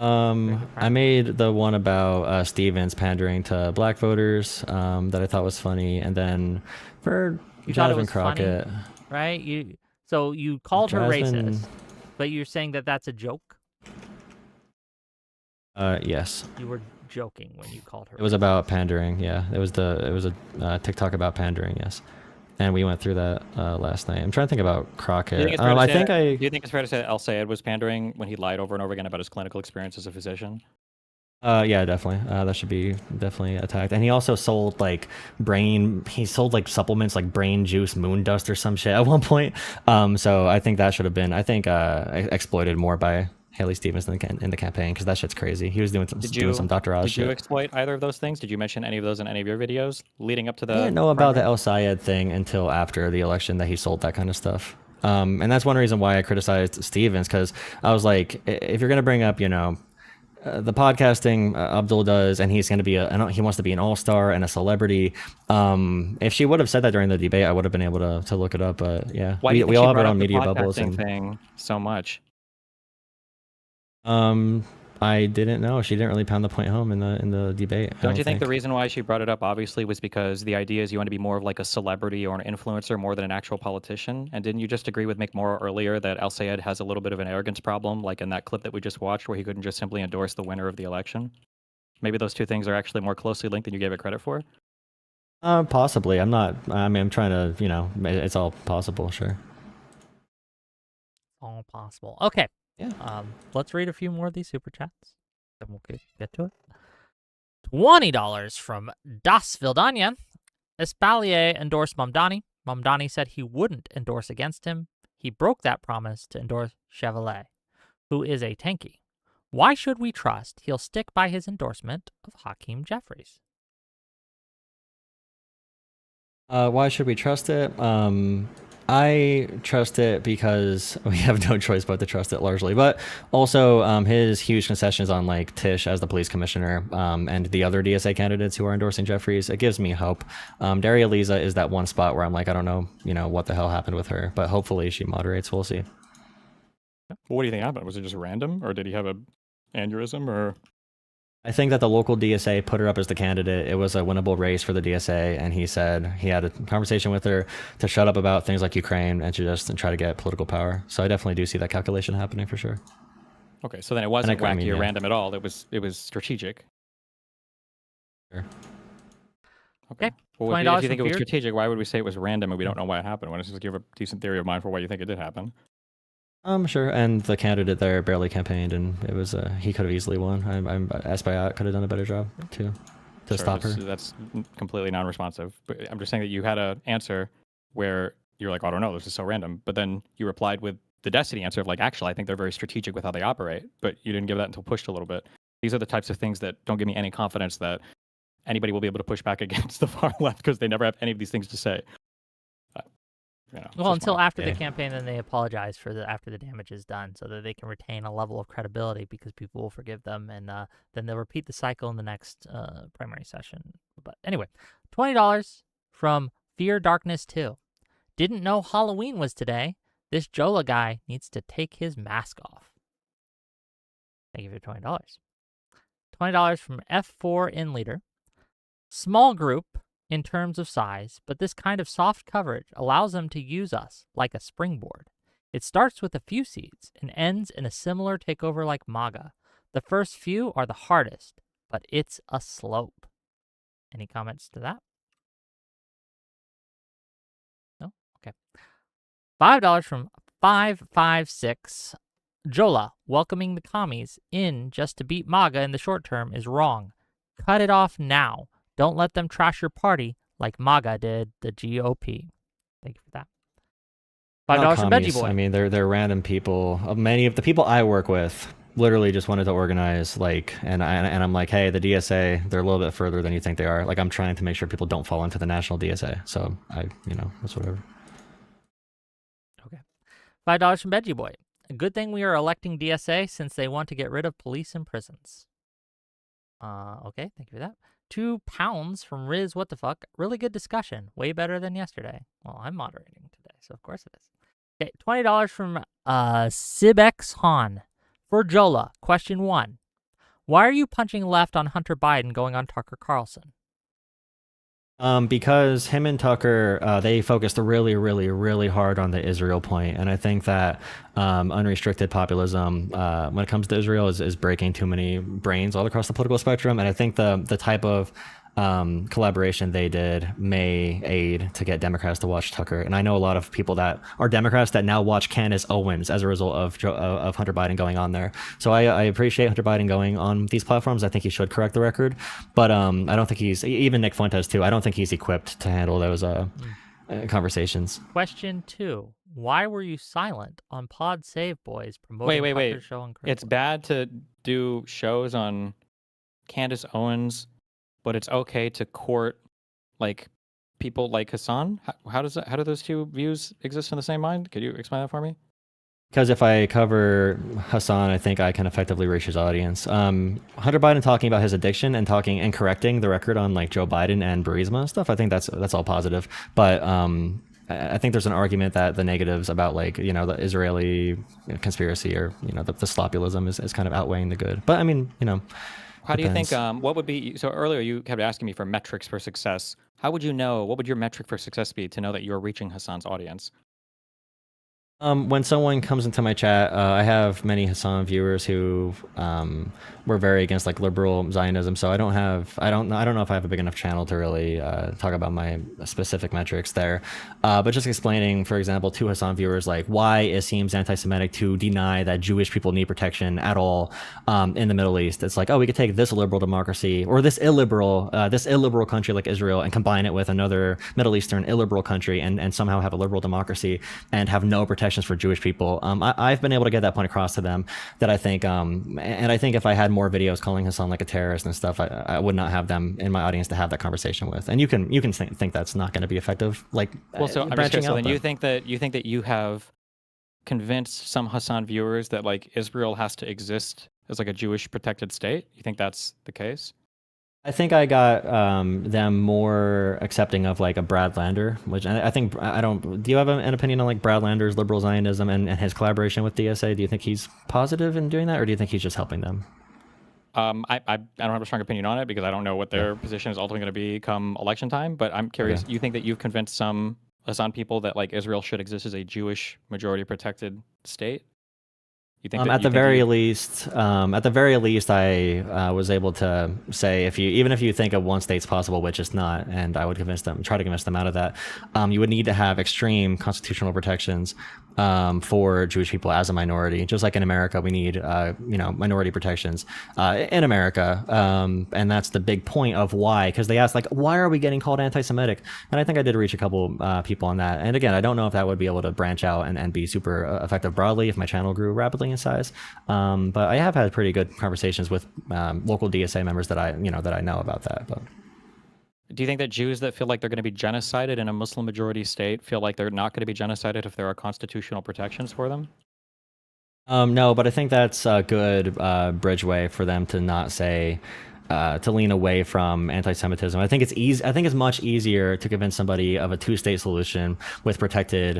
S2: I made the one about Stevens pandering to black voters that I thought was funny, and then for
S1: You thought it
S2: Jasmine
S1: was funny,
S2: Crockett,
S1: right? So you called her
S2: Jasmine-
S1: racist, but you're saying that that's a joke?
S2: Yes.
S1: You were joking when you called her.
S2: It was about pandering. Yeah, it was a TikTok about pandering. Yes, and we went through that last night. I'm trying to think about
S3: Do you think
S2: Crockett.
S3: it's fair to
S2: I
S3: say
S2: think
S3: that,
S2: I.
S3: do you think it's fair to say that El Sayed was pandering when he lied over and over again about his clinical experience as a physician?
S2: Yeah, definitely. That should be definitely attacked. And he also sold like he sold like supplements like brain juice, moon dust, or some shit at one point. So I think that should have been, exploited more by Haley Stevens in the campaign, because that shit's crazy. He was doing some Dr. Oz
S3: Did you
S2: shit.
S3: exploit either of those things? Did you mention any of those in any of your videos leading up to the?
S2: I didn't know about the
S3: primary?
S2: El Sayed thing until after the election, that he sold that kind of stuff. And that's one reason why I criticized Stevens, because I was like, if you're gonna bring up, the podcasting Abdul does, and he's going to be he wants to be an all-star and a celebrity. If she would have said that during the debate, I would have been able to look it up. But yeah,
S3: Why do you think
S2: we
S3: she
S2: all have
S3: brought
S2: our
S3: up
S2: own
S3: the
S2: media bubbles,
S3: podcasting
S2: and
S3: thing so much?
S2: I didn't know. She didn't really pound the point home in the debate.
S3: Don't you think the reason why she brought it up obviously was because the idea is you want to be more of like a celebrity or an influencer more than an actual politician? And didn't you just agree with McMorrow earlier that El Sayed has a little bit of an arrogance problem, like in that clip that we just watched where he couldn't just simply endorse the winner of the election? Maybe those two things are actually more closely linked than you gave it credit for?
S2: Possibly. I'm not. I mean, I'm trying to. It's all possible. Sure.
S1: All possible. Okay.
S2: Yeah.
S1: Let's read a few more of these super chats, then we'll get to it. $20 from Das Vildania. Espalier endorsed Mamdani. Mamdani said he wouldn't endorse against him. He broke that promise to endorse Chevrolet, who is a tanky. Why should we trust he'll stick by his endorsement of Hakeem Jeffries?
S2: Why should we trust it? I trust it because we have no choice but to trust it largely. But also his huge concessions on like Tish as the police commissioner and the other DSA candidates who are endorsing Jeffries, it gives me hope. Daria Lisa is that one spot where I'm like, I don't know, what the hell happened with her, but hopefully she moderates. We'll see.
S3: Well, what do you think happened? Was it just random, or did he have a aneurysm, or?
S2: I think that the local DSA put her up as the candidate. It was a winnable race for the DSA, and he said he had a conversation with her to shut up about things like Ukraine and to just try to get political power. So I definitely do see that calculation happening for sure.
S3: Okay, so then it wasn't wacky or random at all. It was strategic.
S2: Sure.
S3: Okay. Well, if you think it was strategic, why would we say it was random and we don't know why it happened? Why don't you just give a decent theory of mind for why you think it did happen?
S2: Sure. And the candidate there barely campaigned, and it was he could have easily won. Espaillat could have done a better job too to stop her.
S3: That's completely non-responsive. But I'm just saying that you had an answer where you're like, I don't know, this is so random. But then you replied with the Destiny answer of like, actually, I think they're very strategic with how they operate. But you didn't give that until pushed a little bit. These are the types of things that don't give me any confidence that anybody will be able to push back against the far left because they never have any of these things to say.
S1: Well, until after the campaign, then they apologize after the damage is done, so that they can retain a level of credibility because people will forgive them, and then they'll repeat the cycle in the next primary session. But anyway, $20 from Fear Darkness 2. Didn't know Halloween was today. This Jolah guy needs to take his mask off. Thank you for $20. $20 from F4 in leader. Small group in terms of size, but this kind of soft coverage allows them to use us like a springboard. It starts with a few seats and ends in a similar takeover like MAGA. The first few are the hardest, but it's a slope. Any comments to that? No? Okay. $5 from 556. Jolah, welcoming the commies in just to beat MAGA in the short term is wrong. Cut it off now. Don't let them trash your party like MAGA did the GOP. Thank you for that. $5 from Veggie Boy.
S2: I mean, they're random people. Many of the people I work with literally just wanted to organize, and I'm like, hey, the DSA, they're a little bit further than you think they are. Like, I'm trying to make sure people don't fall into the national DSA. So that's whatever.
S1: Okay. $5 from Veggie Boy. A good thing we are electing DSA since they want to get rid of police and prisons. Okay, thank you for that. £2 from Riz. What the fuck? Really good discussion. Way better than yesterday. Well, I'm moderating today, so of course it is. Okay, $20 from Sibex Han. For Jolah, question 1. Why are you punching left on Hunter Biden going on Tucker Carlson?
S2: Because him and Tucker, they focused really, really, really hard on the Israel point, and I think that unrestricted populism, when it comes to Israel, is breaking too many brains all across the political spectrum. And I think the type of collaboration they did may aid to get Democrats to watch Tucker. And I know a lot of people that are Democrats that now watch Candace Owens as a result of Hunter Biden going on there. So I appreciate Hunter Biden going on these platforms. I think he should correct the record, but I don't think he's, even Nick Fuentes too, I don't think he's equipped to handle those conversations.
S1: Question 2. Why were you silent on Pod Save Boys promoting
S3: Wait.
S1: Tucker's show on
S3: It's bad to do shows on Candace Owens, but it's okay to court like people like Hassan. How do those two views exist in the same mind? Could you explain that for me?
S2: Because if I cover Hassan, I think I can effectively reach his audience. Hunter Biden talking about his addiction and talking and correcting the record on like Joe Biden and Burisma and stuff, I think that's all positive. But I think there's an argument that the negatives about like, you know, the Israeli conspiracy or, you know, the sloppulism is kind of outweighing the good. But I mean, you know,
S3: how do you think,
S2: depends.
S3: what would be, so earlier you kept asking me for metrics for success. How would you know, what would your metric for success be to know that you're reaching Hassan's audience?
S2: When someone comes into my chat, I have many Hassan viewers who were very against like liberal Zionism. So I don't know if I have a big enough channel to really talk about my specific metrics there. But just explaining, for example, to Hassan viewers, like why it seems anti-Semitic to deny that Jewish people need protection at all in the Middle East. It's like, oh, we could take this liberal democracy or this illiberal country like Israel and combine it with another Middle Eastern illiberal country and somehow have a liberal democracy and have no protection for Jewish people. I've been able to get that point across to them that I think, and I think if I had more videos calling Hassan like a terrorist and stuff, I would not have them in my audience to have that conversation with. And you can think that's not going to be effective. Like,
S3: well, so I'm just
S2: branching
S3: curious, so
S2: out.
S3: then you think that you have convinced some Hassan viewers that like Israel has to exist as like a Jewish protected state? You think that's the case?
S2: I think I got them more accepting of like a Brad Lander, which I think I don't. Do you have an opinion on like Brad Lander's liberal Zionism and his collaboration with DSA? Do you think he's positive in doing that, or do you think he's just helping them?
S3: I don't have a strong opinion on it because I don't know what their position is ultimately going to be come election time. But I'm curious.
S2: Okay.
S3: You think that you've convinced some Hassan people that like Israel should exist as a Jewish majority protected state? You think
S2: At the very least, I was able to say even if you think of one state's possible, which is not, and I would try to convince them out of that, you would need to have extreme constitutional protections for Jewish people as a minority. Just like in America, we need minority protections in America, and that's the big point of why. Because they asked like, why are we getting called anti-Semitic? And I think I did reach a couple people on that. And again, I don't know if that would be able to branch out and be super effective broadly if my channel grew rapidly in size. But I have had pretty good conversations with local DSA members that I know about that. But
S3: do you think that Jews that feel like they're going to be genocided in a Muslim majority state feel like they're not going to be genocided if there are constitutional protections for them?
S2: No, but I think that's a good bridgeway for them to not say, to lean away from anti-Semitism. I think it's easy. I think it's much easier to convince somebody of a two-state solution with protected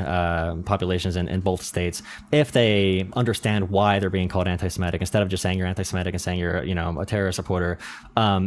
S2: populations in both states if they understand why they're being called anti-Semitic instead of just saying you're anti-Semitic and saying you're a terrorist supporter.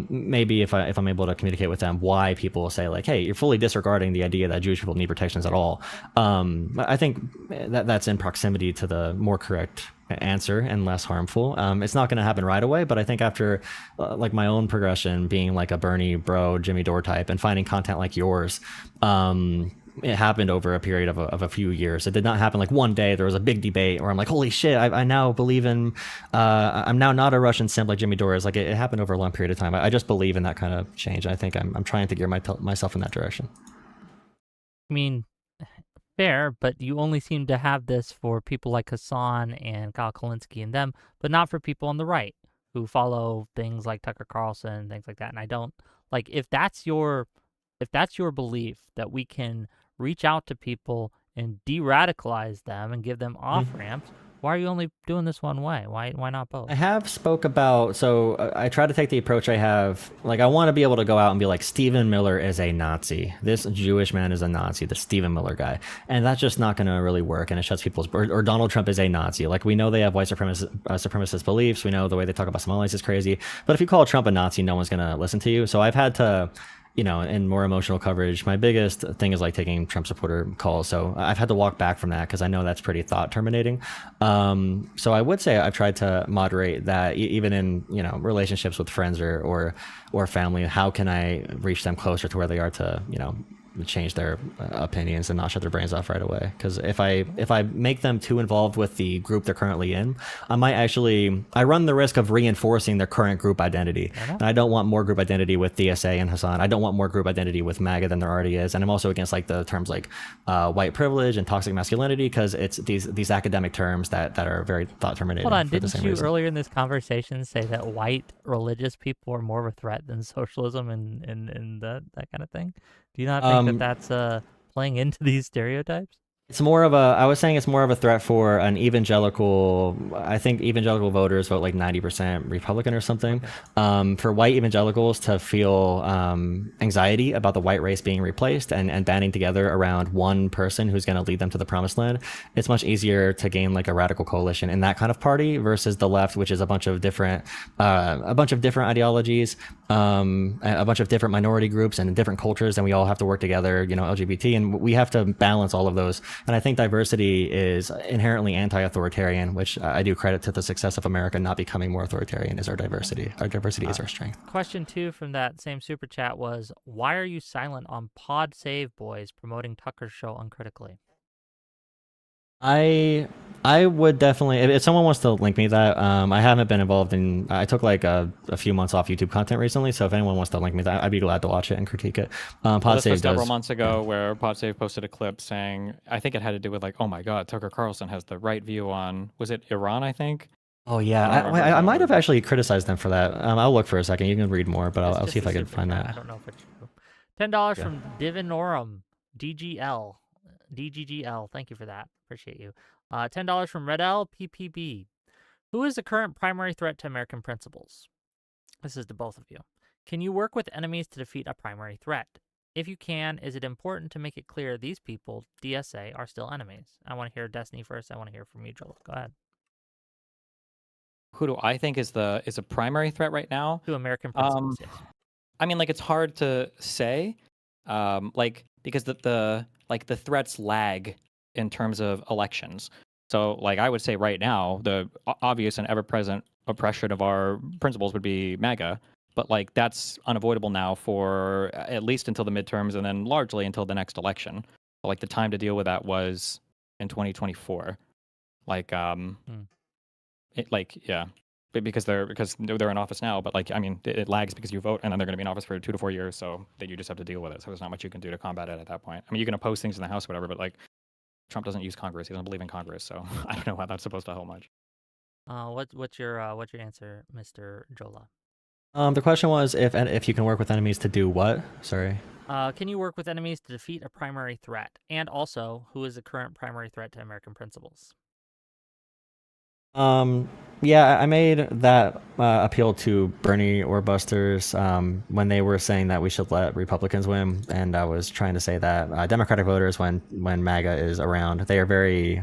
S2: Maybe if I'm able to communicate with them why people say like, hey, you're fully disregarding the idea that Jewish people need protections at all. I think that's in proximity to the more correct answer and less harmful. It's not going to happen right away, but I think after like my own progression being like a Bernie bro, Jimmy Dore type and finding content like yours, it happened over a period of a few years. It did not happen like one day. There was a big debate where I'm like, holy shit, I now believe in, I'm now not a Russian simp like Jimmy Dore is. Like it happened over a long period of time. I just believe in that kind of change. I think I'm trying to gear myself in that direction.
S1: I mean, fair, but you only seem to have this for people like Hassan and Kyle Kalinske and them, but not for people on the right who follow things like Tucker Carlson and things like that. And I don't like if that's your belief that we can reach out to people and de-radicalize them and give them off ramps. Why are you only doing this one way? Why not both?
S2: I have spoke about, so I try to take the approach I have, like I want to be able to go out and be like, Stephen Miller is a Nazi. This Jewish man is a Nazi, the Stephen Miller guy. And that's just not going to really work. And it shuts people's, or Donald Trump is a Nazi. Like we know they have white supremacist beliefs. We know the way they talk about Somalis is crazy. But if you call Trump a Nazi, no one's going to listen to you. So I've had to and more emotional coverage. My biggest thing is like taking Trump supporter calls. So I've had to walk back from that because I know that's pretty thought terminating. So I would say I've tried to moderate that, even in relationships with friends or family. How can I reach them closer to where they are to change their opinions and not shut their brains off right away? Because if I make them too involved with the group they're currently in, I run the risk of reinforcing their current group identity. And I don't want more group identity with DSA and Hassan. I don't want more group identity with MAGA than there already is. And I'm also against like the terms like white privilege and toxic masculinity, because it's these academic terms that are very thought terminating.
S1: Hold on,
S2: for the
S1: didn't
S2: same
S1: you
S2: reason.
S1: earlier in this conversation say that white religious people are more of a threat than socialism and that kind of thing? Do you not think that that's playing into these stereotypes?
S2: It's more of I was saying it's more of a threat for an evangelical. I think evangelical voters vote like 90% Republican or something. For white evangelicals to feel anxiety about the white race being replaced and banding together around one person who's going to lead them to the promised land, it's much easier to gain like a radical coalition in that kind of party versus the left, which is a bunch of different ideologies, a bunch of different minority groups and different cultures, and we all have to work together. LGBT, and we have to balance all of those. And I think diversity is inherently anti-authoritarian, which I do credit to the success of America not becoming more authoritarian is our diversity. Our diversity is our strength.
S1: Question 2 from that same super chat was, why are you silent on Pod Save Boys promoting Tucker's show uncritically?
S2: I would definitely, if someone wants to link me that, I haven't been involved in, I took like a few months off YouTube content recently, so if anyone wants to link me that, I'd be glad to watch it and critique it.
S3: This was several months ago where PodSave posted a clip saying, I think it had to do with like, oh my God, Tucker Carlson has the right view on, was it Iran, I think?
S2: Oh yeah, I might have actually criticized them for that. I'll look for a second. You can read more, but I'll see if I can find that.
S1: I don't know if it's true. $10 from Divinorum, DGGL. Thank you for that. Appreciate you. $10 from Red L, PPB. Who is the current primary threat to American principles? This is to both of you. Can you work with enemies to defeat a primary threat? If you can, is it important to make it clear these people, DSA, are still enemies? I want to hear Destiny first. I want to hear from you, Joel. Go ahead.
S3: Who do I think is a primary threat right now?
S1: To American principles, yes.
S3: I mean, like, it's hard to say, because the threats lag in terms of elections. So, like, I would say right now, the obvious and ever-present oppression of our principles would be MAGA, but like that's unavoidable now for at least until the midterms and then largely until the next election. But, like, the time to deal with that was in 2024. Because they're in office now, but like, I mean, it lags because you vote and then they're going to be in office for 2 to 4 years, so then you just have to deal with it. So there's not much you can do to combat it at that point. I mean, you can oppose things in the House or whatever, but like, Trump doesn't use Congress. He doesn't believe in Congress, so I don't know how that's supposed to help much.
S1: What's your answer, Mr. Jolah?
S2: The question was if you can work with enemies to do what? Sorry.
S1: Can you work with enemies to defeat a primary threat? And also, who is the current primary threat to American principles?
S2: Yeah, I made that appeal to Bernie or Busters when they were saying that we should let Republicans win, and I was trying to say that Democratic voters, when MAGA is around, they are very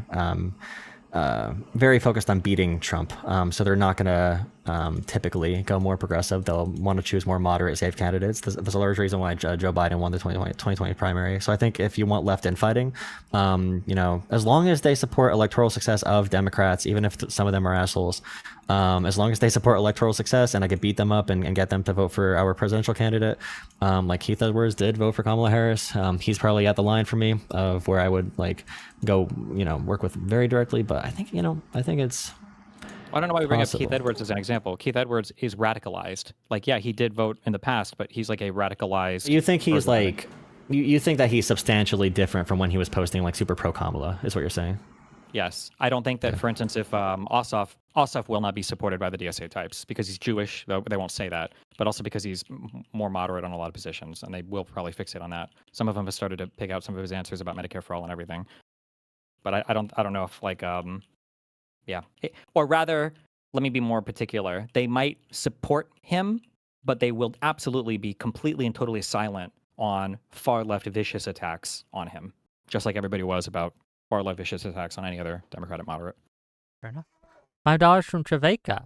S2: focused on beating Trump. So they're not going to typically go more progressive. They'll want to choose more moderate, safe candidates. There's a large reason why Joe Biden won the 2020 primary. So I think if you want left infighting, as long as they support electoral success of Democrats, even if some of them are assholes, as long as they support electoral success and I could beat them up and get them to vote for our presidential candidate, like Keith Edwards did vote for Kamala Harris. He's probably at the line for me of where I would like go, work with very directly. But I think it's
S3: I don't know why we bring
S2: possible.
S3: up Keith Edwards as an example. Keith Edwards is radicalized. Like, yeah, he did vote in the past, but he's like a radicalized.
S2: You think he's like, you think that he's substantially different from when he was posting like super pro Kamala, is what you're saying?
S3: Yes. I don't think that, for instance, if Ossoff will not be supported by the DSA types because he's Jewish, though they won't say that, but also because he's more moderate on a lot of positions, and they will probably fixate on that. Some of them have started to pick out some of his answers about Medicare for all and everything. But I don't know if like or rather, let me be more particular. They might support him, but they will absolutely be completely and totally silent on far left vicious attacks on him, just like everybody was about far left vicious attacks on any other Democratic moderate.
S1: Fair enough. $5 from Treveka.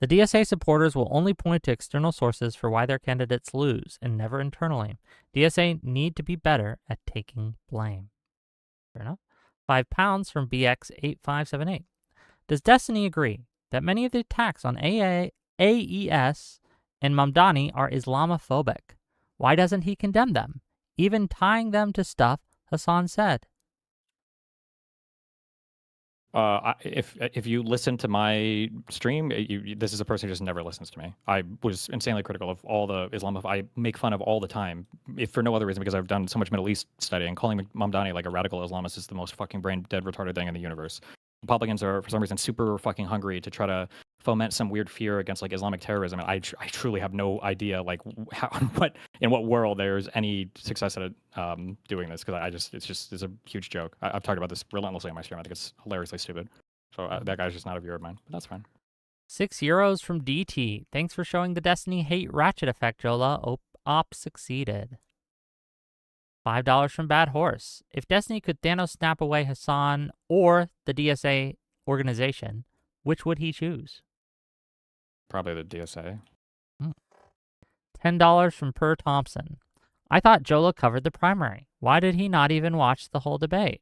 S1: The DSA supporters will only point to external sources for why their candidates lose, and never internally. DSA need to be better at taking blame. Fair enough. £5 from BX8578. Does Destiny agree that many of the attacks on AES and Mamdani are Islamophobic? Why doesn't he condemn them, even tying them to stuff Hassan said?
S3: If you listen to my stream, this is a person who just never listens to me. I was insanely critical of all the I make fun of all the time, if for no other reason because I've done so much Middle East study, and calling Mamdani like a radical Islamist is the most fucking brain dead retarded thing in the universe. Republicans are for some reason super fucking hungry to try to foment some weird fear against like Islamic terrorism. And I truly have no idea like how in what world there's any success at doing this, because it's a huge joke. I've talked about this relentlessly on my stream. I think it's hilariously stupid. So that guy's just not a viewer of mine, but that's fine.
S1: €6 from DT. Thanks for showing the Destiny hate ratchet effect, Jolah. Op succeeded. $5 from Bad Horse. If Destiny could Thanos snap away Hassan or the DSA organization, which would he choose?
S3: Probably the DSA.
S1: $10 from Per Thompson. I thought Jolah covered the primary. Why did he not even watch the whole debate?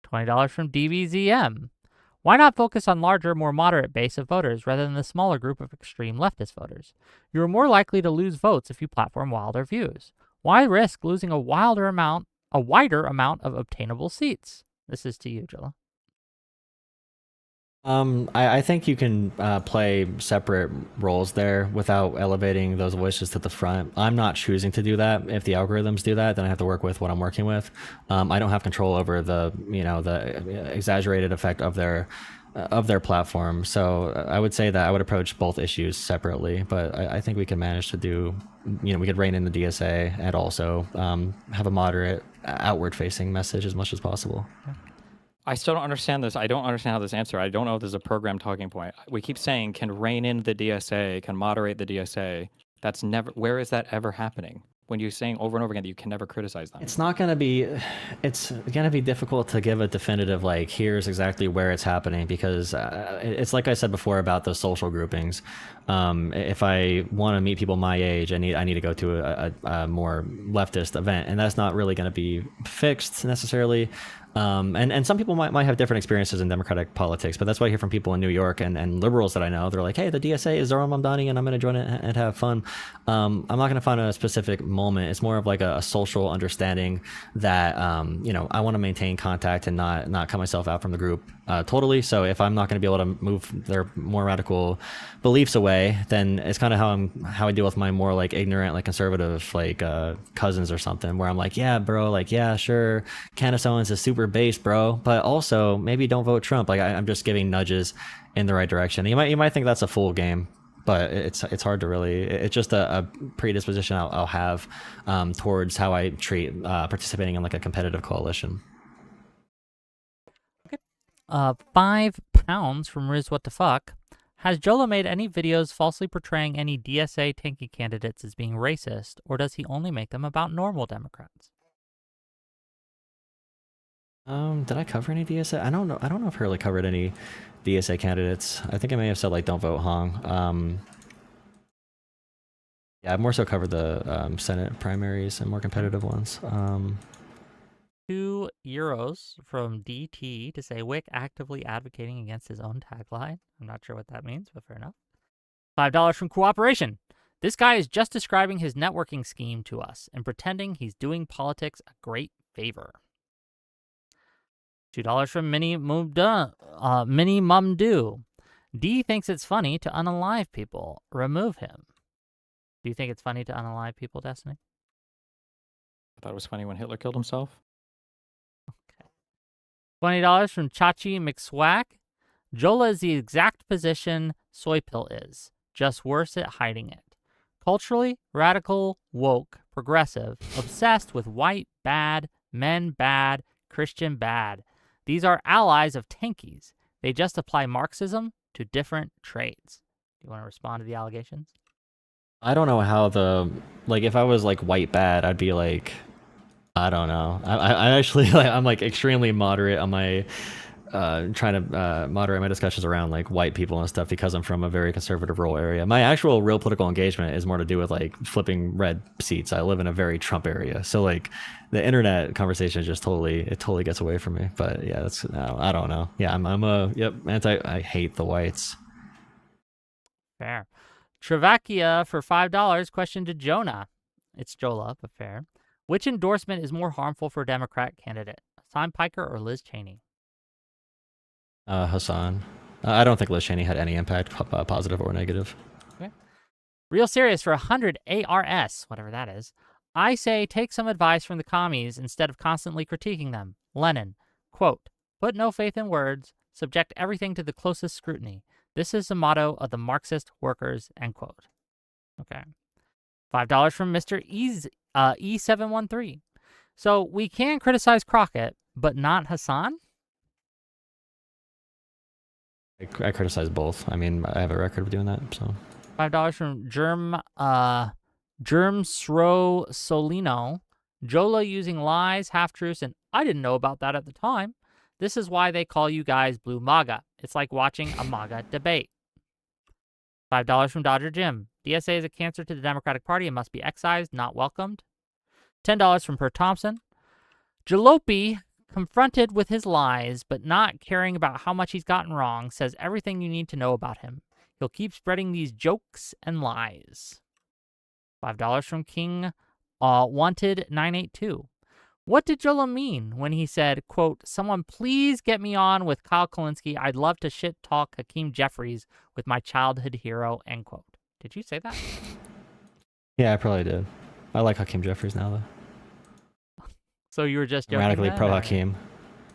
S1: $20 from DBZM. Why not focus on larger, more moderate base of voters rather than the smaller group of extreme leftist voters? You are more likely to lose votes if you platform wilder views. Why risk losing a wider amount of obtainable seats? This is to you, Jolah.
S2: I think you can play separate roles there without elevating those voices to the front. I'm not choosing to do that. If the algorithms do that, then I have to work with what I'm working with. I don't have control over the exaggerated effect of their platform. So I would say that I would approach both issues separately, but I think we can manage to do, we could rein in the DSA and also have a moderate outward facing message as much as possible.
S1: Yeah.
S3: I still don't understand this. I don't understand how this answer. I don't know if there's a program talking point. We keep saying can rein in the DSA, can moderate the DSA. That's never. Where is that ever happening? When you're saying over and over again that you can never criticize them.
S2: It's not going to be. It's going to be difficult to give a definitive like here's exactly where it's happening, because it's like I said before about the social groupings. If I want to meet people my age, I need to go to a more leftist event, and that's not really going to be fixed necessarily. And some people might have different experiences in democratic politics, but that's what I hear from people in New York and liberals that I know. They're like, hey, the DSA is Zoran Mamdani and I'm going to join it and have fun. I'm not going to find a specific moment. It's more of like a social understanding that, I want to maintain contact and not cut myself out from the group totally. So if I'm not going to be able to move their more radical beliefs away, then it's kind of how I deal with my more like ignorant, like conservative, like cousins or something, where I'm like, yeah, bro, like, yeah, sure, Candace Owens is super base, bro, but also maybe don't vote Trump. Like I'm just giving nudges in the right direction. You might think that's a full game, but it's hard to really. It's just a predisposition I'll have towards how I treat participating in like a competitive coalition.
S1: Okay. £5 from Riz What the Fuck. Has Jolah made any videos falsely portraying any DSA tanky candidates as being racist, or does he only make them about normal Democrats?
S2: Did I cover any DSA? I don't know if I really covered any DSA candidates. I think I may have said like don't vote Hong. Yeah, I've more so covered the Senate primaries and more competitive ones.
S1: €2 from DT to say Wick actively advocating against his own tagline. I'm not sure what that means, but fair enough. $5 from Cooperation. This guy is just describing his networking scheme to us and pretending he's doing politics a great favor. $2 from Mini Mumdu. D thinks it's funny to unalive people. Remove him. Do you think it's funny to unalive people, Destiny?
S3: I thought it was funny when Hitler killed himself.
S1: Okay. $20 from Chachi McSwack. Jolah is the exact position Soy Pill is, just worse at hiding it. Culturally, radical, woke, progressive, obsessed with white bad, men bad, Christian bad. These are allies of tankies. They just apply Marxism to different trades. Do you want to respond to the allegations?
S2: I don't know how if I was like white bad, I'd be like, I don't know. I actually I'm like extremely moderate on my trying to moderate my discussions around like white people and stuff because I'm from a very conservative rural area. My actual real political engagement is more to do with like flipping red seats. I live in a very Trump area, so like the internet conversation just totally gets away from me. But yeah, that's I don't know. Yeah, I'm a I hate the whites.
S1: Fair. Travakia for $5. Question to Jonah. It's Jolah, but fair. Which endorsement is more harmful for a Democrat candidate? Hassan Piker or Liz Cheney?
S2: Hassan. I don't think Liz Cheney had any impact, positive or negative.
S1: Okay. Real serious for 100 ARS, whatever that is. I say take some advice from the commies instead of constantly critiquing them. Lenin, quote, put no faith in words, subject everything to the closest scrutiny. This is the motto of the Marxist workers, end quote. Okay. $5 from Mr. E713. So we can criticize Crockett, but not Hassan?
S2: I criticize both. I mean, I have a record of doing that, so.
S1: $5 from Germsro Solino. Jolah using lies, half-truths, and I didn't know about that at the time. This is why they call you guys Blue MAGA. It's like watching a MAGA debate. $5 from Dodger Jim. DSA is a cancer to the Democratic Party and must be excised, not welcomed. $10 from Per Thompson. Jalopy, confronted with his lies, but not caring about how much he's gotten wrong, says everything you need to know about him. He'll keep spreading these jokes and lies. $5 from King Wanted 982. What did Jolah mean when he said, quote, someone please get me on with Kyle Kalinske. I'd love to shit talk Hakeem Jeffries with my childhood hero, end quote. Did you say that?
S2: Yeah, I probably did. I like Hakeem Jeffries now, though.
S1: So you were just joking
S2: Radically
S1: then,
S2: pro
S1: or
S2: Hakeem.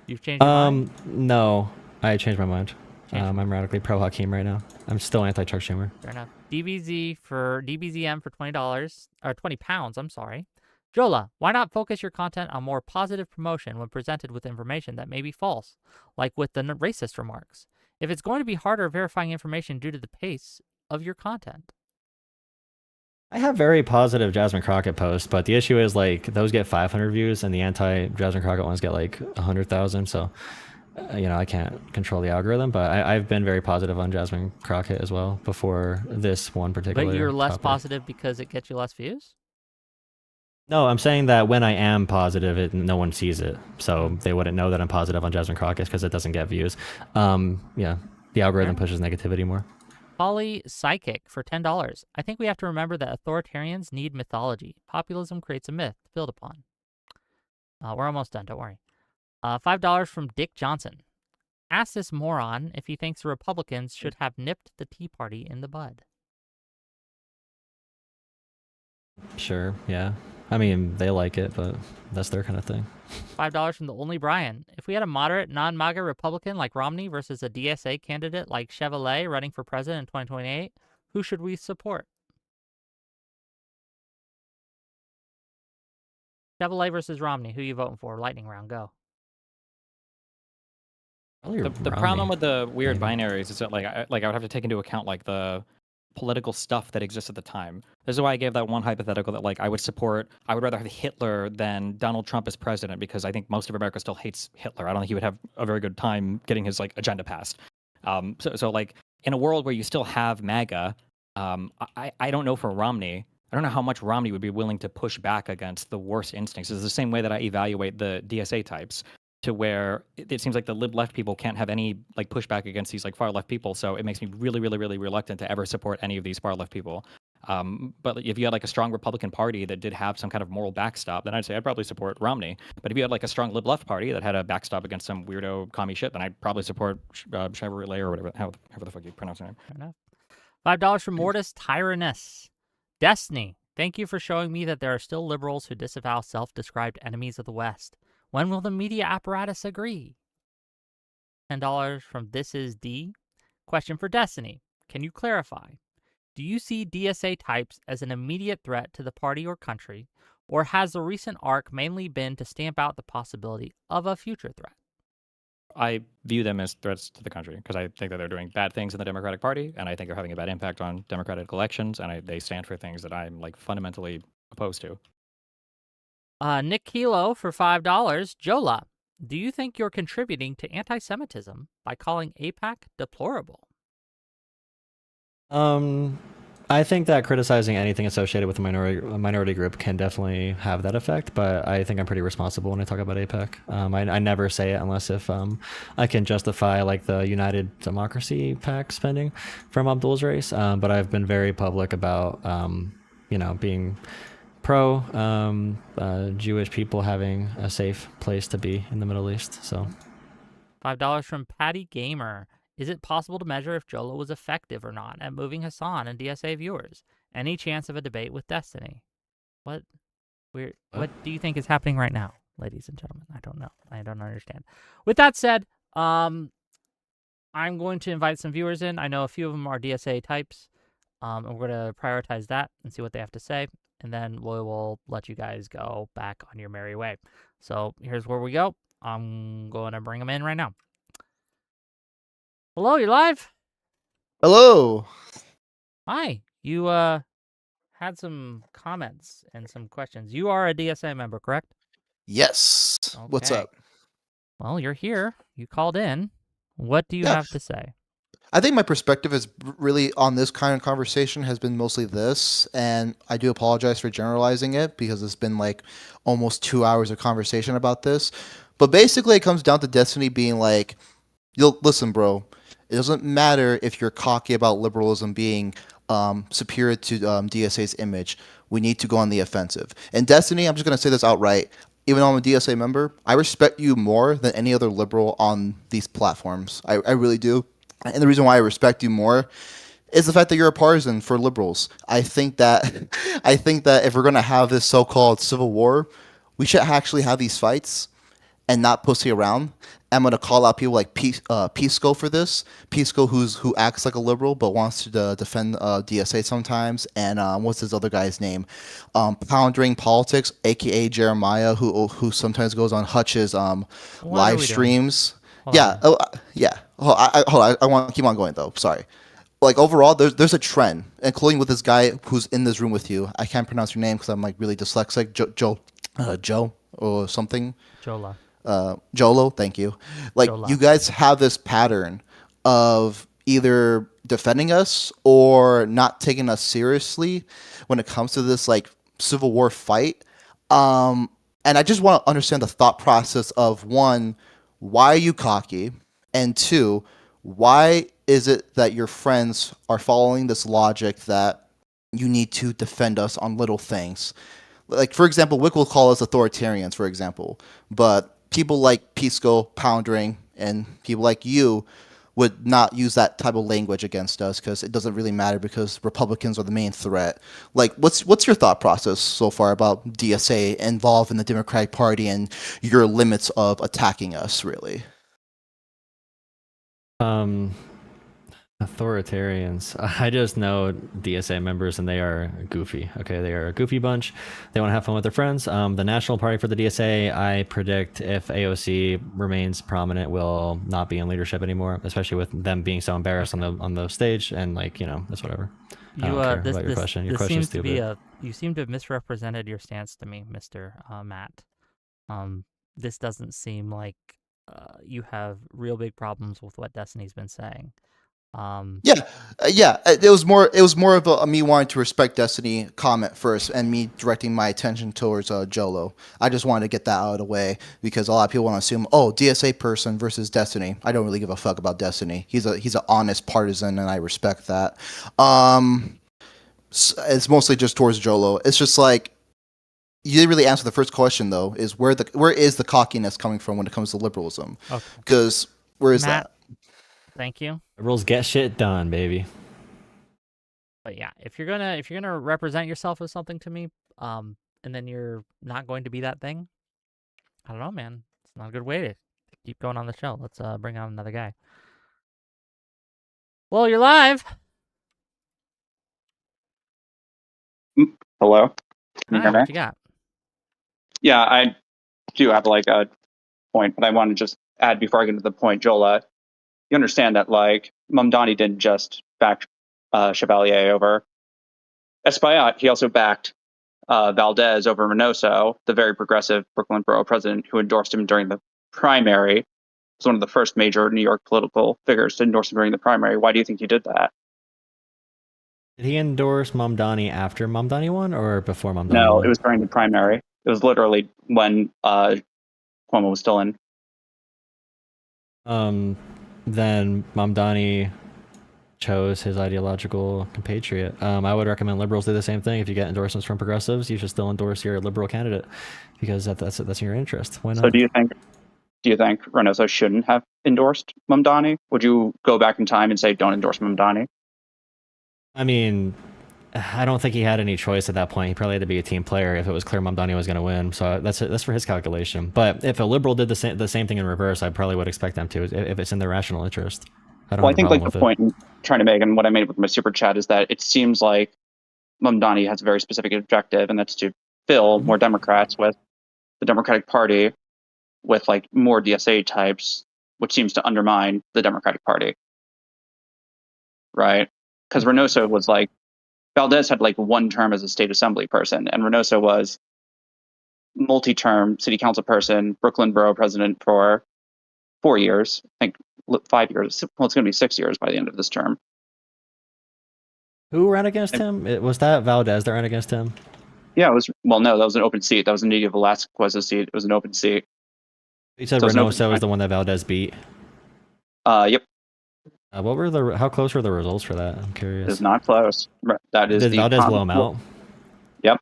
S1: You've changed your mind?
S2: No, I changed my mind.
S1: Changed.
S2: I'm radically pro Hakeem right now. I'm still anti-Chuck Schumer.
S1: Fair enough. DBZM for $20 or 20 pounds. I'm sorry. Jolah, why not focus your content on more positive promotion when presented with information that may be false, like with the racist remarks? If it's going to be harder verifying information due to the pace of your content.
S2: I have very positive Jasmine Crockett posts, but the issue is like those get 500 views and the anti-Jasmine Crockett ones get like 100,000. So, I can't control the algorithm, but I've been very positive on Jasmine Crockett as well before this one particular.
S1: But you're less
S2: topic.
S1: positive because it gets you less views?
S2: No, I'm saying that when I am positive, no one sees it. So they wouldn't know that I'm positive on Jasmine Crockett because it doesn't get views. Yeah, the algorithm pushes negativity more.
S1: Poly Psychic for $10. I think we have to remember that authoritarians need mythology. Populism creates a myth to build upon. We're almost done, don't worry. $5 from Dick Johnson. Ask this moron if he thinks the Republicans should have nipped the Tea Party in the bud.
S2: Sure, yeah. I mean, they like it, but that's their kind of thing.
S1: $5 from the Only Brian. If we had a moderate, non-MAGA Republican like Romney versus a DSA candidate like Chevrolet running for president in 2028, who should we support? Chevrolet versus Romney. Who you voting for? Lightning round, go.
S3: The problem with the weird binaries is that I would have to take into account like the political stuff that exists at the time. This is why I gave that one hypothetical that I would rather have Hitler than Donald Trump as president, because I think most of America still hates Hitler. I don't think he would have a very good time getting his agenda passed. So in a world where you still have MAGA, I don't know for Romney. I don't know how much Romney would be willing to push back against the worst instincts. It's the same way that I evaluate the DSA types, to where it seems like the lib-left people can't have any pushback against these far-left people. So it makes me really, really, really reluctant to ever support any of these far-left people. But if you had a strong Republican Party that did have some kind of moral backstop, then I'd say I'd probably support Romney. But if you had a strong lib-left Party that had a backstop against some weirdo commie shit, then I'd probably support Chevrolet or whatever, however the fuck you pronounce her name.
S1: Fair enough. $5 from Mortis Tyrannus. Destiny, thank you for showing me that there are still liberals who disavow self-described enemies of the West. When will the media apparatus agree? $10 from This Is D. Question for Destiny. Can you clarify? Do you see DSA types as an immediate threat to the party or country, or has the recent arc mainly been to stamp out the possibility of a future threat?
S3: I view them as threats to the country because I think that they're doing bad things in the Democratic Party, and I think they're having a bad impact on democratic elections, and they stand for things that I'm fundamentally opposed to.
S1: Nick Kilo for $5. Jolah, Do you think you're contributing to anti-Semitism by calling AIPAC deplorable?
S2: I think that criticizing anything associated with a minority group can definitely have that effect, but I think I'm pretty responsible when I talk about AIPAC. I never say it unless if I can justify like the United Democracy PAC spending from Abdul's race. But I've been very public about being pro Jewish people having a safe place to be in the Middle East. So
S1: $5 from Patty Gamer. Is it possible to measure if Jolah was effective or not at moving Hassan and DSA viewers? Any chance of a debate with Destiny? What do you think is happening right now, ladies and gentlemen? I don't know. I don't understand. With that said, I'm going to invite some viewers in. I know a few of them are DSA types, and we're going to prioritize that and see what they have to say, and then we will let you guys go back on your merry way. So here's where we go. I'm going to bring them in right now. Hello, you're live?
S11: Hello.
S1: Hi. You had some comments and some questions. You are a DSA member, correct?
S11: Yes. What's
S1: Okay.
S11: up?
S1: Well, you're here. You called in. What do you
S11: Yeah.
S1: have to say?
S11: I think my perspective is really on this kind of conversation has been mostly this, and I do apologize for generalizing it because it's been like almost 2 hours of conversation about this. But basically, it comes down to Destiny being like, listen, bro, it doesn't matter if you're cocky about liberalism being superior to DSA's image. We need to go on the offensive. And Destiny, I'm just going to say this outright. Even though I'm a DSA member, I respect you more than any other liberal on these platforms. I really do. And the reason why I respect you more is the fact that you're a partisan for liberals. I think that if we're going to have this so-called civil war, we should actually have these fights and not pussy around. I'm going to call out people like Pisco for this. Pisco, who acts like a liberal but wants to defend DSA sometimes. And what's his other guy's name? Poundering Politics, a.k.a. Jeremiah, who sometimes goes on Hutch's live streams. Yeah. Hold on. I want to keep on going, though. Sorry. Like, overall, there's a trend, including with this guy who's in this room with you. I can't pronounce your name because I'm, like, really dyslexic. Joe or something.
S1: Jolah.
S11: Jolah, thank you. Like,
S1: Jolah.
S11: You guys have this pattern of either defending us or not taking us seriously when it comes to this, like, civil war fight. And I just want to understand the thought process of, one, why are you cocky? And two, why is it that your friends are following this logic that you need to defend us on little things? Like, for example, Wick will call us authoritarians, for example, but people like Pisco, Poundering, and people like you would not use that type of language against us because it doesn't really matter because Republicans are the main threat. Like, what's your thought process so far about DSA involved in the Democratic Party and your limits of attacking us, really?
S2: Authoritarians. I just know DSA members and they are goofy. Okay, they are a goofy bunch. They want to have fun with their friends. The National Party for the DSA, I predict if AOC remains prominent, will not be in leadership anymore, especially with them being so embarrassed on the stage and like, that's whatever. I don't care about your question. Your question is stupid.
S1: You seem to have misrepresented your stance to me, Mr. Matt. This doesn't seem like you have real big problems with what Destiny's been saying.
S11: It was more of a me wanting to respect Destiny comment first, and me directing my attention towards Jolah. I just wanted to get that out of the way because a lot of people want to assume, DSA person versus Destiny. I don't really give a fuck about Destiny. He's an honest partisan, and I respect that. It's mostly just towards Jolah. It's just like you didn't really answer the first question though. Is where is the cockiness coming from when it comes to liberalism? Because where is
S1: Matt,
S11: that?
S1: Thank you.
S2: Liberals get shit done, baby.
S1: But yeah, if you're gonna represent yourself as something to me, and then you're not going to be that thing, I don't know, man. It's not a good way to keep going on the show. Let's bring on another guy. Well, you're live.
S12: Hello.
S1: Can you hear me? What you got?
S12: Yeah, I do have like a point, but I want to just add before I get into the point, Jolah. You understand that like Mamdani didn't just back Chevalier over Espaillat, he also backed Valdez over Reynoso, the very progressive Brooklyn Borough president who endorsed him during the primary, was one of the first major New York political figures to endorse him during the primary. Why do you think he did that?
S2: Did he endorse Mamdani after Mamdani won or before Mamdani
S12: No,
S2: won?
S12: it was during the primary. It was literally when Cuomo was still in.
S2: Then Mamdani chose his ideological compatriot. I would recommend liberals do the same thing. If you get endorsements from progressives, you should still endorse your liberal candidate because that's in your interest. Why not?
S12: So do you think Reynoso shouldn't have endorsed Mamdani? Would you go back in time and say don't endorse Mamdani?
S2: I mean, I don't think he had any choice at that point. He probably had to be a team player if it was clear Mamdani was going to win. So that's for his calculation. But if a liberal did the same thing in reverse, I probably would expect them to if it's in their rational interest.
S12: I think like the point I'm trying to make, and what I made with my super chat, is that it seems like Mamdani has a very specific objective, and that's to fill more Democrats with the Democratic Party with like more DSA types, which seems to undermine the Democratic Party, right? Because Reynoso was like, Valdez had like one term as a state assembly person, and Reynoso was multi-term city council person, Brooklyn borough president for 4 years, I think 5 years. Well, it's going to be 6 years by the end of this term.
S2: Who ran against him? Was that Valdez that ran against him?
S12: Yeah, it was. Well, no, that was an open seat. That was Nydia Velasquez's seat. It was an open seat.
S2: You said
S12: So
S2: Reynoso was the one that Valdez beat.
S12: Yep.
S2: What were how close were the results for that? I'm curious.
S12: It's not close. That is
S2: Did
S12: the
S2: Valdez blow him out?
S12: Yep.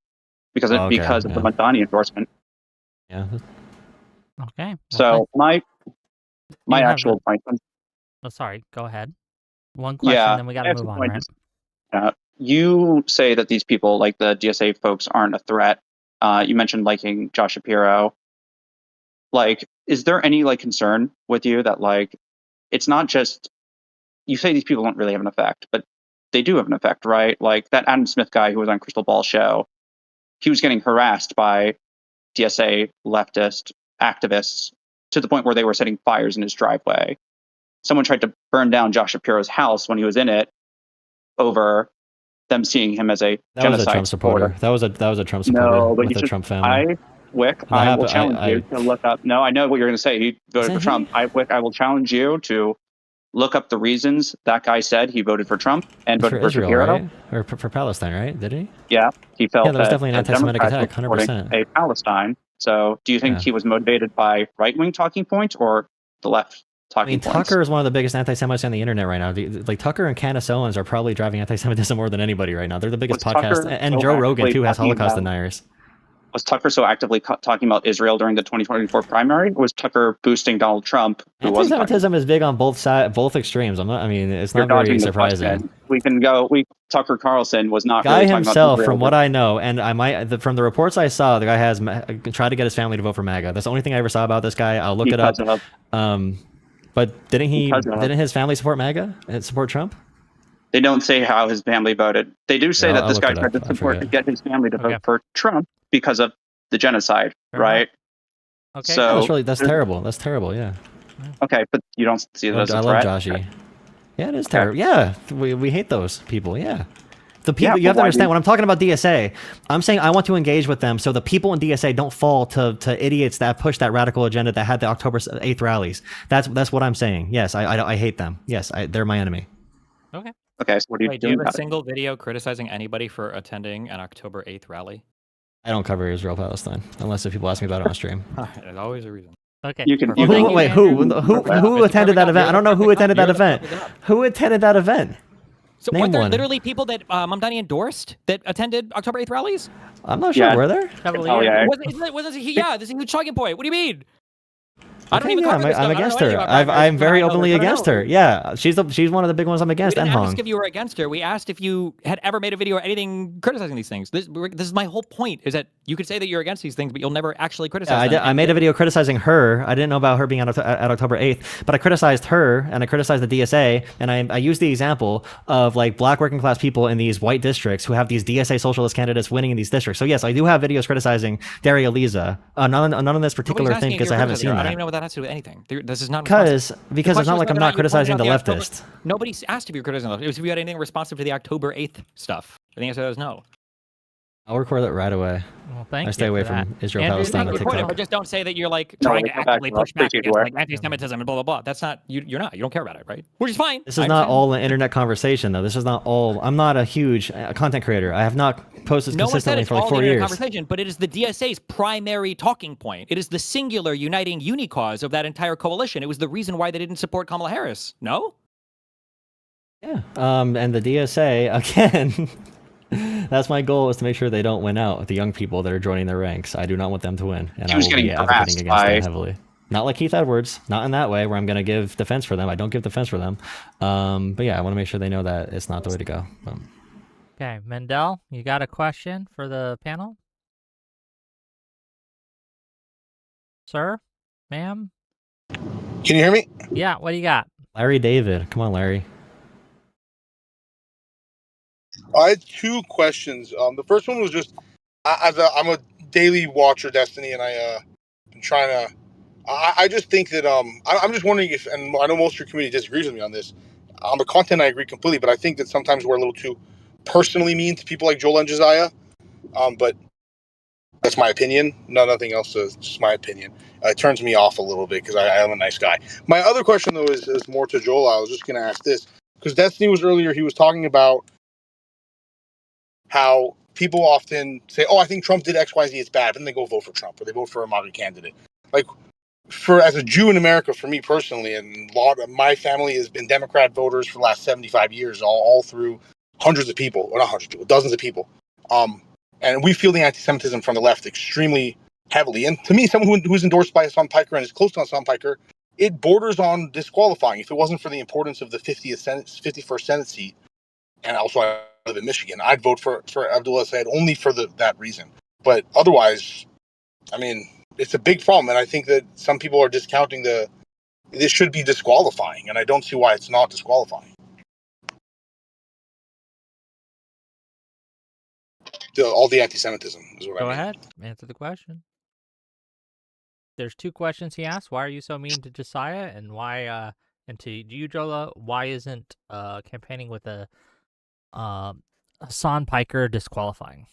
S12: Because of the Mamdani endorsement.
S2: Yeah.
S1: Okay.
S12: So my actual point.
S1: Oh, sorry. Go ahead. One question, then we got to move on, right?
S12: You say that these people, like the DSA folks, aren't a threat. You mentioned liking Josh Shapiro. Like, is there any like concern with you that like it's not just you say these people don't really have an effect, but they do have an effect, right? Like that Adam Smith guy who was on Crystal Ball show, he was getting harassed by DSA leftist activists to the point where they were setting fires in his driveway. Someone tried to burn down Josh Shapiro's house when he was in it over them seeing him as a genocide
S2: was a Trump supporter. That was a Trump supporter
S12: no, but
S2: with the Trump family.
S12: I will challenge you to look up. No, I know what you're going to say. He voted for Trump. I will challenge you to look up the reasons that guy said he voted for Trump and voted for
S2: Israel,
S12: Shapiro.
S2: right? Or for Palestine, right? Did he?
S12: Yeah, he felt
S2: that was definitely an anti-Semitic attack, 100%.
S12: A Palestine. So, do you think he was motivated by right-wing talking points or the left talking points?
S2: Tucker is one of the biggest anti-Semites on the internet right now. Like Tucker and Candace Owens are probably driving anti-Semitism more than anybody right now. They're the biggest podcast, and Joe Rogan too has Holocaust deniers.
S12: Was Tucker so actively talking about Israel during the 2024 primary? Or was Tucker boosting Donald Trump?
S2: Anti-Semitism is big on both extremes. It's not very surprising.
S12: We can go. Tucker Carlson was not.
S2: Guy
S12: really
S2: himself, from what I know, and from the reports I saw, the guy has tried to get his family to vote for MAGA. That's the only thing I ever saw about this guy. I'll look it up. But didn't his family support MAGA and support Trump?
S12: They don't say how his family voted. They do say that this guy tried to get his family to vote for Trump because of the genocide, right?
S1: Okay.
S12: So
S2: that's terrible. That's terrible. Yeah.
S12: Okay, but you don't see that as a
S2: threat?
S12: threat?
S2: I love Joshy. Yeah, it is terrible. Yeah, we hate those people. Yeah. The people, you have to understand when I'm talking about DSA, I'm saying I want to engage with them so the people in DSA don't fall to idiots that push that radical agenda that had the October 8th rallies. That's what I'm saying. Yes, I hate them. Yes, they're my enemy.
S1: Okay.
S12: Okay, so what do you
S13: do you have a single video criticizing anybody for attending an October 8th rally?
S2: I don't cover Israel Palestine unless if people ask me about it on stream.
S13: There's always a reason.
S1: Okay.
S12: You can.
S2: Who attended that event? I don't know who attended that event. Who attended that event?
S13: So weren't there literally people that Mamdani endorsed that attended October 8th rallies?
S2: I'm not sure. Were there?
S12: Oh, yeah.
S13: Wasn't he? Yeah, this is a huge talking point. What do you mean? I don't
S2: Okay,
S13: even
S2: yeah,
S13: cover this stuff.
S2: I'm against her. I'm very openly against her. Yeah, she's one of the big ones I'm against.
S13: We didn't
S2: Enhong.
S13: ask if you were against her. We asked if you had ever made a video or anything criticizing these things. This is my whole point: is that you could say that you're against these things, but you'll never actually criticize them.
S2: I made a video criticizing her. I didn't know about her being at October 8th, but I criticized her and I criticized the DSA, and I used the example of like black working class people in these white districts who have these DSA socialist candidists winning in these districts. So yes, I do have videos criticizing Daria Lisa. None on this particular thing because I haven't seen that.
S13: I don't even know what that has to do with anything. This is not
S2: because it's not like I'm not criticizing the leftist.
S13: Nobody asked if you were criticizing the leftist. It was if you had anything responsive to the October 8th stuff. The answer was no.
S2: I'll record that right away.
S1: Well, thank
S2: I
S1: you
S2: stay away
S1: for that.
S2: from Israel
S1: Andrew,
S2: Palestine
S1: thank
S2: on
S1: you for
S13: Record it,
S2: TikTok.
S13: but just don't say that you're like
S12: No,
S13: trying
S12: they
S13: to
S12: come back
S13: actively
S12: to us.
S13: push back
S12: Please use
S13: against
S12: work.
S13: like anti-Semitism and blah blah blah. That's not you're not. You don't care about it, right? Which is fine.
S2: This is
S13: I
S2: not
S13: understand.
S2: all an internet conversation, though. This is not all. I'm not a huge content creator. I have not posted
S13: No one said
S2: consistently
S13: it's
S2: for like
S13: all
S2: 4
S13: the internet
S2: years.
S13: conversation, but it is the DSA's primary talking point. It is the singular uniting uni-cause of that entire coalition. It was the reason why they didn't support Kamala Harris. No?
S2: Yeah. And the DSA again. That's my goal, is to make sure they don't win out. The young people that are joining their ranks, I do not want them to win, and
S12: He
S2: I
S12: was
S2: will
S12: getting
S2: be advocating
S12: harassed
S2: against
S12: by-
S2: them heavily. Not like Keith Edwards, not in that way, where I'm going to give defense for them. I don't give defense for them. But yeah, I want to make sure they know that it's not the way to go.
S1: Okay, Mendel, you got a question for the panel? Sir? Ma'am?
S14: Can you hear me?
S1: Yeah, what do you got?
S2: Larry David, come on, Larry.
S14: I had two questions. The first one was just, I'm a daily watcher, Destiny, and been trying to. I just think that I'm just wondering if, and I know most of your community disagrees with me on this. On the content, I agree completely, but I think that sometimes we're a little too personally mean to people like Jolah and Josiah. But that's my opinion. Nothing else. It's just my opinion. It turns me off a little bit because I am a nice guy. My other question though is more to Jolah. I was just going to ask this because Destiny was earlier. He was talking about how people often say, "Oh, I think Trump did X, Y, Z. It's bad," but then they go vote for Trump or they vote for a MAGA candidate. Like, as a Jew in America, for me personally, and a lot of my family has been Democrat voters for the last 75 years, all through hundreds of people, or not hundreds of people, dozens of people. And we feel the anti-Semitism from the left extremely heavily. And to me, someone who's endorsed by Hassan Piker and is close to Hassan Piker, it borders on disqualifying. If it wasn't for the importance of the 51st Senate seat, and also I live in Michigan, I'd vote for Abdullah Said only for that reason. But otherwise, I mean, it's a big problem, and I think that some people are discounting this should be disqualifying, and I don't see why it's not disqualifying. All the anti-Semitism is what I mean.
S1: Go ahead, answer the question. There's two questions he asked. Why are you so mean to Josiah, and why, and to you, Jolah, why isn't campaigning with a Hassan Piker disqualifying?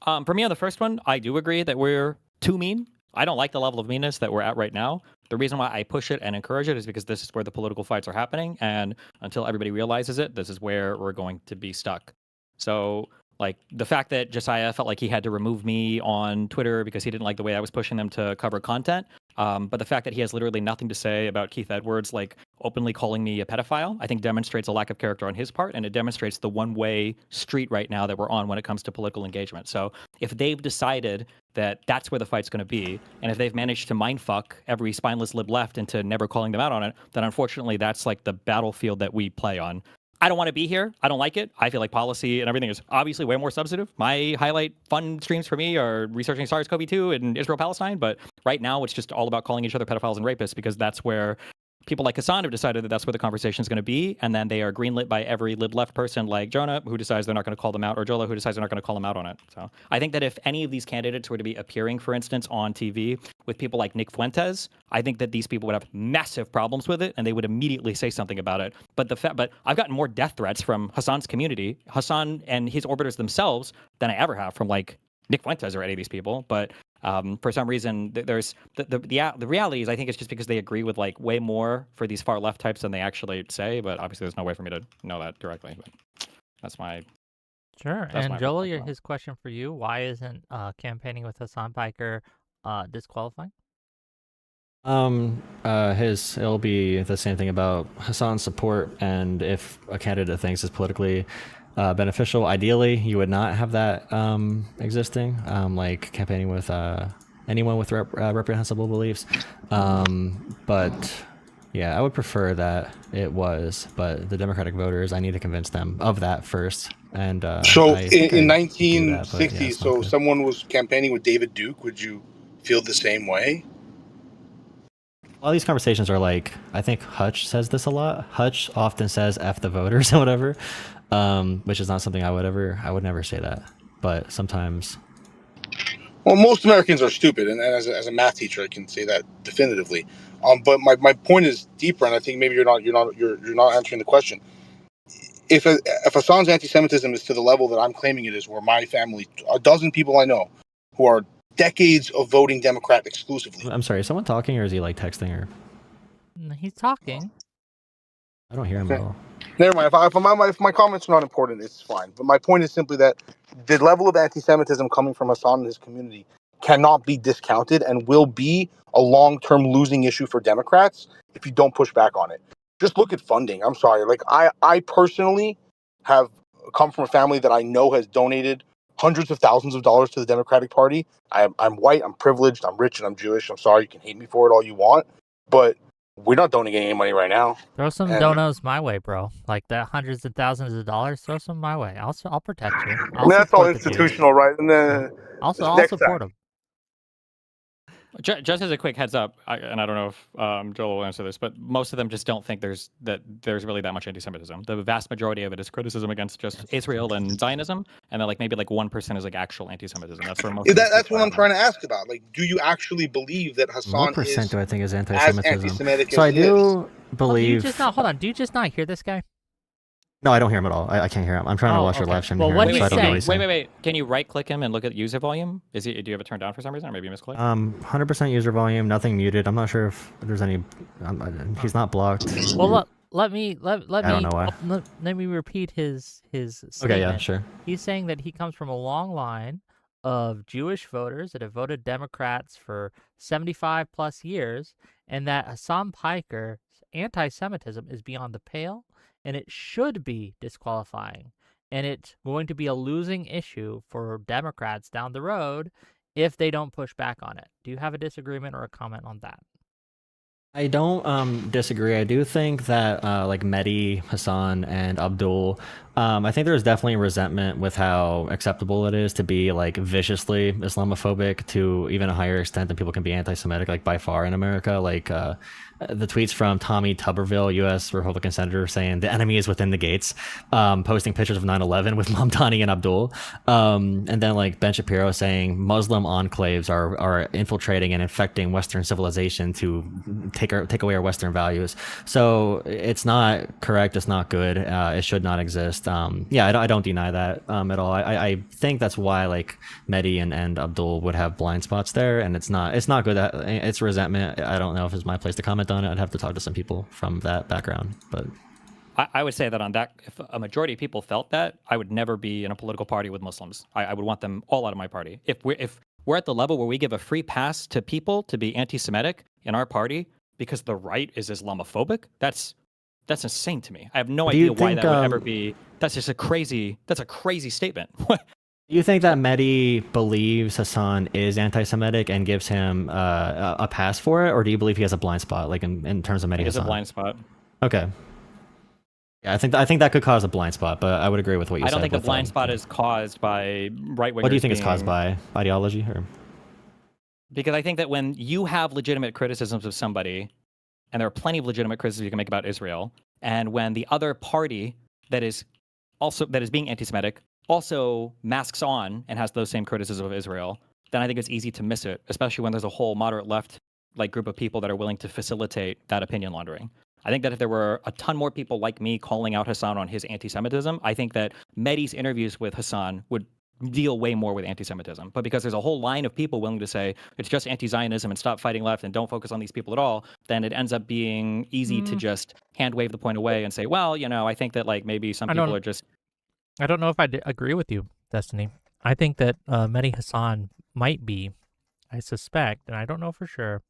S13: For me on the first one, I do agree that we're too mean. I don't like the level of meanness that we're at right now. The reason why I push it and encourage it is because this is where the political fights are happening, and until everybody realizes it, this is where we're going to be stuck. So, like, the fact that Josiah felt like he had to remove me on Twitter because he didn't like the way I was pushing them to cover content, but the fact that he has literally nothing to say about Keith Edwards, like, openly calling me a pedophile, I think demonstrates a lack of character on his part, and it demonstrates the one-way street right now that we're on when it comes to political engagement. So if they've decided that that's where the fight's going to be, and if they've managed to mindfuck every spineless lib left into never calling them out on it, then unfortunately that's like the battlefield that we play on. I don't want to be here. I don't like it. I feel like policy and everything is obviously way more substantive. My highlight fun streams for me are researching SARS-CoV-2 and Israel-Palestine, but right now it's just all about calling each other pedophiles and rapists because that's where people like Hassan have decided that that's where the conversation is going to be, and then they are greenlit by every lib-left person like Jonah, who decides they're not going to call them out, or Jolah, who decides they're not going to call them out on it. So I think that if any of these candidates were to be appearing, for instance, on TV with people like Nick Fuentes, I think that these people would have massive problems with it, and they would immediately say something about it. But but I've gotten more death threats from Hassan's community, Hassan and his orbiters themselves, than I ever have from like Nick Fuentes or any of these people. But for some reason, there's the reality is I think it's just because they agree with like way more for these far left types than they actually say. But obviously, there's no way for me to know that directly. But that's my
S1: Sure.
S13: that's
S1: And
S13: my
S1: Jolah,
S13: perspective.
S1: his question for you: why isn't campaigning with Hassan Piker disqualifying?
S2: It'll be the same thing about Hassan's support, and if a candidate thinks it's politically beneficial, ideally you would not have that existing, like campaigning with anyone with reprehensible beliefs. But yeah, I would prefer that it was, but the Democratic voters, I need to convince them of that first. And
S14: So
S2: I think
S14: in
S2: I do that, but
S14: 1960,
S2: yeah, it's not
S14: so
S2: good.
S14: someone was campaigning with David Duke. Would you feel the same way?
S2: All these conversations are like, I think Hutch says this a lot. Hutch often says "F the voters" or whatever, which is not something I would never say that. But sometimes,
S14: Well, most Americans are stupid, and as a math teacher, I can say that definitively. But my point is deeper, and I think maybe you're not answering the question. if Hassan's anti-Semitism is to the level that I'm claiming it is, where my family, a dozen people I know, who are decades of voting Democrat exclusively.
S2: I'm sorry, is someone talking or is he like texting or?
S1: He's talking.
S2: I don't hear him at all.
S14: Never mind. If my comments are not important, it's fine. But my point is simply that the level of anti-Semitism coming from Hassan and his community cannot be discounted and will be a long-term losing issue for Democrats if you don't push back on it. Just look at funding. I'm sorry. Like I personally have come from a family that I know has donated hundreds of thousands of dollars to the Democratic Party. I'm white, I'm privileged, I'm rich, and I'm Jewish. I'm sorry, you can hate me for it all you want, but we're not donating any money right now.
S1: Throw some donos my way, bro. Like that, hundreds of thousands of dollars. Throw some my way. I'll protect you.
S14: That's all institutional, right? And then
S1: I'll support them.
S13: Just as a quick heads up, and I don't know if Joel will answer this, but most of them just don't think there's really that much anti-Semitism. The vast majority of it is criticism against just Israel and Zionism, and then maybe 1% is actual anti-Semitism. That's where most.
S14: That's what I'm trying to ask about. Like, do you actually believe that Hassan
S2: What percent do I think is
S14: as
S2: anti-Semitism?
S14: anti-Semitic
S2: So
S14: as
S2: I
S14: he is?
S2: do believe.
S1: Hold on. Do you just not hear this guy?
S2: No, I don't hear him at all. I can't hear him. I'm trying to watch your live stream.
S1: Well, what
S2: so I don't know what he's saying.
S13: Wait. Can you right-click him and look at user volume? Do you have it turned down for some reason, or maybe you misclicked?
S2: 100% user volume, nothing muted. I'm not sure if there's any. He's not blocked.
S1: Well, let me
S2: I don't know why.
S1: let me repeat his statement.
S2: Okay, yeah, sure.
S1: He's saying that he comes from a long line of Jewish voters that have voted Democrats for 75 plus years, and that Hassan Piker's anti-Semitism is beyond the pale, and it should be disqualifying, and it's going to be a losing issue for Democrats down the road if they don't push back on it. Do you have a disagreement or a comment on that?
S2: I don't disagree. I do think that like Mehdi, Hassan, and Abdul, I think there's definitely resentment with how acceptable it is to be viciously Islamophobic to even a higher extent than people can be anti-Semitic, by far in America. The tweets from Tommy Tuberville, U.S. Republican senator, saying the enemy is within the gates, posting pictures of 9/11 with Mamdani and Abdul, and then Ben Shapiro saying Muslim enclaves are infiltrating and infecting Western civilization to take away our Western values. So it's not correct. It's not good. It should not exist. I don't deny that at all. I think that's why Mehdi and Abdul would have blind spots there, and it's not good. That it's resentment. I don't know if it's my place to comment on it. I'd have to talk to some people from that background, but
S13: I would say that on that, if a majority of people felt that, I would never be in a political party with Muslims. I would want them all out of my party. If we're at the level where we give a free pass to people to be anti-Semitic in our party because the right is Islamophobic, that's insane to me. I have no idea why that would ever be. That's just a crazy statement.
S2: Do you think that Mehdi believes Hassan is anti-Semitic and gives him a pass for it, or do you believe he has a blind spot, in terms of Mehdi Hassan?
S13: He has a blind spot.
S2: Okay. Yeah, I think that could cause a blind spot, but I would agree with what you said.
S13: I don't think the blind spot is caused by right-wingers.
S2: What do you think it's caused by? Ideology? Or?
S13: Because I think that when you have legitimate criticisms of somebody, and there are plenty of legitimate criticisms you can make about Israel, and when the other party that is being anti-Semitic also masks on and has those same criticisms of Israel, then I think it's easy to miss it, especially when there's a whole moderate left group of people that are willing to facilitate that opinion laundering. I think that if there were a ton more people like me calling out Hassan on his anti-Semitism, I think that Mehdi's interviews with Hassan would deal way more with anti-Semitism. But because there's a whole line of people willing to say it's just anti-Zionism and stop fighting left and don't focus on these people at all, then it ends up being easy to just hand wave the point away and say, well, I think that maybe some people are just...
S1: I don't know if I agree with you, Destiny. I think that Mehdi Hassan might be, I suspect, and I don't know for sure,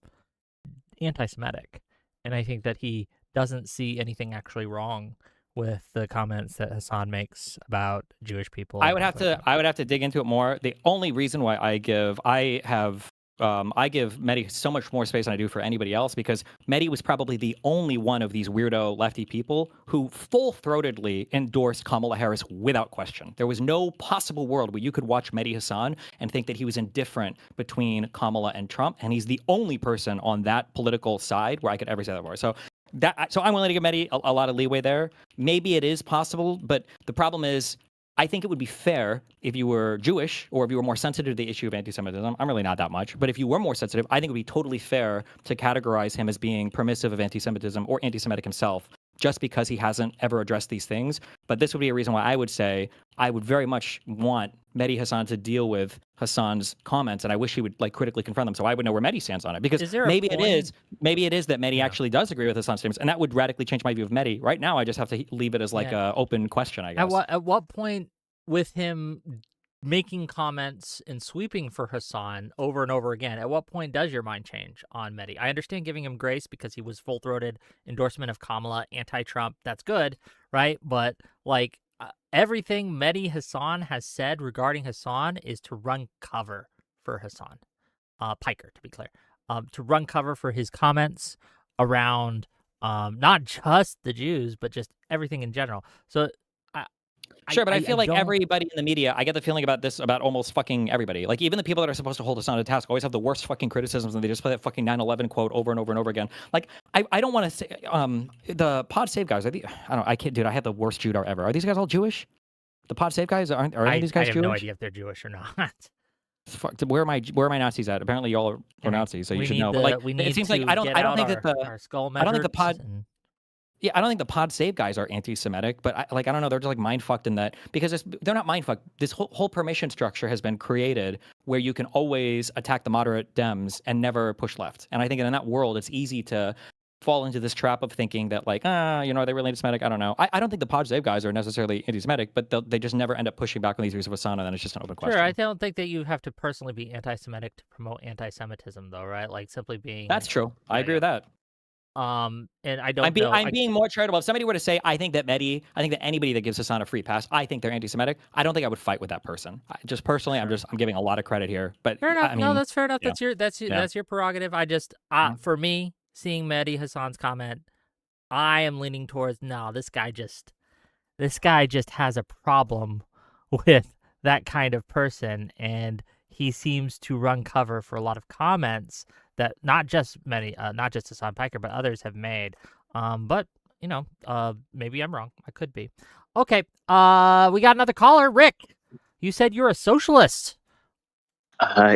S1: anti-Semitic. And I think that he doesn't see anything actually wrong with the comments that Hassan makes about Jewish people.
S13: I would have to dig into it more. The only reason why I give Mehdi so much more space than I do for anybody else, because Mehdi was probably the only one of these weirdo lefty people who full-throatedly endorsed Kamala Harris without question. There was no possible world where you could watch Mehdi Hassan and think that he was indifferent between Kamala and Trump, and he's the only person on that political side where I could ever say that for. So I'm willing to give Mehdi a lot of leeway there. Maybe it is possible, but the problem is, I think it would be fair if you were Jewish or if you were more sensitive to the issue of anti-Semitism. I'm really not that much, but if you were more sensitive, I think it would be totally fair to categorize him as being permissive of anti-Semitism or anti-Semitic himself just because he hasn't ever addressed these things. But this would be a reason why I would say I would very much want Mehdi Hassan to deal with Hassan's comments, and I wish he would like critically confront them so I would know where Mehdi stands on it. Because
S1: Is there a
S13: maybe
S1: point?
S13: it is that Mehdi actually does agree with Hassan's statements, and that would radically change my view of Mehdi. Right now, I just have to leave it as like a open question, I guess.
S1: At what point with him making comments and sweeping for Hassan over and over again, at what point does your mind change on Mehdi? I understand giving him grace because he was full-throated endorsement of Kamala, anti-Trump. That's good, right? But like everything Mehdi Hassan has said regarding Hassan is to run cover for Hassan. Piker, to be clear. To run cover for his comments around not just the Jews, but just everything in general. So
S13: Sure, but I feel like everybody in the media, I get the feeling about this about almost fucking everybody. Like even the people that are supposed to hold us on to task always have the worst fucking criticisms, and they just play that fucking 9/11 quote over and over and over again. Like I don't want to say the Pod Save guys. I don't know. I can't, dude. I had the worst Judah ever. Are these guys all Jewish? The Pod Save guys are any of these guys
S1: I have
S13: Jewish?
S1: no idea if they're Jewish or not.
S13: Where are my Nazis at? Apparently, y'all are Nazis, so you should know.
S1: But
S13: like,
S1: it
S13: seems like I don't think that
S1: our skull
S13: I don't think the
S1: measures
S13: Pod. Yeah, I don't think the Pod Save guys are anti-Semitic, but I don't know. They're just like mind fucked in that because they're not mind fucked. This whole permission structure has been created where you can always attack the moderate Dems and never push left. And I think in that world, it's easy to fall into this trap of thinking that like, are they really anti-Semitic? I don't know. I don't think the Pod Save guys are necessarily anti-Semitic, but they just never end up pushing back on these views of Hassan, and then it's just an open question.
S1: Sure, I don't think that you have to personally be anti-Semitic to promote anti-Semitism, though, right? Like simply being.
S13: That's true. I agree with that.
S1: And I don't.
S13: I'm being more charitable. If somebody were to say, I think that anybody that gives Hassan a free pass, I think they're anti-Semitic. I don't think I would fight with that person. Just personally, I'm giving a lot of credit here. But
S1: fair enough.
S13: I mean,
S1: no, that's fair enough.
S13: Yeah.
S1: That's your prerogative. I just for me, seeing Mehdi Hassan's comment, I am leaning towards no. This guy just has a problem with that kind of person, and he seems to run cover for a lot of comments that not just Hassan Piker, but others have made. But maybe I'm wrong. I could be. Okay. We got another caller, Rick. You said you're a socialist.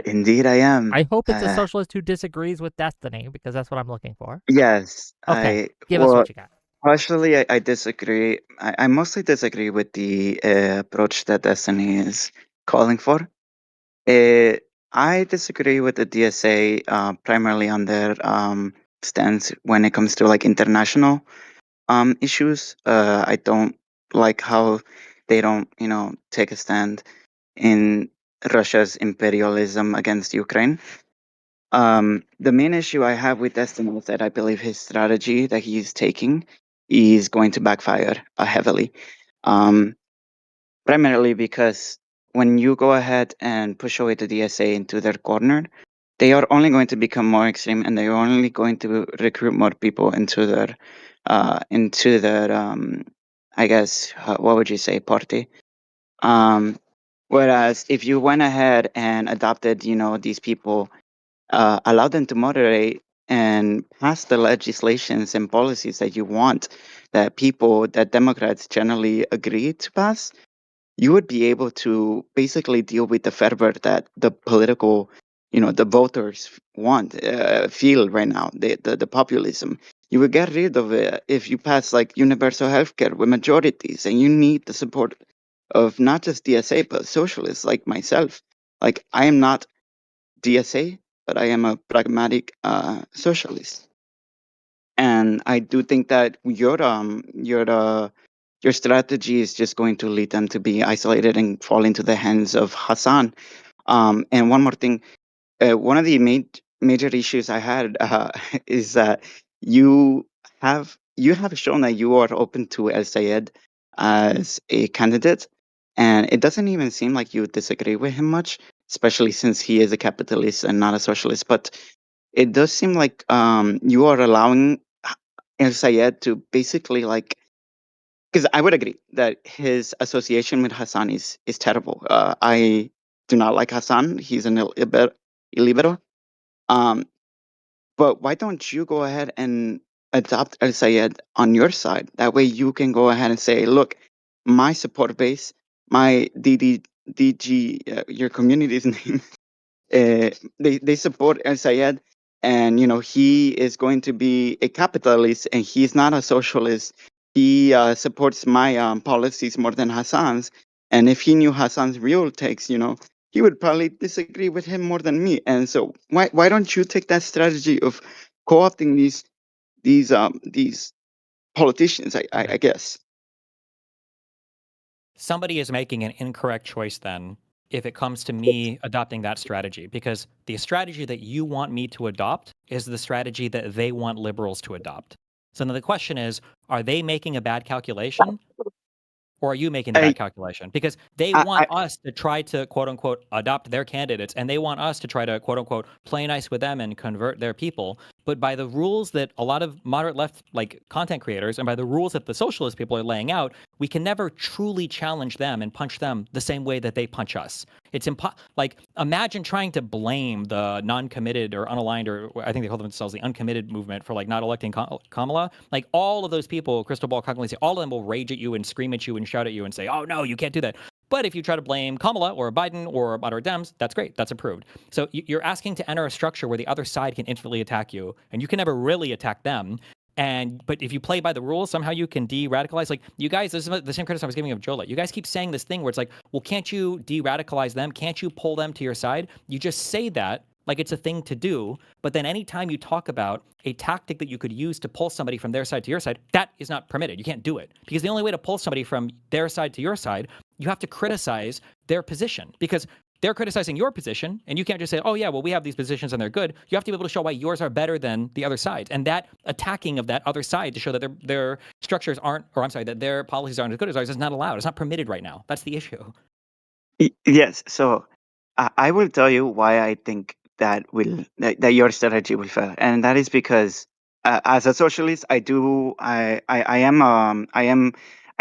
S15: Indeed, I am.
S1: I hope it's a socialist who disagrees with Destiny, because that's what I'm looking for.
S15: Yes.
S1: Okay. Give us what you got.
S15: Partially, I disagree. I mostly disagree with the approach that Destiny is calling for. I disagree with the DSA primarily on their stance when it comes to like international issues. I don't like how they don't, take a stand in Russia's imperialism against Ukraine. The main issue I have with Destiny is that I believe his strategy that he's taking is going to backfire heavily. Primarily because when you go ahead and push away the DSA into their corner, they are only going to become more extreme, and they are only going to recruit more people into their I guess, what would you say, party. Whereas if you went ahead and adopted, these people, allowed them to moderate and pass the legislations and policies that you want, that Democrats generally agree to pass, you would be able to basically deal with the fervor that the political, the voters feel right now, the populism. You would get rid of it if you pass like universal healthcare with majorities, and you need the support of not just DSA, but socialists like myself. Like, I am not DSA, but I am a pragmatic socialist. And I do think that your strategy is just going to lead them to be isolated and fall into the hands of Hassan. And one more thing, one of the major issues I had is that you have shown that you are open to El Sayed as a candidate, and it doesn't even seem like you disagree with him much, especially since he is a capitalist and not a socialist. But it does seem like you are allowing El Sayed to basically like. Because I would agree that his association with Hassan is terrible. I do not like Hassan. He's an illiberal. But why don't you go ahead and adopt El Sayed on your side? That way you can go ahead and say, look, my support base, my DG, your community's name, they support El Sayed, and he is going to be a capitalist, and he's not a socialist. he supports my policies more than Hassan's. And if he knew Hassan's real takes, he would probably disagree with him more than me. And so why don't you take that strategy of co-opting these politicians? I guess.
S13: Somebody is making an incorrect choice then if it comes to me adopting that strategy, because the strategy that you want me to adopt is the strategy that they want liberals to adopt. So now the question is, are they making a bad calculation? Or are you making the bad calculation? Because they want us to try to, quote unquote, adopt their candidates, and they want us to try to, quote unquote, play nice with them and convert their people. But by the rules that a lot of moderate left content creators, and by the rules that the socialist people are laying out, we can never truly challenge them and punch them the same way that they punch us. It's imagine trying to blame the non-committed or unaligned, or I think they call themselves the uncommitted movement for not electing Kamala. All of those people, Crystal Ball, Congolese, all of them will rage at you and scream at you and shout at you and say, "Oh no, you can't do that." But if you try to blame Kamala or Biden or moderate Dems, that's great. That's approved. So you're asking to enter a structure where the other side can instantly attack you, and you can never really attack them. But if you play by the rules, somehow you can de-radicalize. You guys, this is the same criticism I was giving of Jolah. You guys keep saying this thing where it's well, can't you de-radicalize them? Can't you pull them to your side? You just say that like it's a thing to do, but then anytime you talk about a tactic that you could use to pull somebody from their side to your side, that is not permitted. You can't do it, because the only way to pull somebody from their side to your side, you have to criticize their position, because they're criticizing your position, and you can't just say, "Oh yeah, well we have these positions and they're good." You have to be able to show why yours are better than the other side, and that attacking of that other side to show that their structures aren't, or I'm sorry, that their policies aren't as good as ours is not allowed. It's not permitted right now. That's the issue.
S15: Yes. So I will tell you why I think that your strategy will fail, and that is because as a socialist, I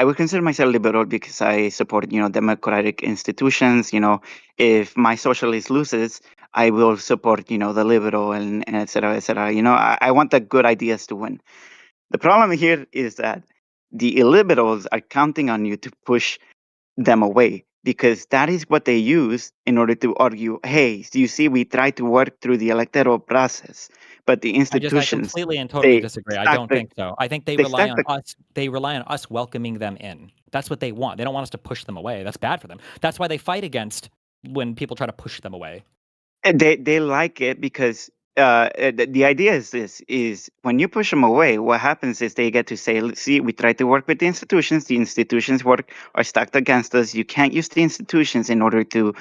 S15: would consider myself liberal because I support democratic institutions. If my socialist loses, I will support the liberal and et cetera, et cetera. I want the good ideas to win. The problem here is that the illiberals are counting on you to push them away, because that is what they use in order to argue, hey, do you see, we try to work through the electoral process, but the
S13: I
S15: institutions,
S13: completely and totally
S15: they
S13: disagree. I
S15: stack
S13: don't
S15: the,
S13: think so. I think they
S15: they
S13: rely
S15: stack
S13: on
S15: the,
S13: us. They rely on us welcoming them in. That's what they want. They don't want us to push them away. That's bad for them. That's why they fight against when people try to push them away.
S15: they like it because the idea is this, is when you push them away, what happens is they get to say, see, we try to work with the institutions are stacked against us, you can't use the institutions in order to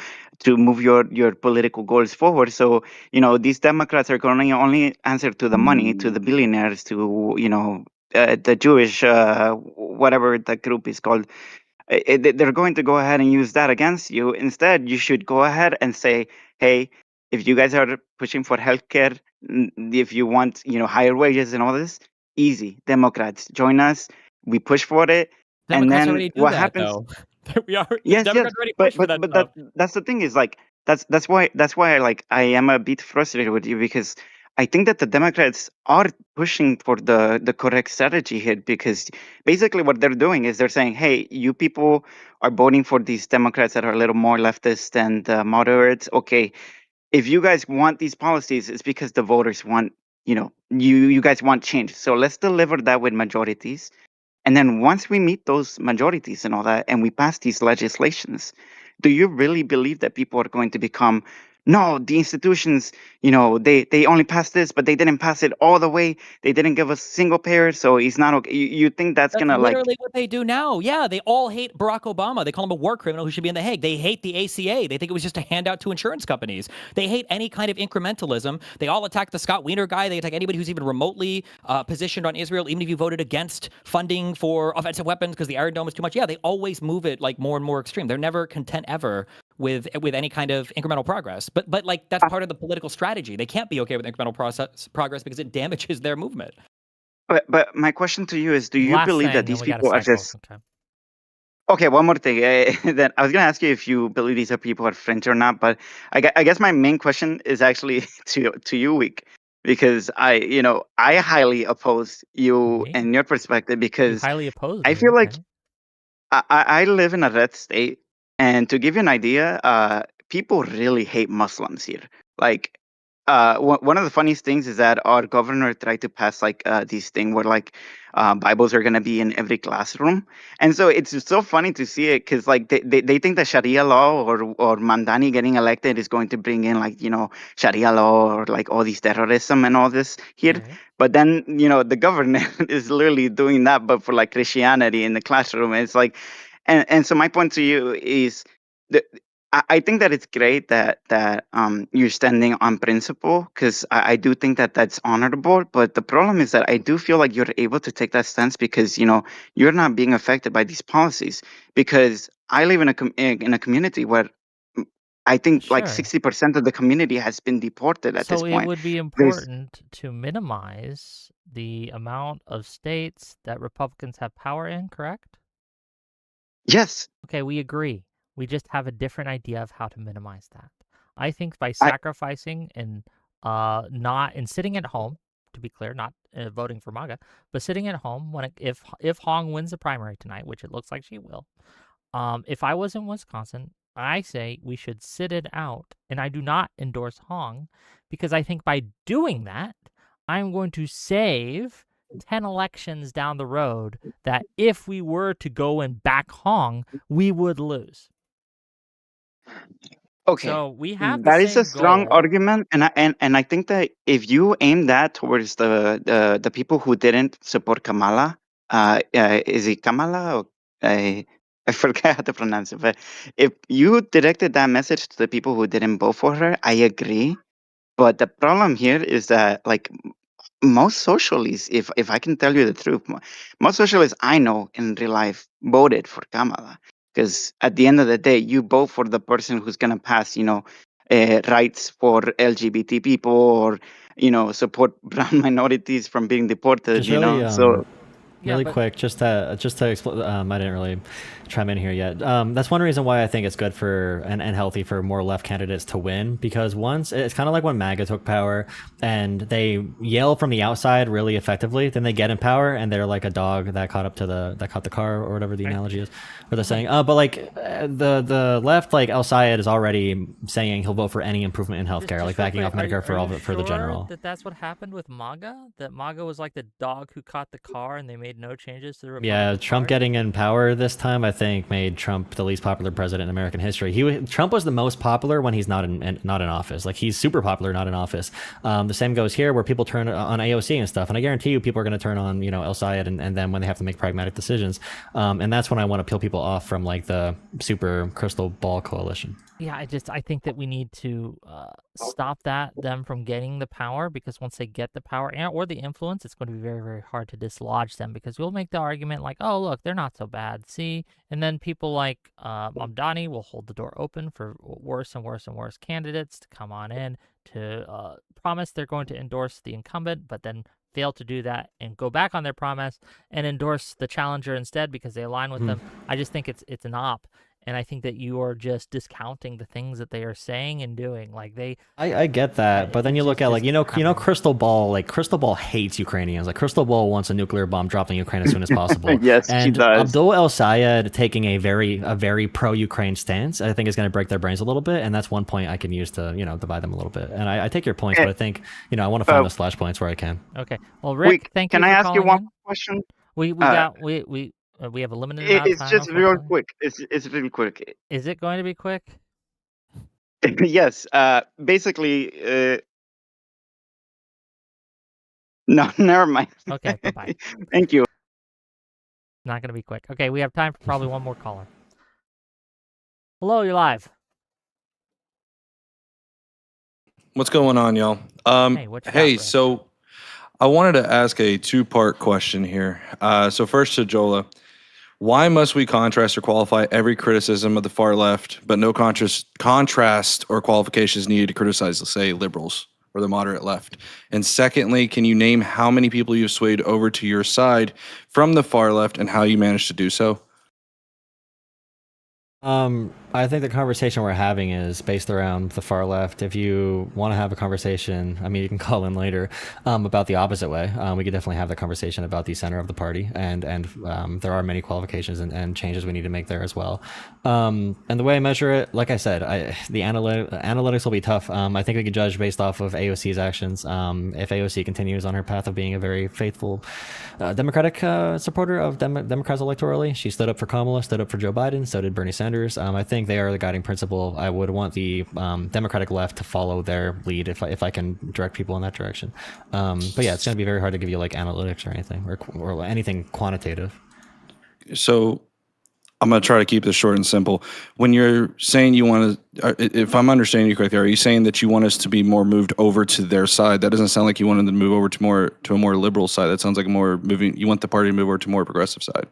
S15: move your political goals forward. So these Democrats are going to only answer to the money, to the billionaires, to the Jewish whatever the group is called. They're going to go ahead and use that against you. Instead, you should go ahead and say, hey, if you guys are pushing for healthcare, if you want, higher wages and all this, easy. Democrats, join us. We push for it. And
S13: Democrats
S15: then
S13: already do
S15: what
S13: that,
S15: happens?
S13: though. The
S15: Yes,
S13: Democrats already
S15: but
S13: push for that
S15: but
S13: stuff.
S15: that's the thing, is that's why I am a bit frustrated with you, because I think that the Democrats are pushing for the correct strategy here, because basically what they're doing is they're saying, hey, you people are voting for these Democrats that are a little more leftist and moderates. Okay, if you guys want these policies, it's because the voters want, you guys want change. So let's deliver that with majorities. And then once we meet those majorities and all that, and we pass these legislations, do you really believe that people are going to become, no, the institutions, they only passed this, but they didn't pass it all the way. They didn't give us single payer, so it's not okay. You think that's
S13: That's
S15: gonna
S13: literally what they do now. Yeah, they all hate Barack Obama. They call him a war criminal who should be in The Hague. They hate the ACA. They think it was just a handout to insurance companies. They hate any kind of incrementalism. They all attack the Scott Wiener guy. They attack anybody who's even remotely positioned on Israel, even if you voted against funding for offensive weapons because the Iron Dome is too much. Yeah, they always move it more and more extreme. They're never content ever with any kind of incremental progress. But that's part of the political strategy. They can't be okay with incremental progress because it damages their movement.
S15: But my question to you is, do you
S1: Last
S15: believe
S1: thing,
S15: that
S1: then
S15: these
S1: we got to
S15: people are
S1: cycle.
S15: just
S1: Okay.
S15: okay? One more thing. Then I was gonna ask you if you believe these are people are fringe or not, but I guess my main question is actually to you, Week, because I highly oppose you
S1: Me?
S15: and your perspective,
S1: You
S15: because
S1: highly oppose
S15: I
S1: me.
S15: feel like
S1: Okay.
S15: I live in a red state, and to give you an idea, people really hate Muslims here. Like, one of the funniest things is that our governor tried to pass like this thing where like Bibles are gonna be in every classroom, and so it's just so funny to see it because like they think that Sharia law or Mandani getting elected is going to bring in like Sharia law or like all these terrorism and all this here, but then the governor is literally doing that, but for like Christianity in the classroom. And it's like, and so my point to you is that I think that it's great that you're standing on principle because I do think that that's honorable. But the problem is that I do feel like you're able to take that stance because you're not being affected by these policies. Because I live in a community where I think like
S1: Sure.
S15: 60% of the community has been deported at this
S1: So it
S15: point.
S1: would be
S15: There's
S1: important to minimize the amount of states that Republicans have power in, correct?
S15: yes.
S1: Okay, we agree. We just have a different idea of how to minimize that. I think by sacrificing and sitting at home, to be clear, not voting for MAGA, but sitting at home if Hong wins the primary tonight, which it looks like she will. If I was in Wisconsin, I say we should sit it out, and I do not endorse Hong because I think by doing that, I'm going to save 10 elections down the road that if we were to go and back Hong, we would lose.
S15: Okay,
S1: So we have
S15: that
S1: the
S15: is a
S1: same
S15: strong
S1: goal.
S15: argument, and I think that if you aim that towards the people who didn't support Kamala, is it Kamala or I forget how to pronounce it, but if you directed that message to the people who didn't vote for her, I agree. But the problem here is that like most socialists, if I can tell you the truth, most socialists I know in real life voted for Kamala because at the end of the day, you vote for the person who's gonna pass, rights for LGBT people or support brown minorities from being deported.
S2: Just really,
S15: So
S2: really quick, just to explain. I didn't really chime in here yet. That's one reason why I think it's good for and healthy for more left candidates to win, because once it's kind of like when MAGA took power and they yell from the outside really effectively, then they get in power and they're like a dog that caught the car or whatever the analogy is, or they're saying, but like the left, like El Sayed is already saying he'll vote for any improvement in healthcare, like backing off Medicare for the general.
S1: That's what happened with MAGA. That MAGA was like the dog who caught the car, and they made no changes to the Republican
S2: Yeah, Trump
S1: Party.
S2: getting in power this time, I think, made Trump the least popular president in American history. Trump was the most popular when he's not in office. Like he's super popular not in office. The same goes here, where people turn on AOC and stuff, and I guarantee you, people are going to turn on El Sayed, and then when they have to make pragmatic decisions, and that's when I want to peel people off from like the super crystal ball coalition.
S1: Yeah, I think that we need to stop them from getting the power, because once they get the power or the influence, it's going to be very, very hard to dislodge them, because we'll make the argument like, oh, look, they're not so bad, see? And then people like Mamdani will hold the door open for worse and worse and worse candidates to come on in to promise they're going to endorse the incumbent, but then fail to do that and go back on their promise and endorse the challenger instead because they align with them. I just think it's an op. And I think that you are just discounting the things that they are saying and doing. Like
S2: I get that, but then you look at like Crystal Ball. Like Crystal Ball hates Ukrainians. Like Crystal Ball wants a nuclear bomb dropped in Ukraine as soon as possible.
S15: Yes,
S2: and
S15: she does.
S2: Abdul El Sayed taking a very pro-Ukraine stance, I think is going to break their brains a little bit, and that's one point I can use to divide them a little bit. And I take your points, but I think I want to find the slash points where I can.
S1: Okay. Well, Rick, thank you.
S15: Can I ask you one question?
S1: We have a limited amount of time.
S15: It's just real quick. It's really quick.
S1: Is it going to be quick?
S15: Yes. Basically, no, never mind.
S1: Okay, bye-bye.
S15: Thank you.
S1: Not going to be quick. Okay, we have time for probably one more caller. Hello, you're live.
S16: What's going on, y'all? Hey, so I wanted to ask a two-part question here. So first to Jolah. Why must we contrast or qualify every criticism of the far left, but no contrast or qualifications needed to criticize, let's say, liberals or the moderate left? And secondly, can you name how many people you've swayed over to your side from the far left and how you managed to do so?
S2: I think the conversation we're having is based around the far left. If you want to have a conversation, I mean, you can call in later about the opposite way. We could definitely have the conversation about the center of the party, and there are many qualifications and changes we need to make there as well. And the way I measure it, like I said, the analytics will be tough. I think we could judge based off of AOC's actions. If AOC continues on her path of being a very faithful Democratic supporter of Democrats electorally, she stood up for Kamala, stood up for Joe Biden, so did Bernie Sanders. I think they are the guiding principle. I would want the Democratic left to follow their lead if I can direct people in that direction. But yeah, it's going to be very hard to give you like analytics or anything or anything quantitative.
S16: So I'm going to try to keep this short and simple. When you're saying you want to, if I'm understanding you correctly, are you saying that you want us to be more moved over to their side? That doesn't sound like you want them to move over to a more liberal side. That sounds like you want the party to move over to a more progressive side.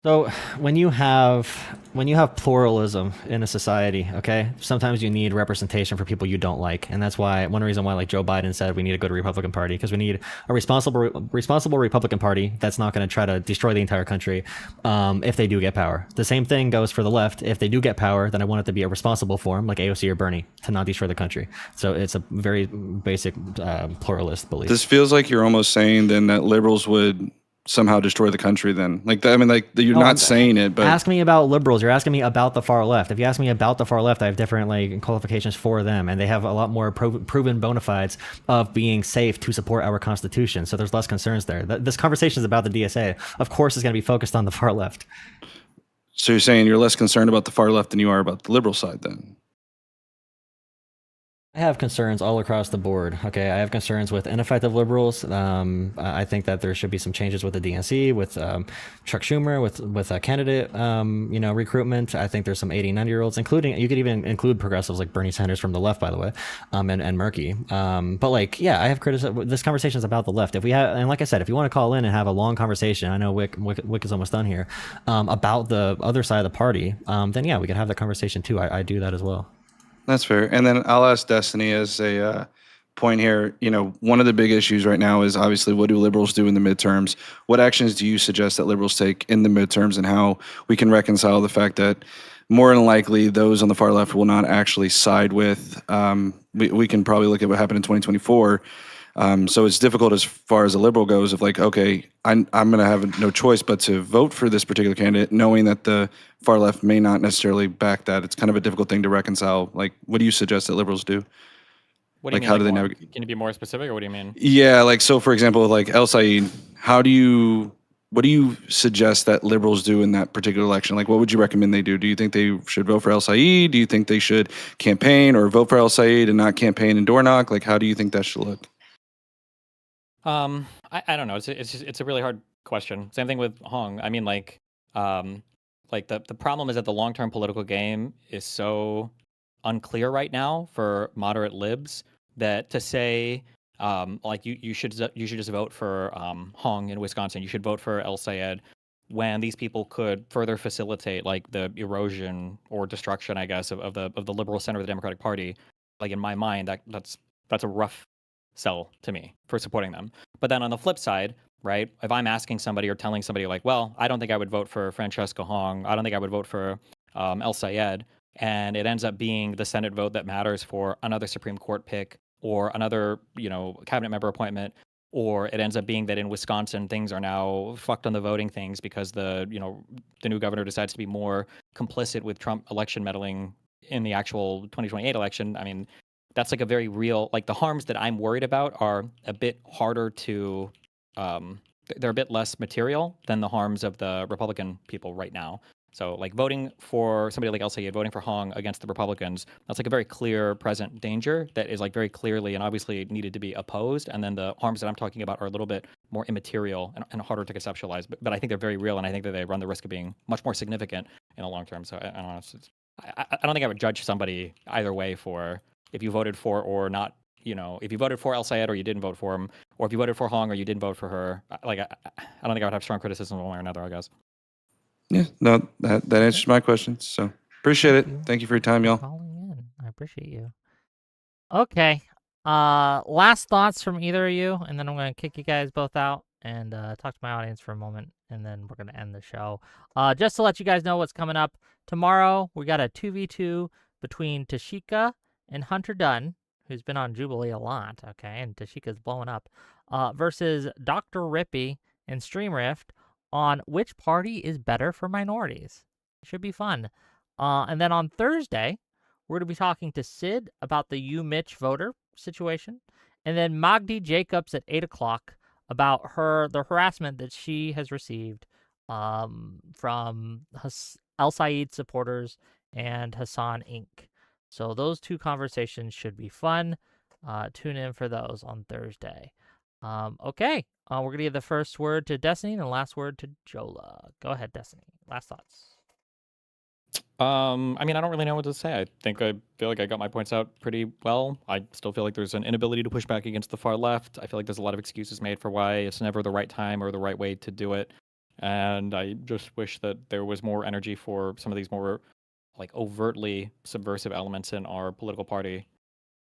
S2: So when you have pluralism in a society, okay, sometimes you need representation for people you don't like, and that's why one reason why like Joe Biden said we need a good Republican Party, because we need a responsible Republican Party that's not going to try to destroy the entire country if they do get power. The same thing goes for the left. If they do get power, then I want it to be a responsible form like AOC or Bernie to not destroy the country. So it's a very basic pluralist belief.
S16: This feels like you're almost saying then that liberals would somehow destroy the country then. You're not saying it, but
S2: ask me about liberals. You're asking me about the far left. If you ask me about the far left, I have different like qualifications for them, and they have a lot more proven bona fides of being safe to support our Constitution. So there's less concerns there. This conversation is about the DSA. Of course, it's going to be focused on the far left.
S16: So you're saying you're less concerned about the far left than you are about the liberal side then?
S2: I have concerns all across the board. Okay, I have concerns with ineffective liberals. I think that there should be some changes with the DNC, with Chuck Schumer, with a candidate, recruitment. I think there's some 80, 90-year-olds, including, you could even include progressives like Bernie Sanders from the left, by the way, and Murky. But like, yeah, I have criticism. This conversation is about the left. If we have, and like I said, if you want to call in and have a long conversation, I know Wick is almost done here, about the other side of the party, then yeah, we can have that conversation too. I do that as well.
S16: That's fair. And then I'll ask Destiny as a point here. One of the big issues right now is obviously what do liberals do in the midterms? What actions do you suggest that liberals take in the midterms, and how we can reconcile the fact that more than likely those on the far left will not actually side with, we can probably look at what happened in 2024. So it's difficult as far as a liberal goes of like, okay, I'm going to have no choice but to vote for this particular candidate, knowing that the far left may not necessarily back that. It's kind of a difficult thing to reconcile. Like, what do you suggest that liberals do?
S13: What do you mean? How do they navigate? Can you be more specific, or what do you mean?
S16: Yeah, like, so for example, like El Said, what do you suggest that liberals do in that particular election? Like, what would you recommend they do? Do you think they should vote for El Said? Do you think they should campaign or vote for El Said and not campaign and door knock? Like, how do you think that should look?
S13: I don't know. It's a really hard question. Same thing with Hong. I mean, the problem is that the long-term political game is so unclear right now for moderate libs that to say you should just vote for Hong in Wisconsin, you should vote for El Sayed, when these people could further facilitate like the erosion or destruction, I guess, of the liberal center of the Democratic Party. Like, in my mind, that's a rough sell to me for supporting them. But then on the flip side, right, if I'm asking somebody or telling somebody like, well, I don't think I would vote for Francesca Hong, I don't think I would vote for El Sayed, and it ends up being the Senate vote that matters for another Supreme Court pick or another, cabinet member appointment, or it ends up being that in Wisconsin things are now fucked on the voting things because the new governor decides to be more complicit with Trump election meddling in the actual 2028 election. I mean, that's like a very real, like, the harms that I'm worried about are a bit harder to, they're a bit less material than the harms of the Republican people right now. So like voting for somebody like El Sayed, voting for Hong against the Republicans, that's like a very clear present danger that is like very clearly and obviously needed to be opposed. And then the harms that I'm talking about are a little bit more immaterial and harder to conceptualize, but I think they're very real, and I think that they run the risk of being much more significant in the long term. So I don't know. I don't think I would judge somebody either way for if you voted for or not, if you voted for El Sayed or you didn't vote for him, or if you voted for Hong or you didn't vote for her. Like, I don't think I would have strong criticism one way or another, I guess.
S16: Yeah, no, that answers my questions. So appreciate it. Thank you for your time, y'all.
S1: Calling in. I appreciate you. Okay. Last thoughts from either of you, and then I'm going to kick you guys both out. and talk to my audience for a moment, and then we're going to end the show. Just to let you guys know what's coming up tomorrow, we got a 2v2 between Tashika and Hunter Dunn, who's been on Jubilee a lot, okay, and Tashika's blowing up, versus Dr. Rippy and Streamrift on which party is better for minorities. Should be fun. And then on Thursday, we're going to be talking to Sid about the U-Mitch voter situation, and then Magdi Jacobs at 8 o'clock about the harassment that she has received from El Said supporters and Hassan Inc. So those two conversations should be fun. Tune in for those on Thursday. Okay, we're going to give the first word to Destiny and the last word to Jolah. Go ahead, Destiny. Last thoughts.
S13: I mean, I don't really know what to say. I feel like I got my points out pretty well. I still feel like there's an inability to push back against the far left. I feel like there's a lot of excuses made for why it's never the right time or the right way to do it. And I just wish that there was more energy for some of these more like overtly subversive elements in our political party.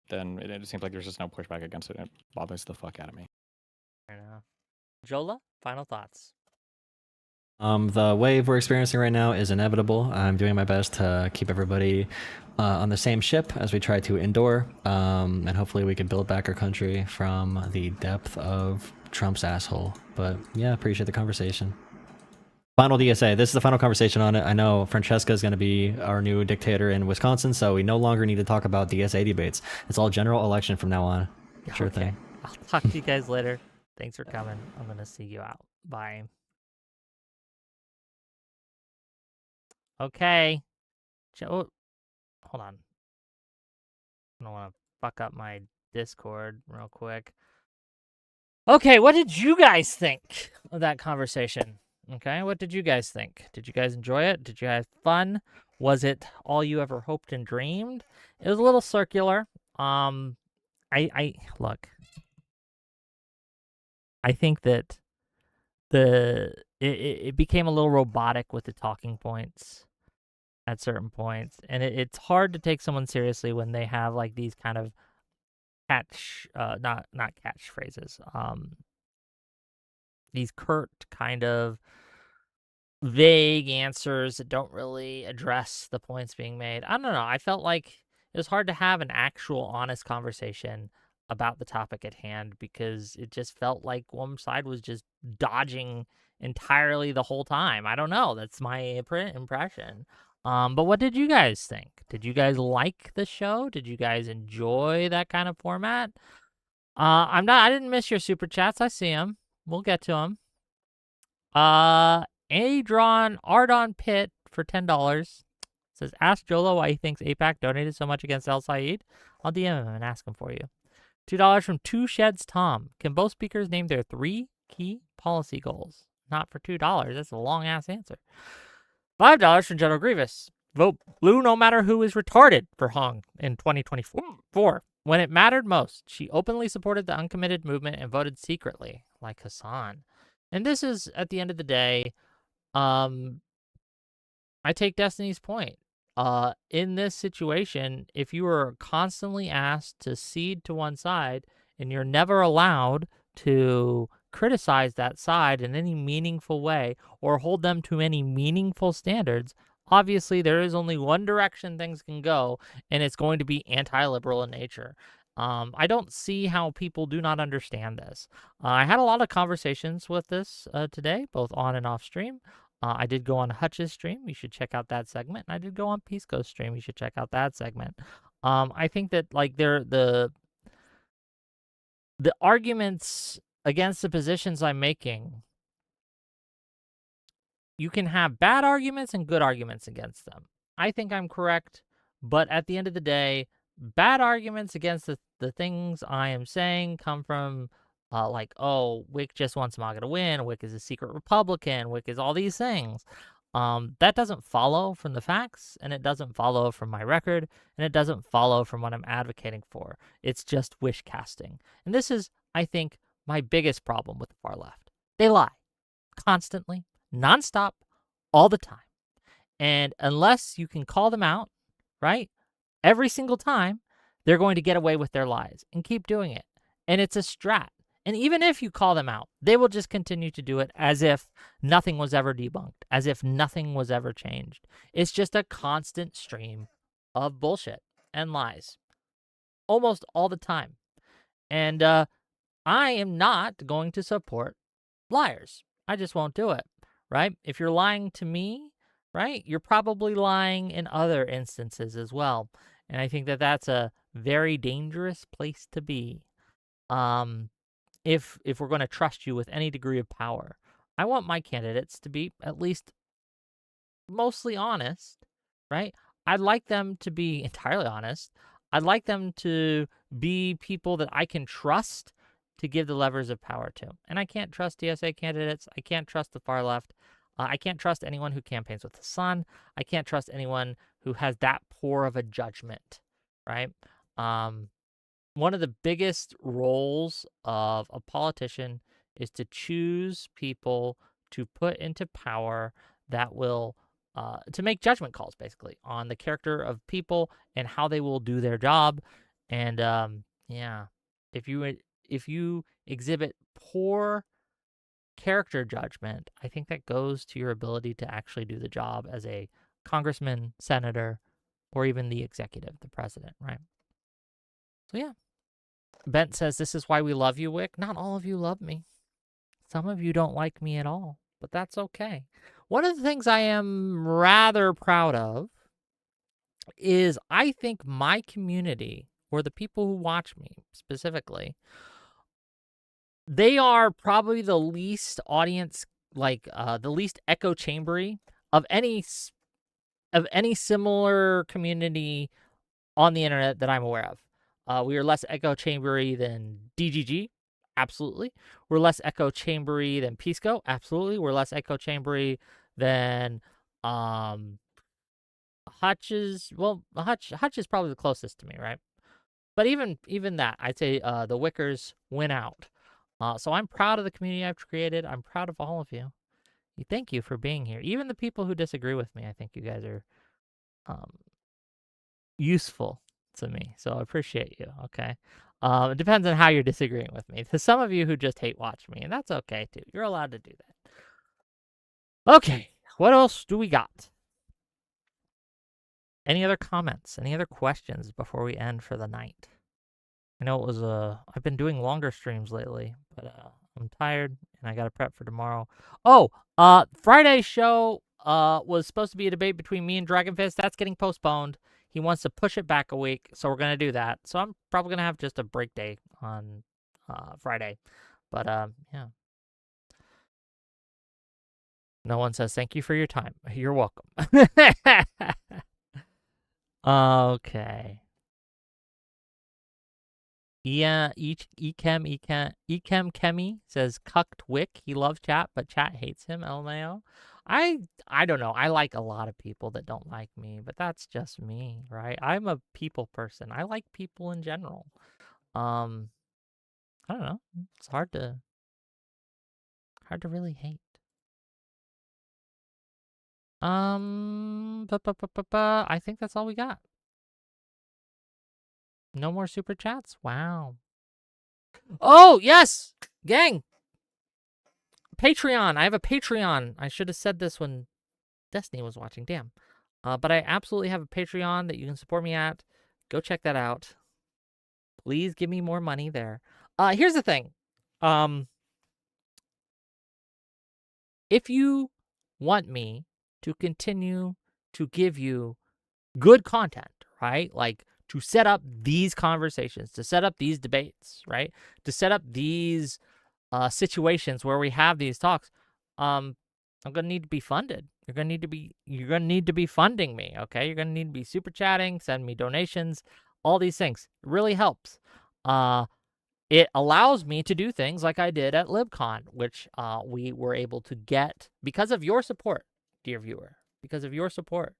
S13: Then it seems like there's just no pushback against it. It bothers the fuck out of me.
S1: Fair enough. Jolah, final thoughts.
S2: The wave we're experiencing right now is inevitable. I'm doing my best to keep everybody on the same ship as we try to endure, and hopefully we can build back our country from the depth of Trump's asshole. But yeah, appreciate the conversation. Final DSA. This is the final conversation on it. I know Francesca is going to be our new dictator in Wisconsin, so we no longer need to talk about DSA debates. It's all general election from now on. Sure thing.
S1: I'll talk to you guys later. Thanks for coming. I'm going to see you out. Bye. Okay. Hold on. I don't want to fuck up my Discord real quick. Okay, what did you guys think of that conversation? Okay, what did you guys think? Did you guys enjoy it? Did you have fun? Was it all you ever hoped and dreamed? It was a little circular. Look. I think that it became a little robotic with the talking points at certain points, and it's hard to take someone seriously when they have like these kind of not catchphrases, these curt kind of vague answers that don't really address the points being made. I don't know. I felt like it was hard to have an actual honest conversation about the topic at hand because it just felt like one side was just dodging entirely the whole time. I don't know. That's my impression. But what did you guys think? Did you guys like the show? Did you guys enjoy that kind of format? I didn't miss your super chats. I see them. We'll get to them. Ardon Pitt for $10 says, ask Jolah why he thinks AIPAC donated so much against El Said. I'll DM him and ask him for you. $2 from Two Sheds Tom. Can both speakers name their 3 key policy goals? Not for $2. That's a long-ass answer. $5 from General Grievous. Vote blue no matter who is retarded for Hong in 2024. When it mattered most, she openly supported the uncommitted movement and voted secretly, like Hassan. And this is, at the end of the day, I take Destiny's point. In this situation, if you are constantly asked to cede to one side and you're never allowed to criticize that side in any meaningful way or hold them to any meaningful standards, obviously there is only one direction things can go, and it's going to be anti-liberal in nature. I don't see how people do not understand this. I had a lot of conversations with this today, both on and off stream. I did go on Hutch's stream. You should check out that segment. And I did go on Pisco's stream. You should check out that segment. I think that like the arguments against the positions I'm making, you can have bad arguments and good arguments against them. I think I'm correct, but at the end of the day, bad arguments against the things I am saying come from like, oh, Wick just wants MAGA to win. Wick is a secret Republican. Wick is all these things. That doesn't follow from the facts, and it doesn't follow from my record, and it doesn't follow from what I'm advocating for. It's just wish casting. And this is, I think, my biggest problem with the far left. They lie constantly, nonstop, all the time. And unless you can call them out, right, every single time, they're going to get away with their lies and keep doing it. And it's a strat. And even if you call them out, they will just continue to do it as if nothing was ever debunked, as if nothing was ever changed. It's just a constant stream of bullshit and lies almost all the time. And I am not going to support liars. I just won't do it, right? If you're lying to me, right, you're probably lying in other instances as well. And I think that that's a very dangerous place to be. If we're going to trust you with any degree of power, I want my candidates to be at least mostly honest, right? I'd like them to be entirely honest. I'd like them to be people that I can trust to give the levers of power to. And I can't trust DSA candidates. I can't trust the far left. I can't trust anyone who campaigns with the sun. I can't trust anyone who has that poor of a judgment, right? One of the biggest roles of a politician is to choose people to put into power that will, to make judgment calls, basically, on the character of people and how they will do their job. And yeah, if you exhibit poor character judgment, I think that goes to your ability to actually do the job as a congressman, senator, or even the executive, the president, right? So yeah. Bent says, this is why we love you, Wick. Not all of you love me. Some of you don't like me at all, but that's okay. One of the things I am rather proud of is I think my community, or the people who watch me specifically, they are probably the least audience, the least echo chambery of any similar community on the internet that I'm aware of. We are less echo chambery than DGG, absolutely. We're less echo chambery than Pisco, absolutely. We're less echo chambery than Hutch's. Well, Hutch is probably the closest to me, right? But even that, I'd say the Wickers win out. So I'm proud of the community I've created. I'm proud of all of you. Thank you for being here. Even the people who disagree with me, I think you guys are useful to me. So I appreciate you, okay? It depends on how you're disagreeing with me. To some of you who just hate watch me, and that's okay too. You're allowed to do that. Okay, what else do we got? Any other comments? Any other questions before we end for the night? I know it was I've been doing longer streams lately, but I'm tired and I got to prep for tomorrow. Oh, Friday's show was supposed to be a debate between me and Dragon Fist. That's getting postponed. He wants to push it back a week, so we're going to do that. So I'm probably going to have just a break day on Friday. But yeah. No one says thank you for your time. You're welcome. Okay. Yeah, Ekem Kemi says cucked Wick. He loves chat, but chat hates him. LMAO. I don't know. I like a lot of people that don't like me, but that's just me, right? I'm a people person. I like people in general. I don't know. It's hard to really hate. I think that's all we got. No more super chats? Wow. Oh, yes! Gang! Patreon. I have a Patreon. I should have said this when Destiny was watching. Damn. But I absolutely have a Patreon that you can support me at. Go check that out. Please give me more money there. Here's the thing. If you want me to continue to give you good content, right? Like to set up these conversations, to set up these debates, right? To set up these situations where we have these talks, I'm gonna need to be funded. You're gonna need to be funding me, okay? You're gonna need to be super chatting, send me donations, all these things. It really helps. It allows me to do things like I did at LibCon, which we were able to get because of your support, dear viewer. Because of your support,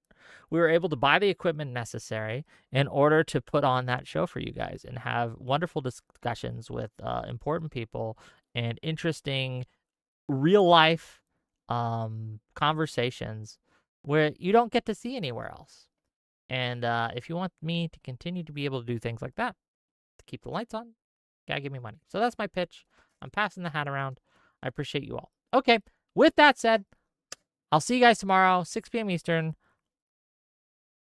S1: we were able to buy the equipment necessary in order to put on that show for you guys and have wonderful discussions with important people and interesting real-life conversations where you don't get to see anywhere else. And if you want me to continue to be able to do things like that, to keep the lights on, gotta give me money. So that's my pitch. I'm passing the hat around. I appreciate you all. Okay, with that said, I'll see you guys tomorrow, 6 p.m. Eastern,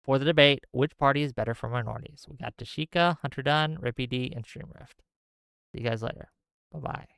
S1: for the debate, which party is better for minorities. We got Dashika, Hunter Dunn, Rippy D, and Stream Rift. See you guys later. Bye-bye.